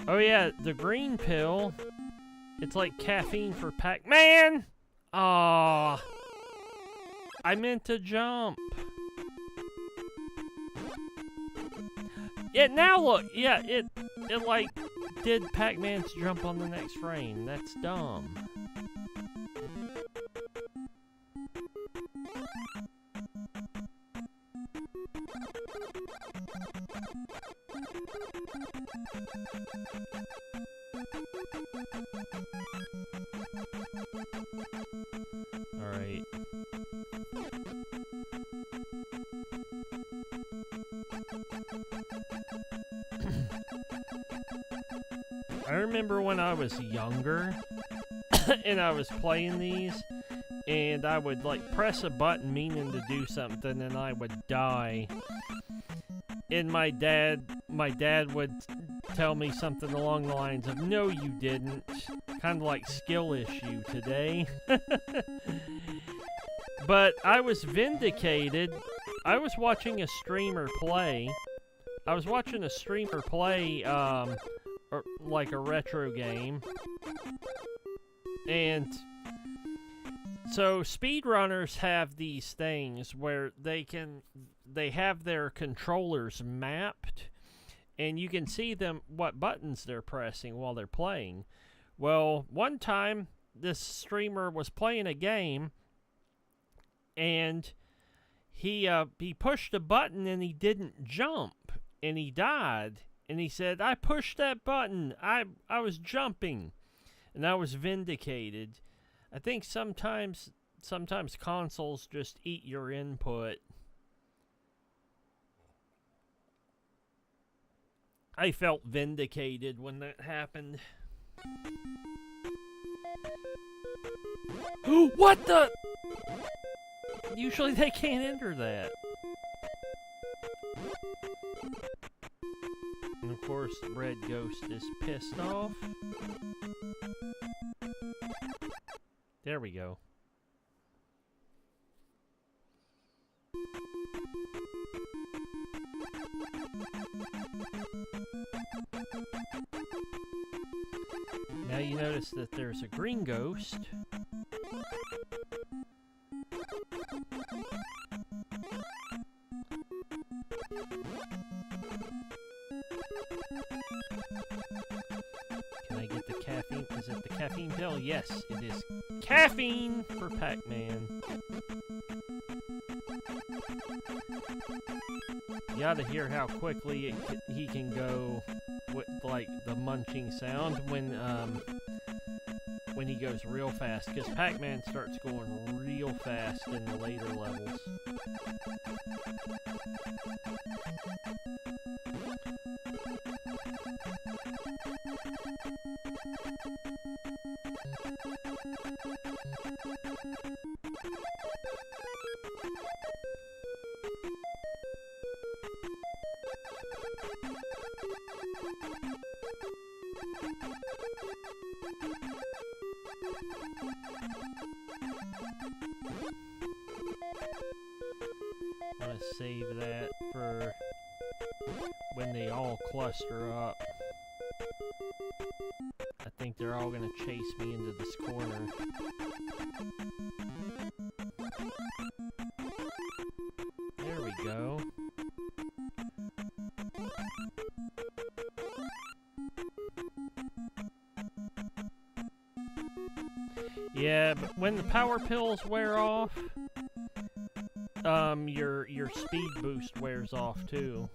Oh yeah, the green pill. It's like caffeine for Pac-Man! Aww. I meant to jump. Yeah, now look. Yeah, it like did Pac-Man's jump on the next frame. That's dumb. Alright. I remember when I was younger and I was playing these and I would like press a button meaning to do something and I would die. And my dad would tell me something along the lines of, "No, you didn't." Kind of like skill issue today. But I was vindicated. I was watching a streamer play. Like a retro game. And So speedrunners have these things where they have their controllers mapped, and you can see them what buttons they're pressing while they're playing. Well, one time this streamer was playing a game, and he pushed a button and he didn't jump, and he died. And he said, "I pushed that button. I was jumping," and I was vindicated. I think sometimes consoles just eat your input. I felt vindicated when that happened. What the? Usually they can't enter that. And of course, Red Ghost is pissed off. There we go. Now you notice that there's a green ghost. Can I get the caffeine? Is it the caffeine pill? Yes, it is caffeine for Pac-Man. You ought to hear how quickly he can go with, like, the munching sound when he goes real fast, because Pac-Man starts going real fast in the later levels. I'm gonna save that for when they all cluster up. I think they're all gonna chase me into this corner. There we go. Yeah, but when the power pills wear off, your speed boost wears off too.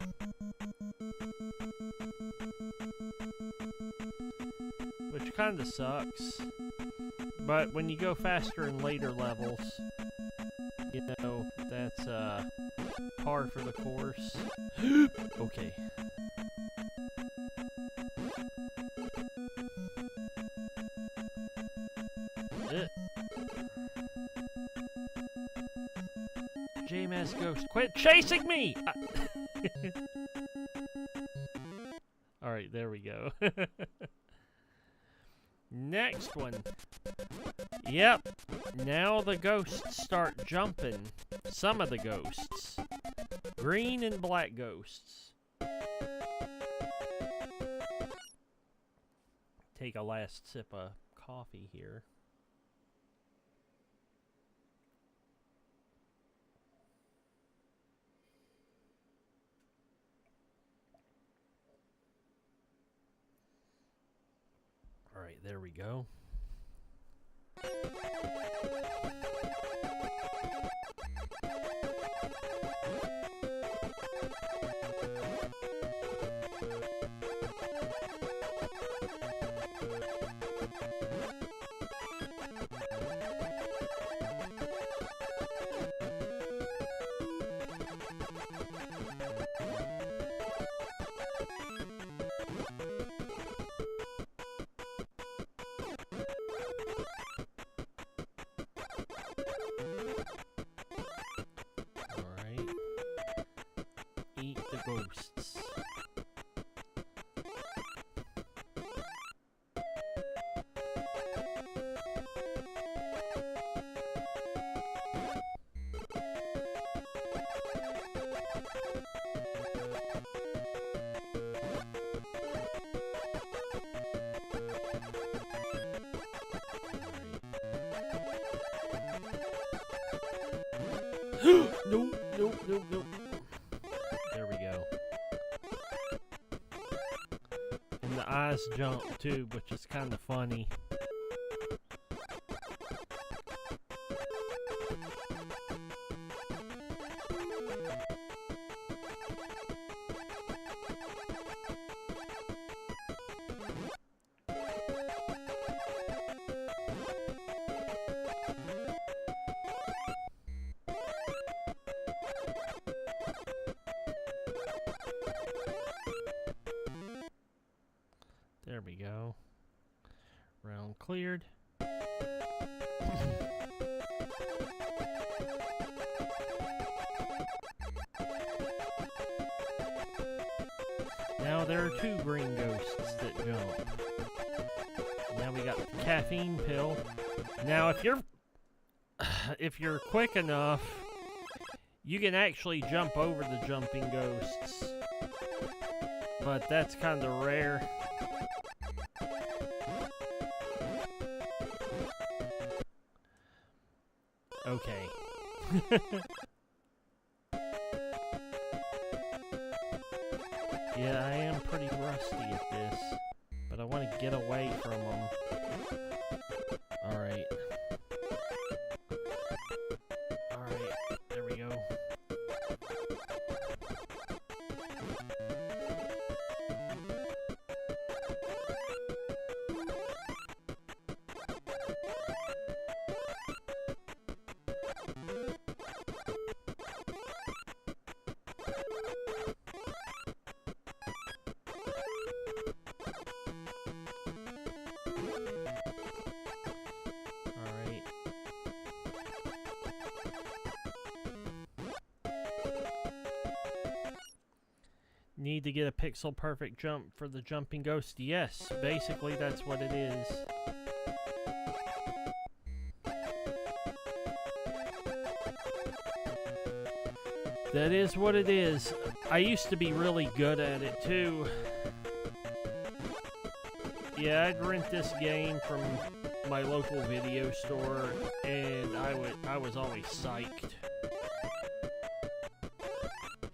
Which kinda sucks. But when you go faster in later levels, you know, that's par for the course. Okay. J-Mass Ghost, quit chasing me! Alright, there we go. Next one. Yep, now the ghosts start jumping. Some of the ghosts. Green and black ghosts. Take a last sip of coffee here. Alright, there we go. No, no, no, no. There we go. And the eyes jump too, which is kind of funny. There we go. Round cleared. Now there are 2 green ghosts that jump. Now we got the caffeine pill. Now if you're quick enough, you can actually jump over the jumping ghosts. But that's kind of rare. Okay. Yeah, I am pretty rusty at this, but I want to get away from them. Alright. Alright, there we go. Need to get a pixel perfect jump for the jumping ghost. Yes, basically that's what it is. That is what it is. I used to be really good at it too. Yeah, I'd rent this game from my local video store and I was always psyched.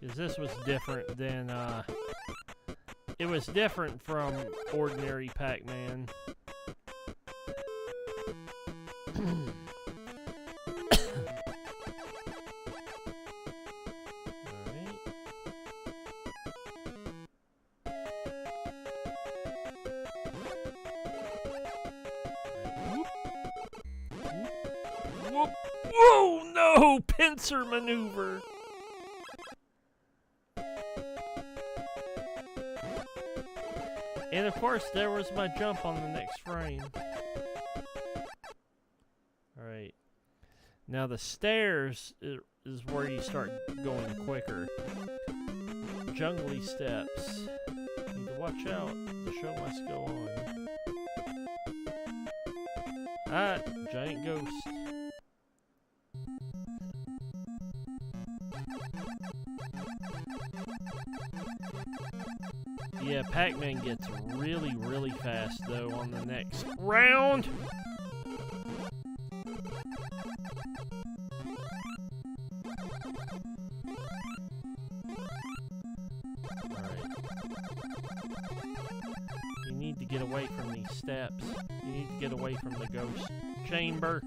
Because this was different than, it was different from ordinary Pac-Man. Whoa, no! Pincer maneuver! And of course, there was my jump on the next frame. Alright. Now the stairs is where you start going quicker. Jungly steps. Need to watch out. The show must go on. Ah, giant ghost. Yeah, Pac-Man gets really, really fast, though, on the next round. Alright. You need to get away from these steps. You need to get away from the ghost chamber.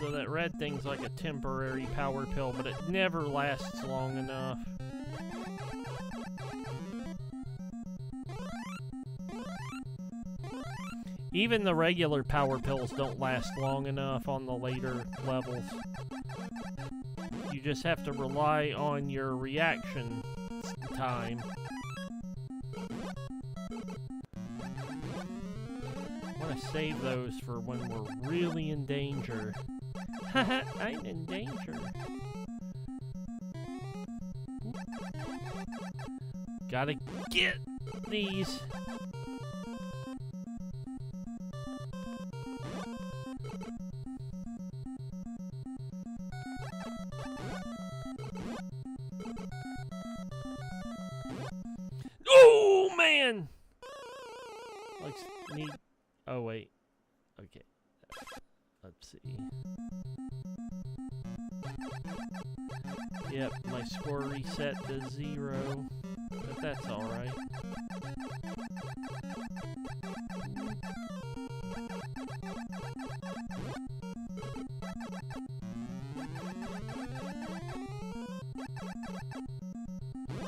So that red thing's like a temporary power pill, but it never lasts long enough. Even the regular power pills don't last long enough on the later levels. You just have to rely on your reaction time. I want to save those for when we're really in danger. Haha, I'm in danger. Gotta get these. Like, need... Oh, wait. Okay. Let's see. Yep, my score reset to 0. But that's alright.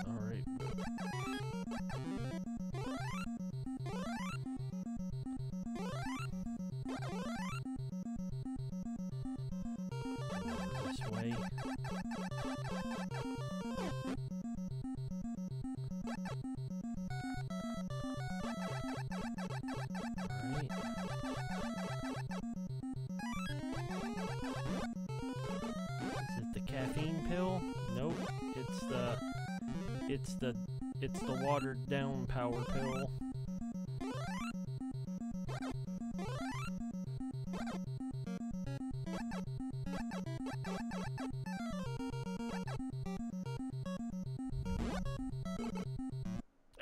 Alright. This way. Alright. Is it the caffeine pill? Nope. It's the watered down power pill.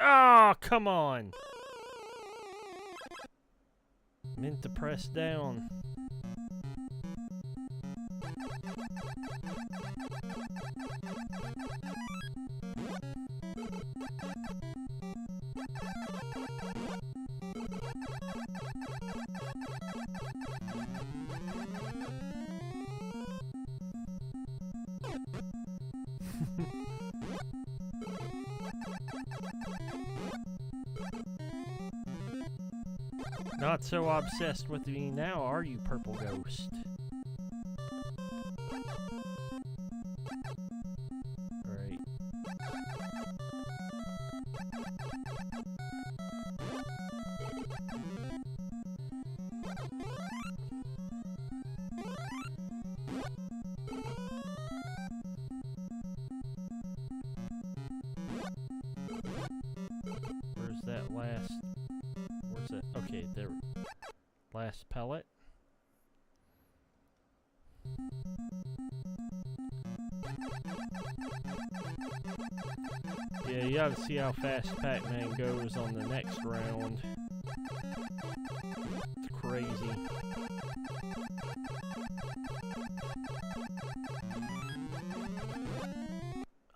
Ah, come on. Meant to press down. Not so obsessed with me now, are you, purple ghost? Alright. Where's that last... Where's that? Okay, there. Last pellet. Yeah, you gotta see how fast Pac-Man goes on the next round. It's crazy.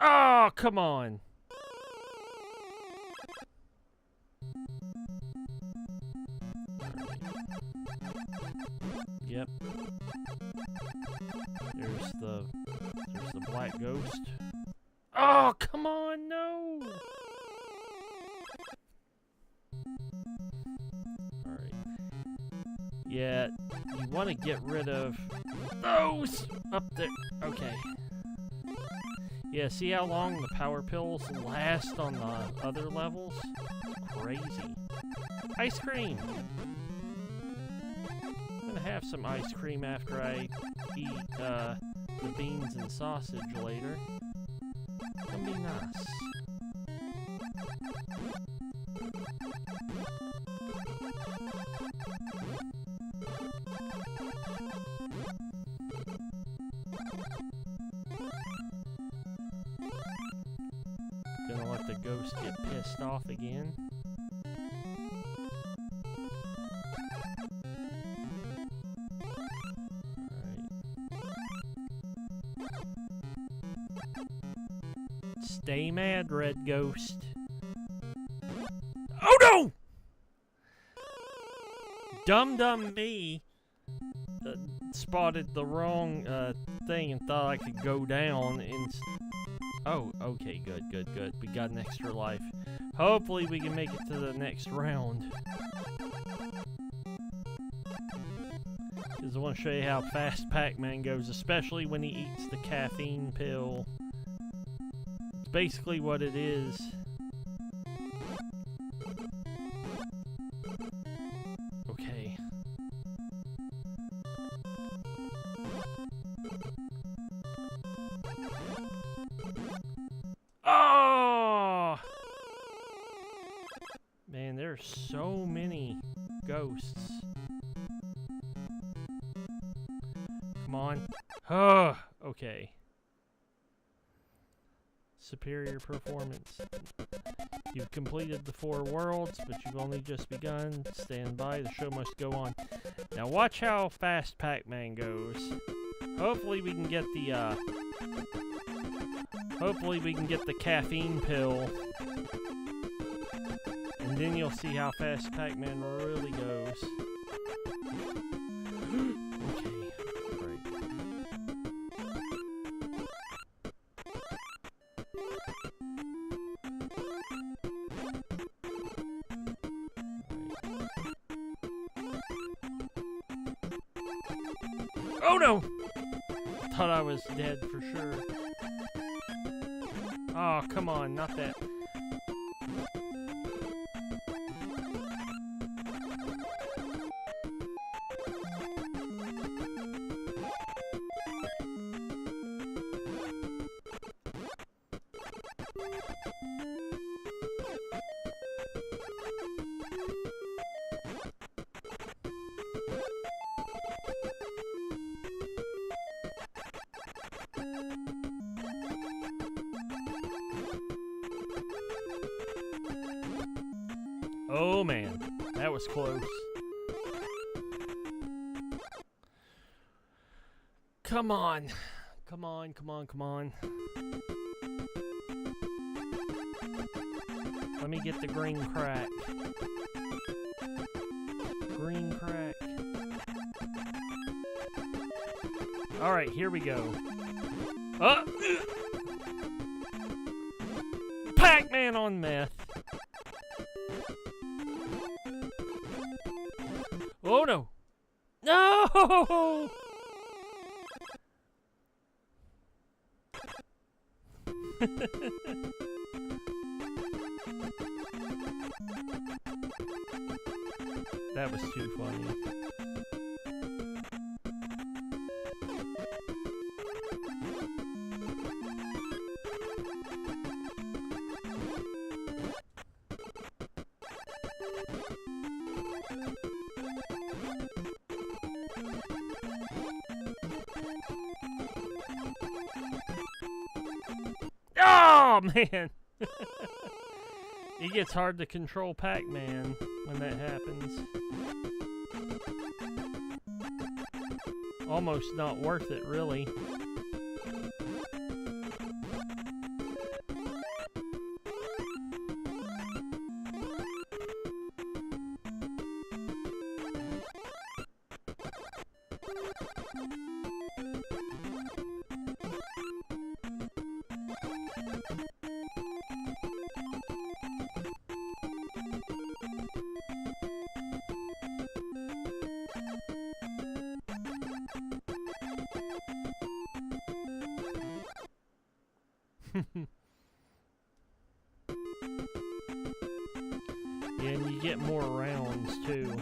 Oh, come on! Yep. There's the black ghost. Oh, come on, no! Alright. Yeah, you want to get rid of those up there. Okay. Yeah, see how long the power pills last on the other levels? It's crazy. Ice cream! I'm gonna have some ice cream after I eat the beans and sausage later. It's gonna be nice. Gonna let the ghost get pissed off again. Stay mad, red ghost. Oh no! Dumb me spotted the wrong thing and thought I could go down and... Oh, okay, good. We got an extra life. Hopefully we can make it to the next round. Because I want to show you how fast Pac-Man goes, especially when he eats the caffeine pill. It's basically what it is. Okay. Oh! Man, there's so many ghosts. Come on. Oh, okay. superior performance. You've completed the 4 worlds, but you've only just begun. Stand by, the show must go on. Now watch how fast Pac-Man goes. Hopefully we can get the caffeine pill. And then you'll see how fast Pac-Man really goes. Okay, great. Oh no! Thought I was dead for sure. Oh, come on, not that. Oh man, that was close. Come on. Come on, come on, come on. Let me get the green crack. Green crack. Alright, here we go. Pac-Man on meth. Oh no! No! That was too funny. Oh man! It gets hard to control Pac-Man when that happens. Almost not worth it, really. Yeah, and you get more rounds too.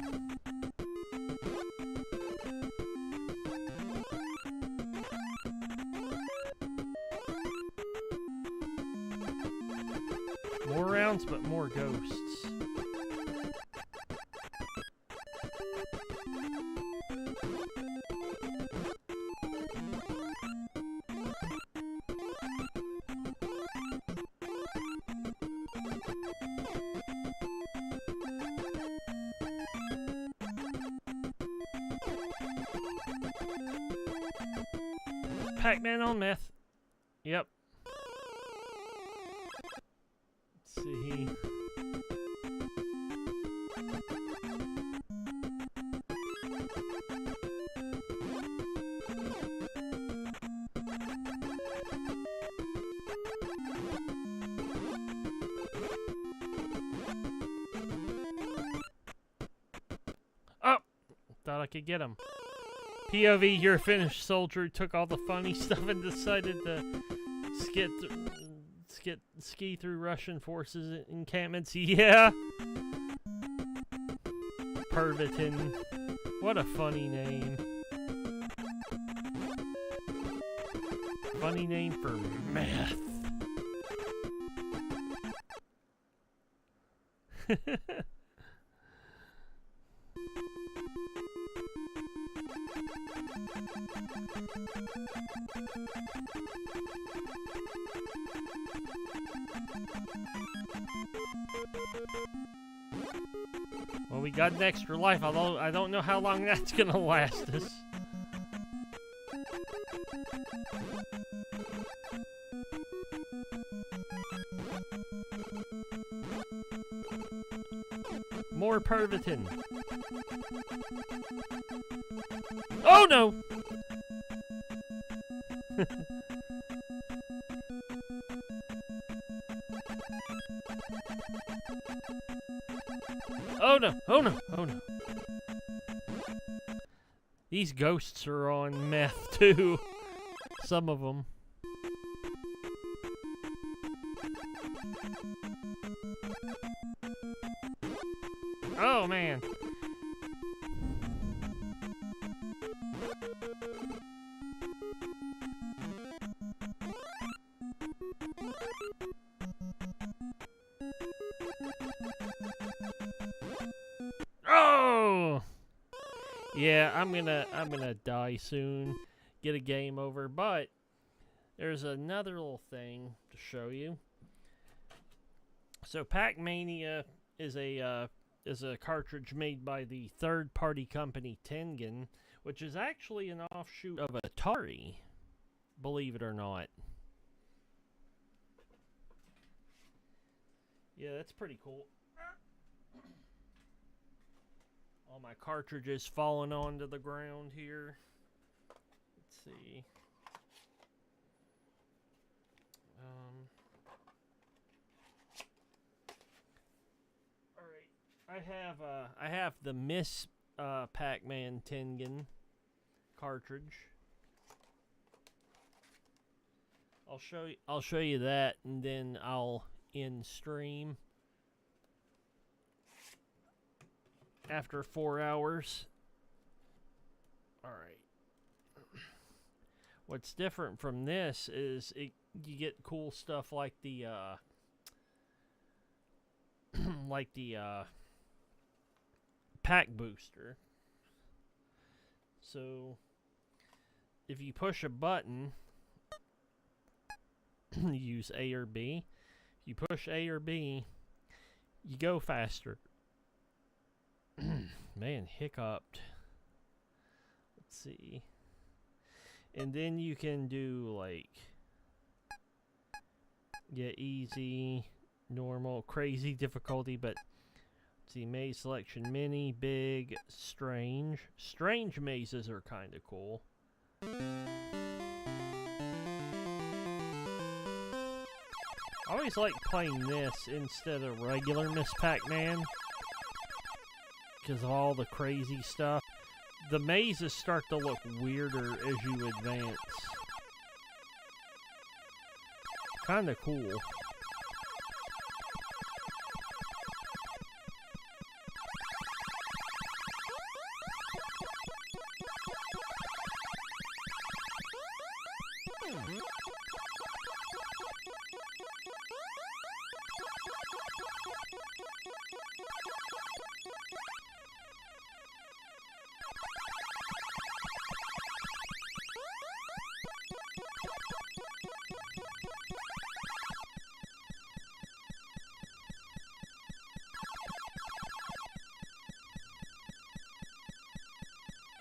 More rounds, but more ghosts. Pac-Man on meth. Yep. Let's see. Oh! Thought I could get him. POV, you're a finished soldier who took all the funny stuff and decided to ski through Russian forces encampments. Yeah! Pervitin. What a funny name. Funny name for meth. Well, we got an extra life, although I don't know how long that's gonna last us. More Pervitin. Oh no! Oh no! Oh no! Oh no! These ghosts are on meth too. Some of them. Oh man. Oh! Yeah, I'm gonna die soon. Get a game over, but there's another little thing to show you. So Pac-Mania is a cartridge made by the third-party company Tengen, which is actually an offshoot of Atari, believe it or not. Yeah, that's pretty cool. All my cartridges falling onto the ground here. Let's see. I have the Miss Pac-Man Tengen cartridge. I'll show you that, and then I'll end stream after 4 hours. All right. What's different from this is you get cool stuff like the pack booster. So if you push a button, you use A or B. If you push A or B, you go faster. Man, hiccuped. Let's see. And then you can do like, yeah, easy, normal, crazy difficulty, but see, maze selection, mini, big, strange. Strange mazes are kind of cool. I always like playing this instead of regular Miss Pac-Man because of all the crazy stuff. The mazes start to look weirder as you advance. Kind of cool.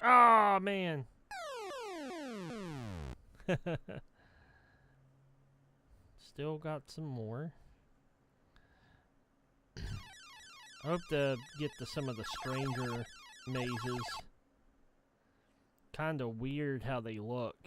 Oh, man. Still got some more. I hope to get to some of the stranger mazes. Kind of weird how they look.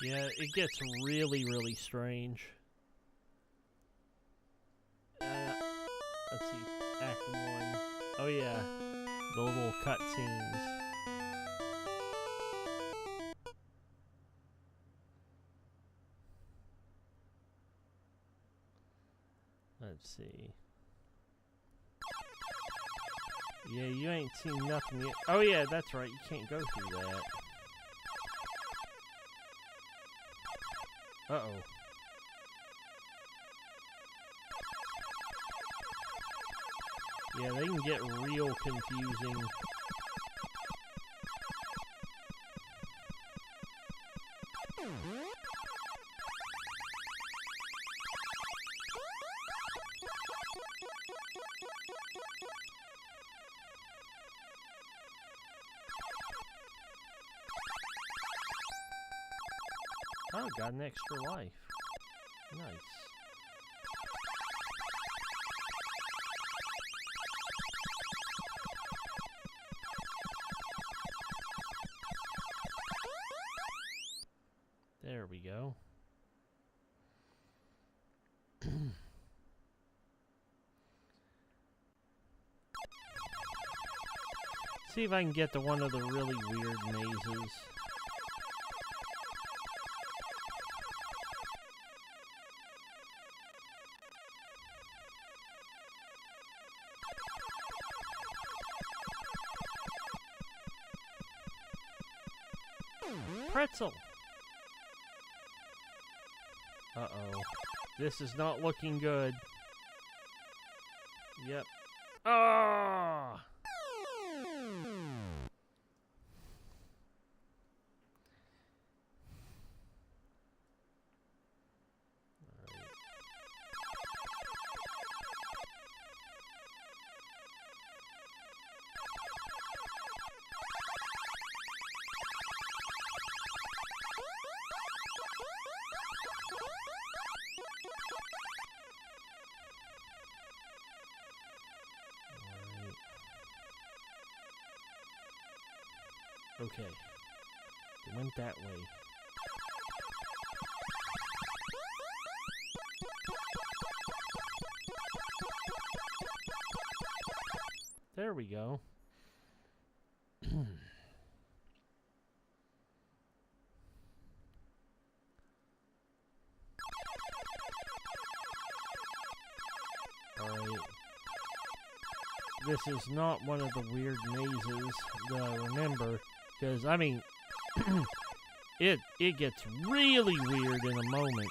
Yeah, it gets really, really strange. Let's see, Act 1. Oh yeah, the little cutscenes. Let's see. Yeah, you ain't seen nothing yet. Oh yeah, that's right, you can't go through that. Uh-oh. Yeah, they can get real confusing. Oh, got an extra life. Nice. There we go. See if I can get to one of the really weird mazes. Pretzel! Uh-oh. This is not looking good. Yep. Ah! Okay. It went that way. There we go. Alright. This is not one of the weird mazes that I remember. Because, I mean, it gets really weird in a moment.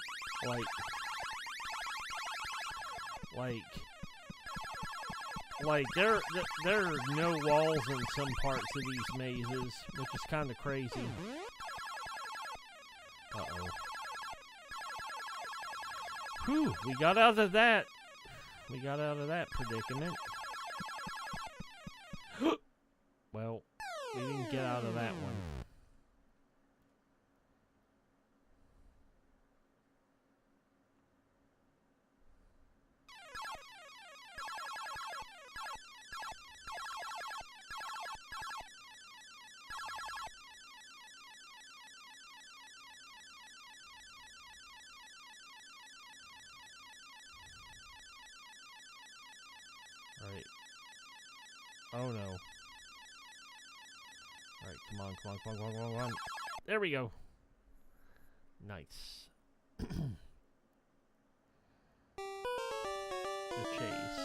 Like there are no walls in some parts of these mazes, which is kind of crazy. Uh-oh. Whew, we got out of that. We got out of that predicament. Well, we didn't get out of that one. Alright. Oh no. Alright, come on. There we go. Nice. The chase.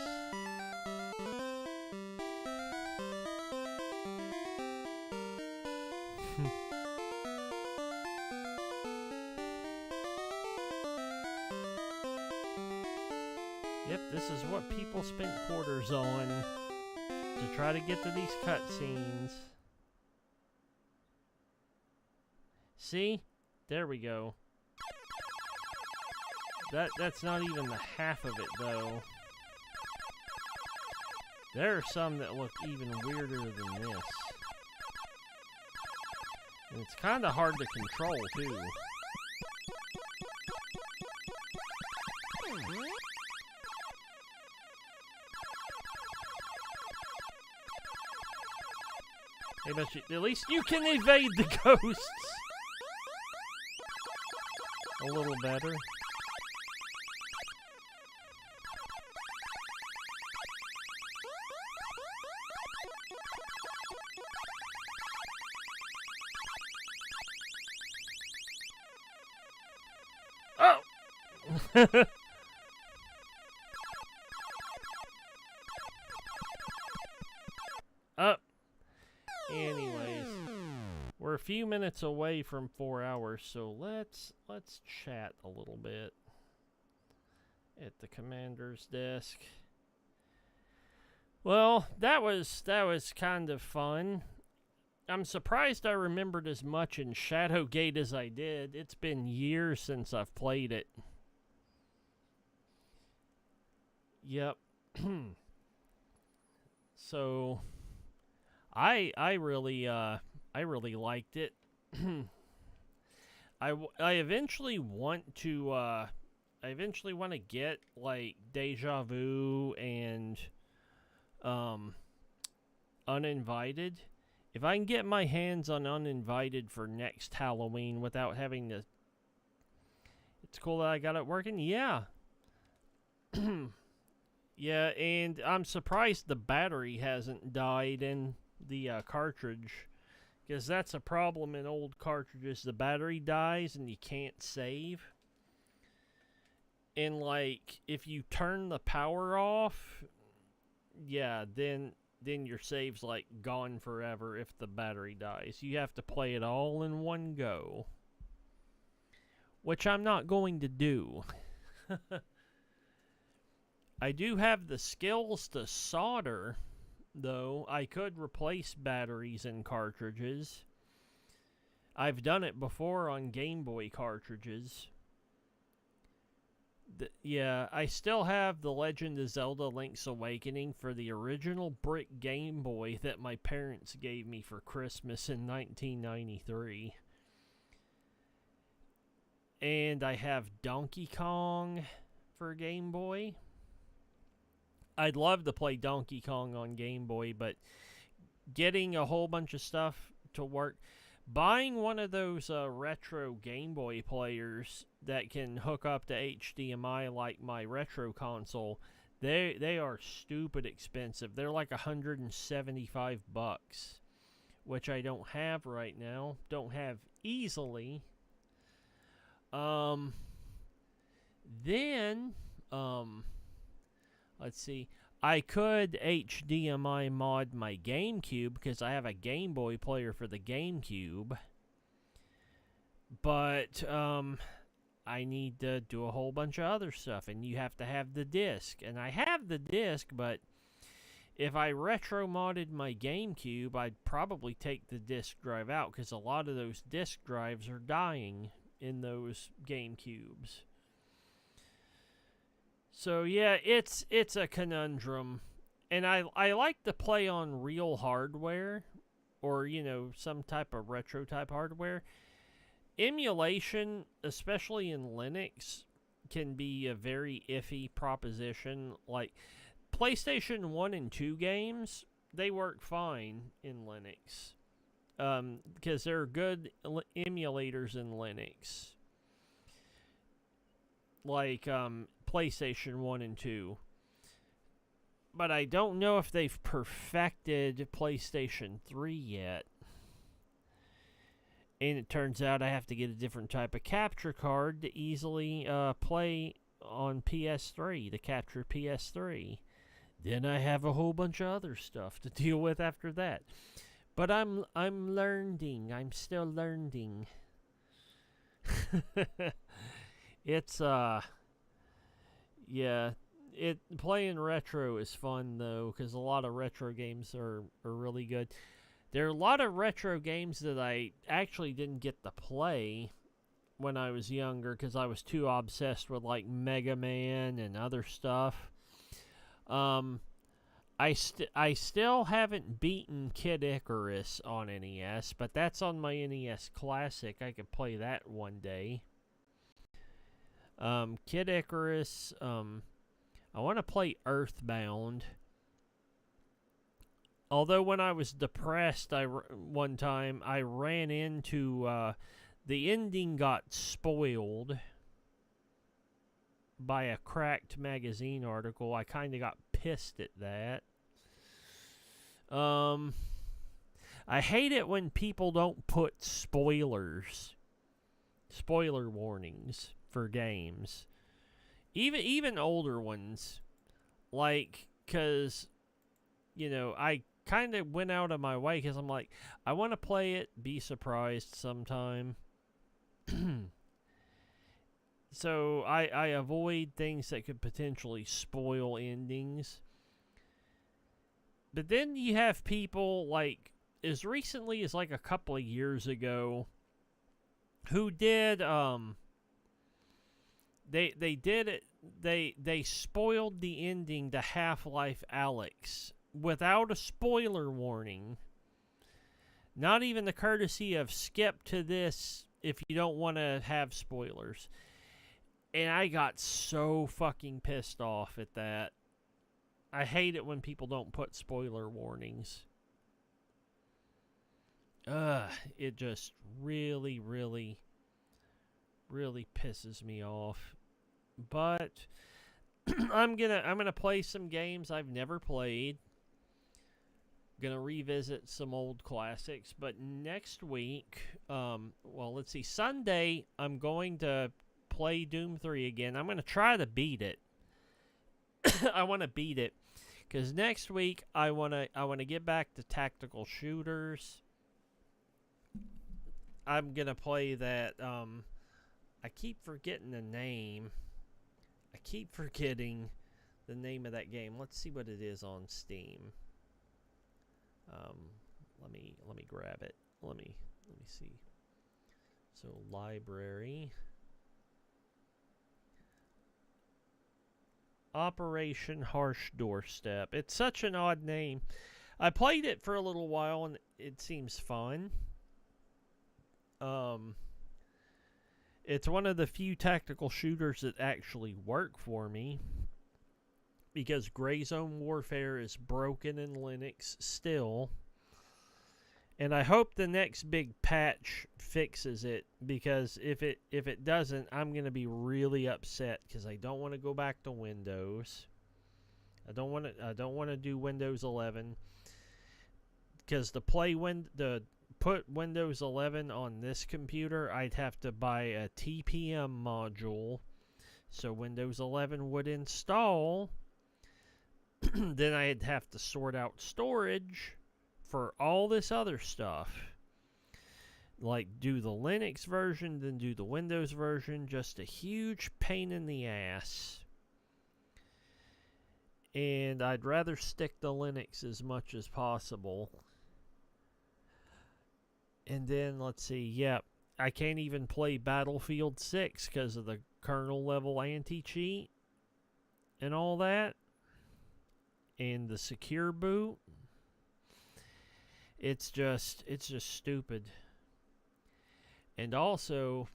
Yep, this is what people spent quarters on to try to get to these cutscenes. See? There we go. That's not even the half of it, though. There are some that look even weirder than this. And it's kind of hard to control, too. Hey, but at least you can evade the ghosts. A little better. Oh! Up. Anyways, we're a few minutes away from 4 hours, so let's chat a little bit at the commander's desk. Well, that was kind of fun. I'm surprised I remembered as much in Shadowgate as I did. It's been years since I've played it. Yep. So I really liked it. I eventually want to get like Deja Vu and Uninvited. If I can get my hands on Uninvited for next Halloween without having to... It's cool that I got it working? Yeah. Yeah, and I'm surprised the battery hasn't died in the cartridge. Because that's a problem in old cartridges. The battery dies and you can't save. And, like, if you turn the power off... Yeah, then your save's like gone forever if the battery dies. You have to play it all in one go. Which I'm not going to do. I do have the skills to solder, though. I could replace batteries in cartridges. I've done it before on Game Boy cartridges. Yeah, I still have The Legend of Zelda Link's Awakening for the original brick Game Boy that my parents gave me for Christmas in 1993. And I have Donkey Kong for Game Boy. I'd love to play Donkey Kong on Game Boy, but getting a whole bunch of stuff to work... Buying one of those retro Game Boy players that can hook up to HDMI like my retro console, they are stupid expensive. They're like $175, which I don't have right now. Don't have easily. Then, let's see. I could HDMI mod my GameCube because I have a Game Boy player for the GameCube. But I need to do a whole bunch of other stuff, and you have to have the disc. And I have the disc, but if I retro modded my GameCube, I'd probably take the disc drive out because a lot of those disc drives are dying in those GameCubes. So yeah, it's a conundrum, and I like to play on real hardware, or some type of retro type hardware. Emulation, especially in Linux, can be a very iffy proposition. Like PlayStation 1 and 2 games, they work fine in Linux, because there are good emulators in Linux. Like PlayStation 1 and 2. But I don't know if they've perfected PlayStation 3 yet. And it turns out I have to get a different type of capture card to easily play on PS3, to capture PS3. Then I have a whole bunch of other stuff to deal with after that. But I'm learning. I'm still learning. It's yeah, playing retro is fun though, because a lot of retro games are really good. There are a lot of retro games that I actually didn't get to play when I was younger because I was too obsessed with like Mega Man and other stuff. I still haven't beaten Kid Icarus on NES, but that's on my NES Classic. I could play that one day. Kid Icarus, I want to play Earthbound. Although when I was depressed, one time I ran into the ending got spoiled by a cracked magazine article. I kind of got pissed at that. I hate it when people don't put spoiler warnings for games. Even older ones, like, cuz I kind of went out of my way cuz I'm like, I want to play it, be surprised sometime. So I avoid things that could potentially spoil endings. But then you have people like as recently as like a couple of years ago who did they did it they spoiled the ending to Half-Life Alyx without a spoiler warning. Not even the courtesy of skip to this if you don't want to have spoilers. And I got so fucking pissed off at that. I hate it when people don't put spoiler warnings. It just really, really, really pisses me off. But I'm gonna play some games I've never played. Gonna revisit some old classics. But next week, let's see, Sunday I'm going to play Doom 3 again. I'm gonna try to beat it. I want to beat it because next week I want to get back to tactical shooters. I'm gonna play that. I keep forgetting the name. I keep forgetting the name of that game. Let's see what it is on Steam. Let me grab it. Let me see. So library. Operation Harsh Doorstep. It's such an odd name. I played it for a little while and it seems fun. It's one of the few tactical shooters that actually work for me because Gray Zone Warfare is broken in Linux still. And I hope the next big patch fixes it, because if it doesn't, I'm going to be really upset because I don't want to go back to Windows. I don't want to do Windows 11 because to put Windows 11 on this computer, I'd have to buy a TPM module so Windows 11 would install. Then I'd have to sort out storage for all this other stuff. Like do the Linux version, then do the Windows version. Just a huge pain in the ass. And I'd rather stick to Linux as much as possible. And then, let's see, yep, I can't even play Battlefield 6 because of the kernel level anti-cheat and all that. And the secure boot. It's just stupid. And also,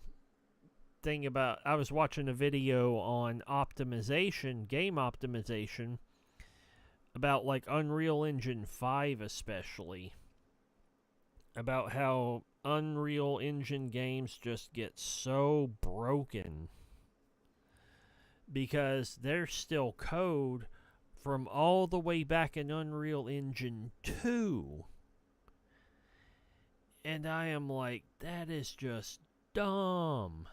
I was watching a video on optimization, game optimization, about like Unreal Engine 5 especially. About how Unreal Engine games just get so broken because there's still code from all the way back in Unreal Engine 2. And I am like, that is just dumb.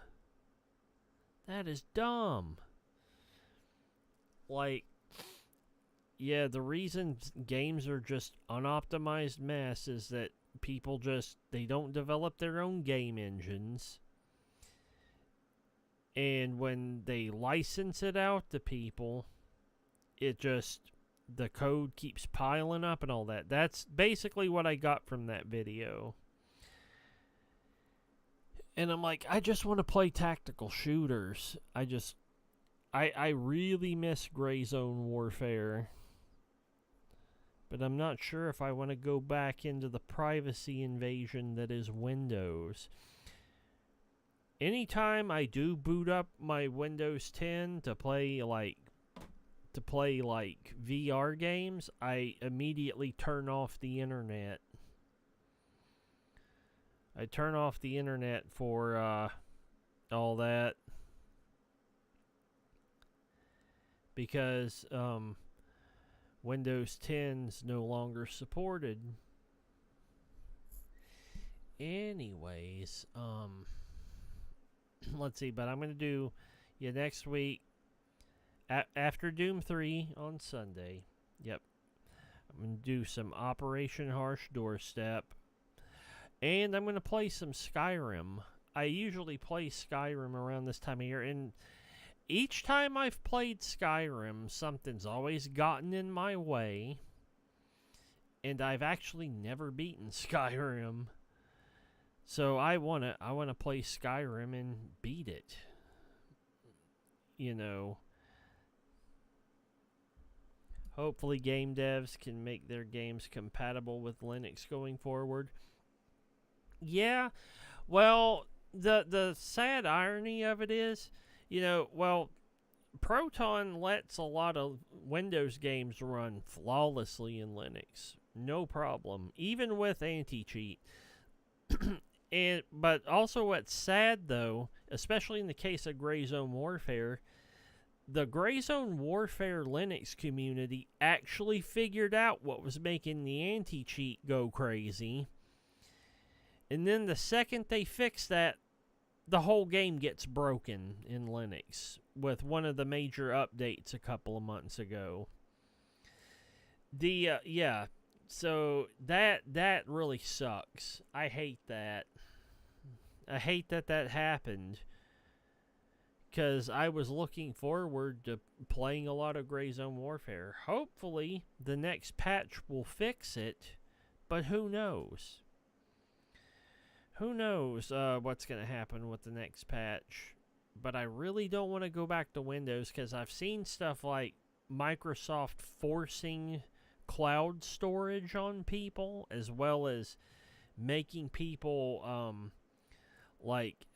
That is dumb. Like, yeah, the reason games are just unoptimized mess is that people they don't develop their own game engines. And when they license it out to people, the code keeps piling up and all that. That's basically what I got from that video. And I'm like, I just want to play tactical shooters. I really miss Gray Zone Warfare. But I'm not sure if I want to go back into the privacy invasion that is Windows. Anytime I do boot up my Windows 10 to play like to play like VR games, I immediately turn off the internet. I turn off the internet for all that because Windows 10's no longer supported. Anyways, let's see, but I'm going to do next week after Doom 3 on Sunday. Yep. I'm going to do some Operation Harsh Doorstep. And I'm going to play some Skyrim. I usually play Skyrim around this time of year, and each time I've played Skyrim, something's always gotten in my way, and I've actually never beaten Skyrim. So I wanna play Skyrim and beat it. You know. Hopefully game devs can make their games compatible with Linux going forward. Yeah, well, the sad irony of it is, Proton lets a lot of Windows games run flawlessly in Linux. No problem, even with anti-cheat. But also what's sad, though, especially in the case of Gray Zone Warfare, the Gray Zone Warfare Linux community actually figured out what was making the anti-cheat go crazy. And then the second they fix that, the whole game gets broken in Linux with one of the major updates a couple of months ago. So that really sucks. I hate that. I hate that happened, because I was looking forward to playing a lot of Gray Zone Warfare. Hopefully, the next patch will fix it, but who knows? Who knows what's going to happen with the next patch? But I really don't want to go back to Windows, because I've seen stuff like Microsoft forcing cloud storage on people, as well as making people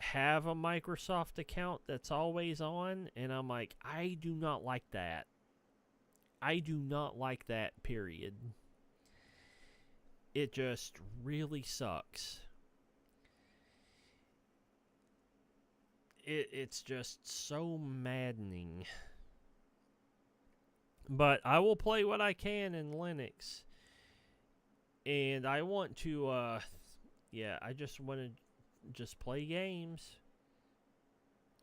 have a Microsoft account that's always on. And I'm like, I do not like that. I do not like that, period. It just really sucks. It's just so maddening. But I will play what I can in Linux. And I want to, I just want to just play games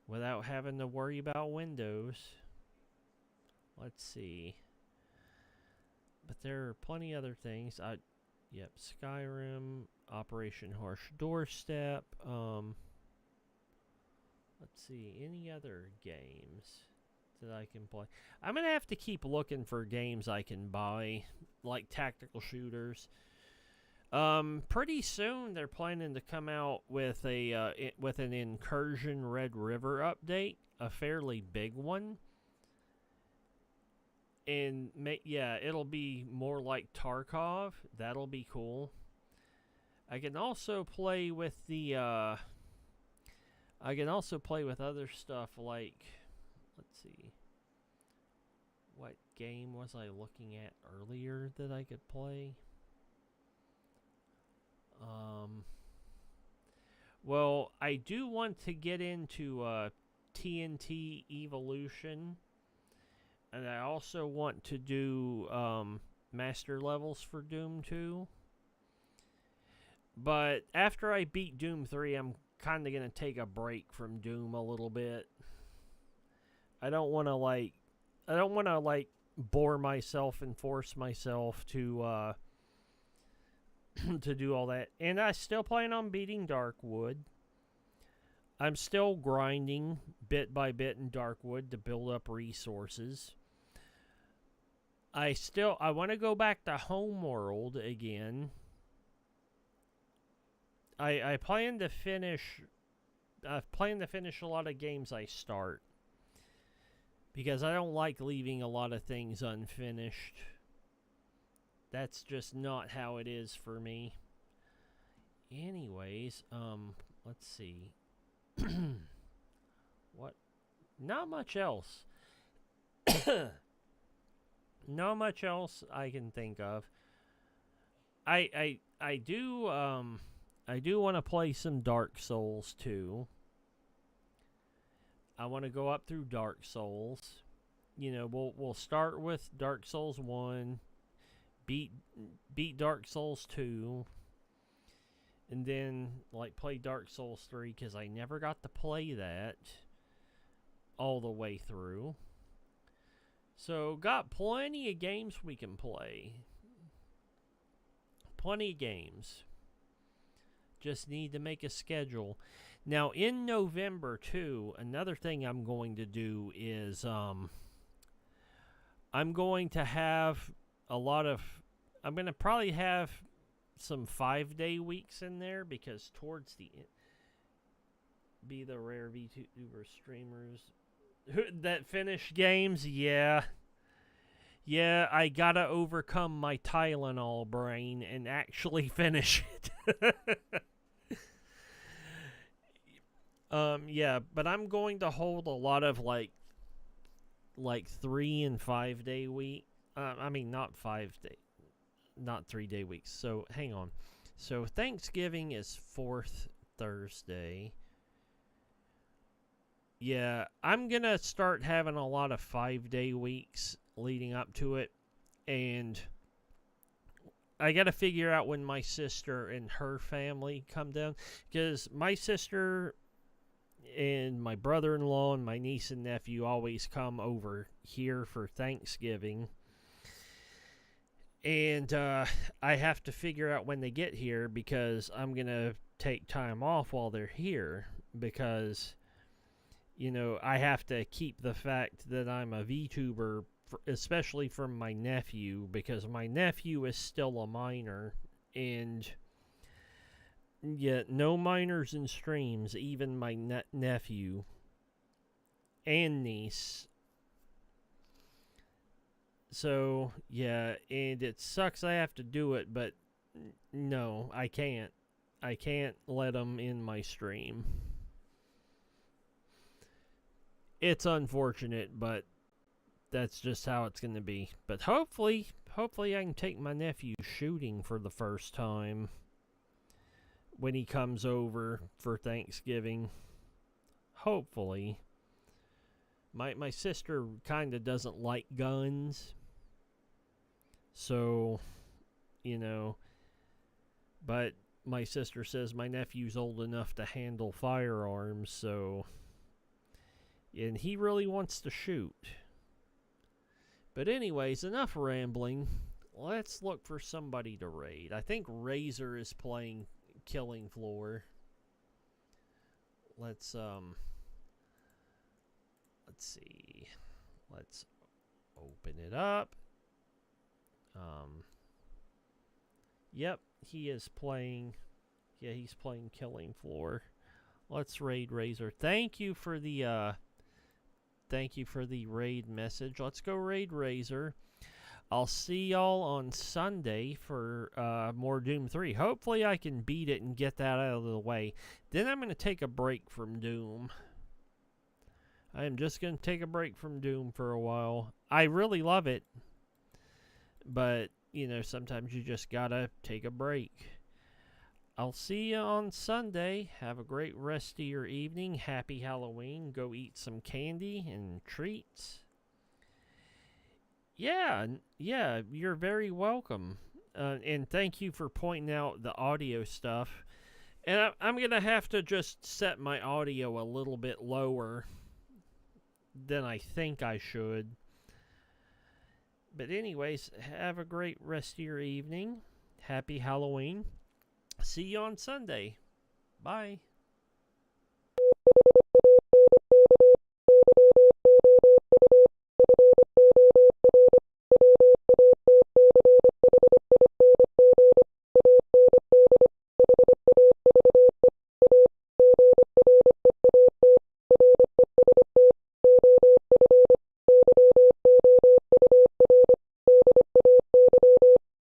without having to worry about Windows. Let's see. But there are plenty other things. Skyrim, Operation Harsh Doorstep, let's see, any other games that I can play? I'm going to have to keep looking for games I can buy, like tactical shooters. Pretty soon they're planning to come out with an Incursion Red River update, a fairly big one. And it'll be more like Tarkov. That'll be cool. I can also play with other stuff like, let's see, what game was I looking at earlier that I could play? Well, I do want to get into TNT Evolution, and I also want to do master levels for Doom 2. But after I beat Doom 3, I'm kind of going to take a break from Doom a little bit. I don't want to bore myself and force myself to to do all that. And I still plan on beating Darkwood. I'm still grinding bit by bit in Darkwood to build up resources. I want to go back to Homeworld again. I plan to finish a lot of games I start, because I don't like leaving a lot of things unfinished. That's just not how it is for me. Anyways, let's see. What? Not much else. Not much else I can think of. I do I do want to play some Dark Souls too. I want to go up through Dark Souls. You know, we'll start with Dark Souls 1, beat beat Dark Souls 2, and then like play Dark Souls 3 cuz I never got to play that all the way through. So, got plenty of games we can play. Plenty of games. Just need to make a schedule. Now, in November, too, another thing I'm going to do is I'm going to have a lot of. I'm going to probably have some 5-day weeks in there because towards the end. Be the rare VTuber streamers that finish games, yeah. Yeah, I gotta overcome my Tylenol brain and actually finish it. Yeah, but I'm going to hold a lot of like 3 and 5-day week. I mean, not 5-day, not 3-day weeks. So hang on. So Thanksgiving is 4th Thursday. Yeah, I'm gonna start having a lot of 5-day weeks leading up to it, and I gotta figure out when my sister and her family come down, because my sister and my brother-in-law and my niece and nephew always come over here for Thanksgiving, and I have to figure out when they get here because I'm gonna take time off while they're here because I have to keep the fact that I'm a VTuber, especially from my nephew, because my nephew is still a minor, and yet no minors in streams, even my nephew and niece. So, yeah, and it sucks I have to do it, but no, I can't. I can't let them in my stream. It's unfortunate, but that's just how it's going to be. But hopefully I can take my nephew shooting for the first time when he comes over for Thanksgiving. Hopefully. My sister kind of doesn't like guns. So, but my sister says my nephew's old enough to handle firearms, so... And he really wants to shoot. But anyways, enough rambling. Let's look for somebody to raid. I think Razor is playing Killing Floor. Let's see. Let's open it up. Yep, he is playing. Yeah, he's playing Killing Floor. Let's raid Razor. Thank you for the raid message. Let's go raid Razor. I'll see y'all on Sunday for more Doom 3. Hopefully I can beat it and get that out of the way. Then I'm going to take a break from Doom. I am just going to take a break from Doom for a while. I really love it. But, sometimes you just got to take a break. I'll see you on Sunday. Have a great rest of your evening. Happy Halloween. Go eat some candy and treats. Yeah, you're very welcome. And thank you for pointing out the audio stuff. And I'm going to have to just set my audio a little bit lower than I think I should. But anyways, have a great rest of your evening. Happy Halloween. See you on Sunday. Bye.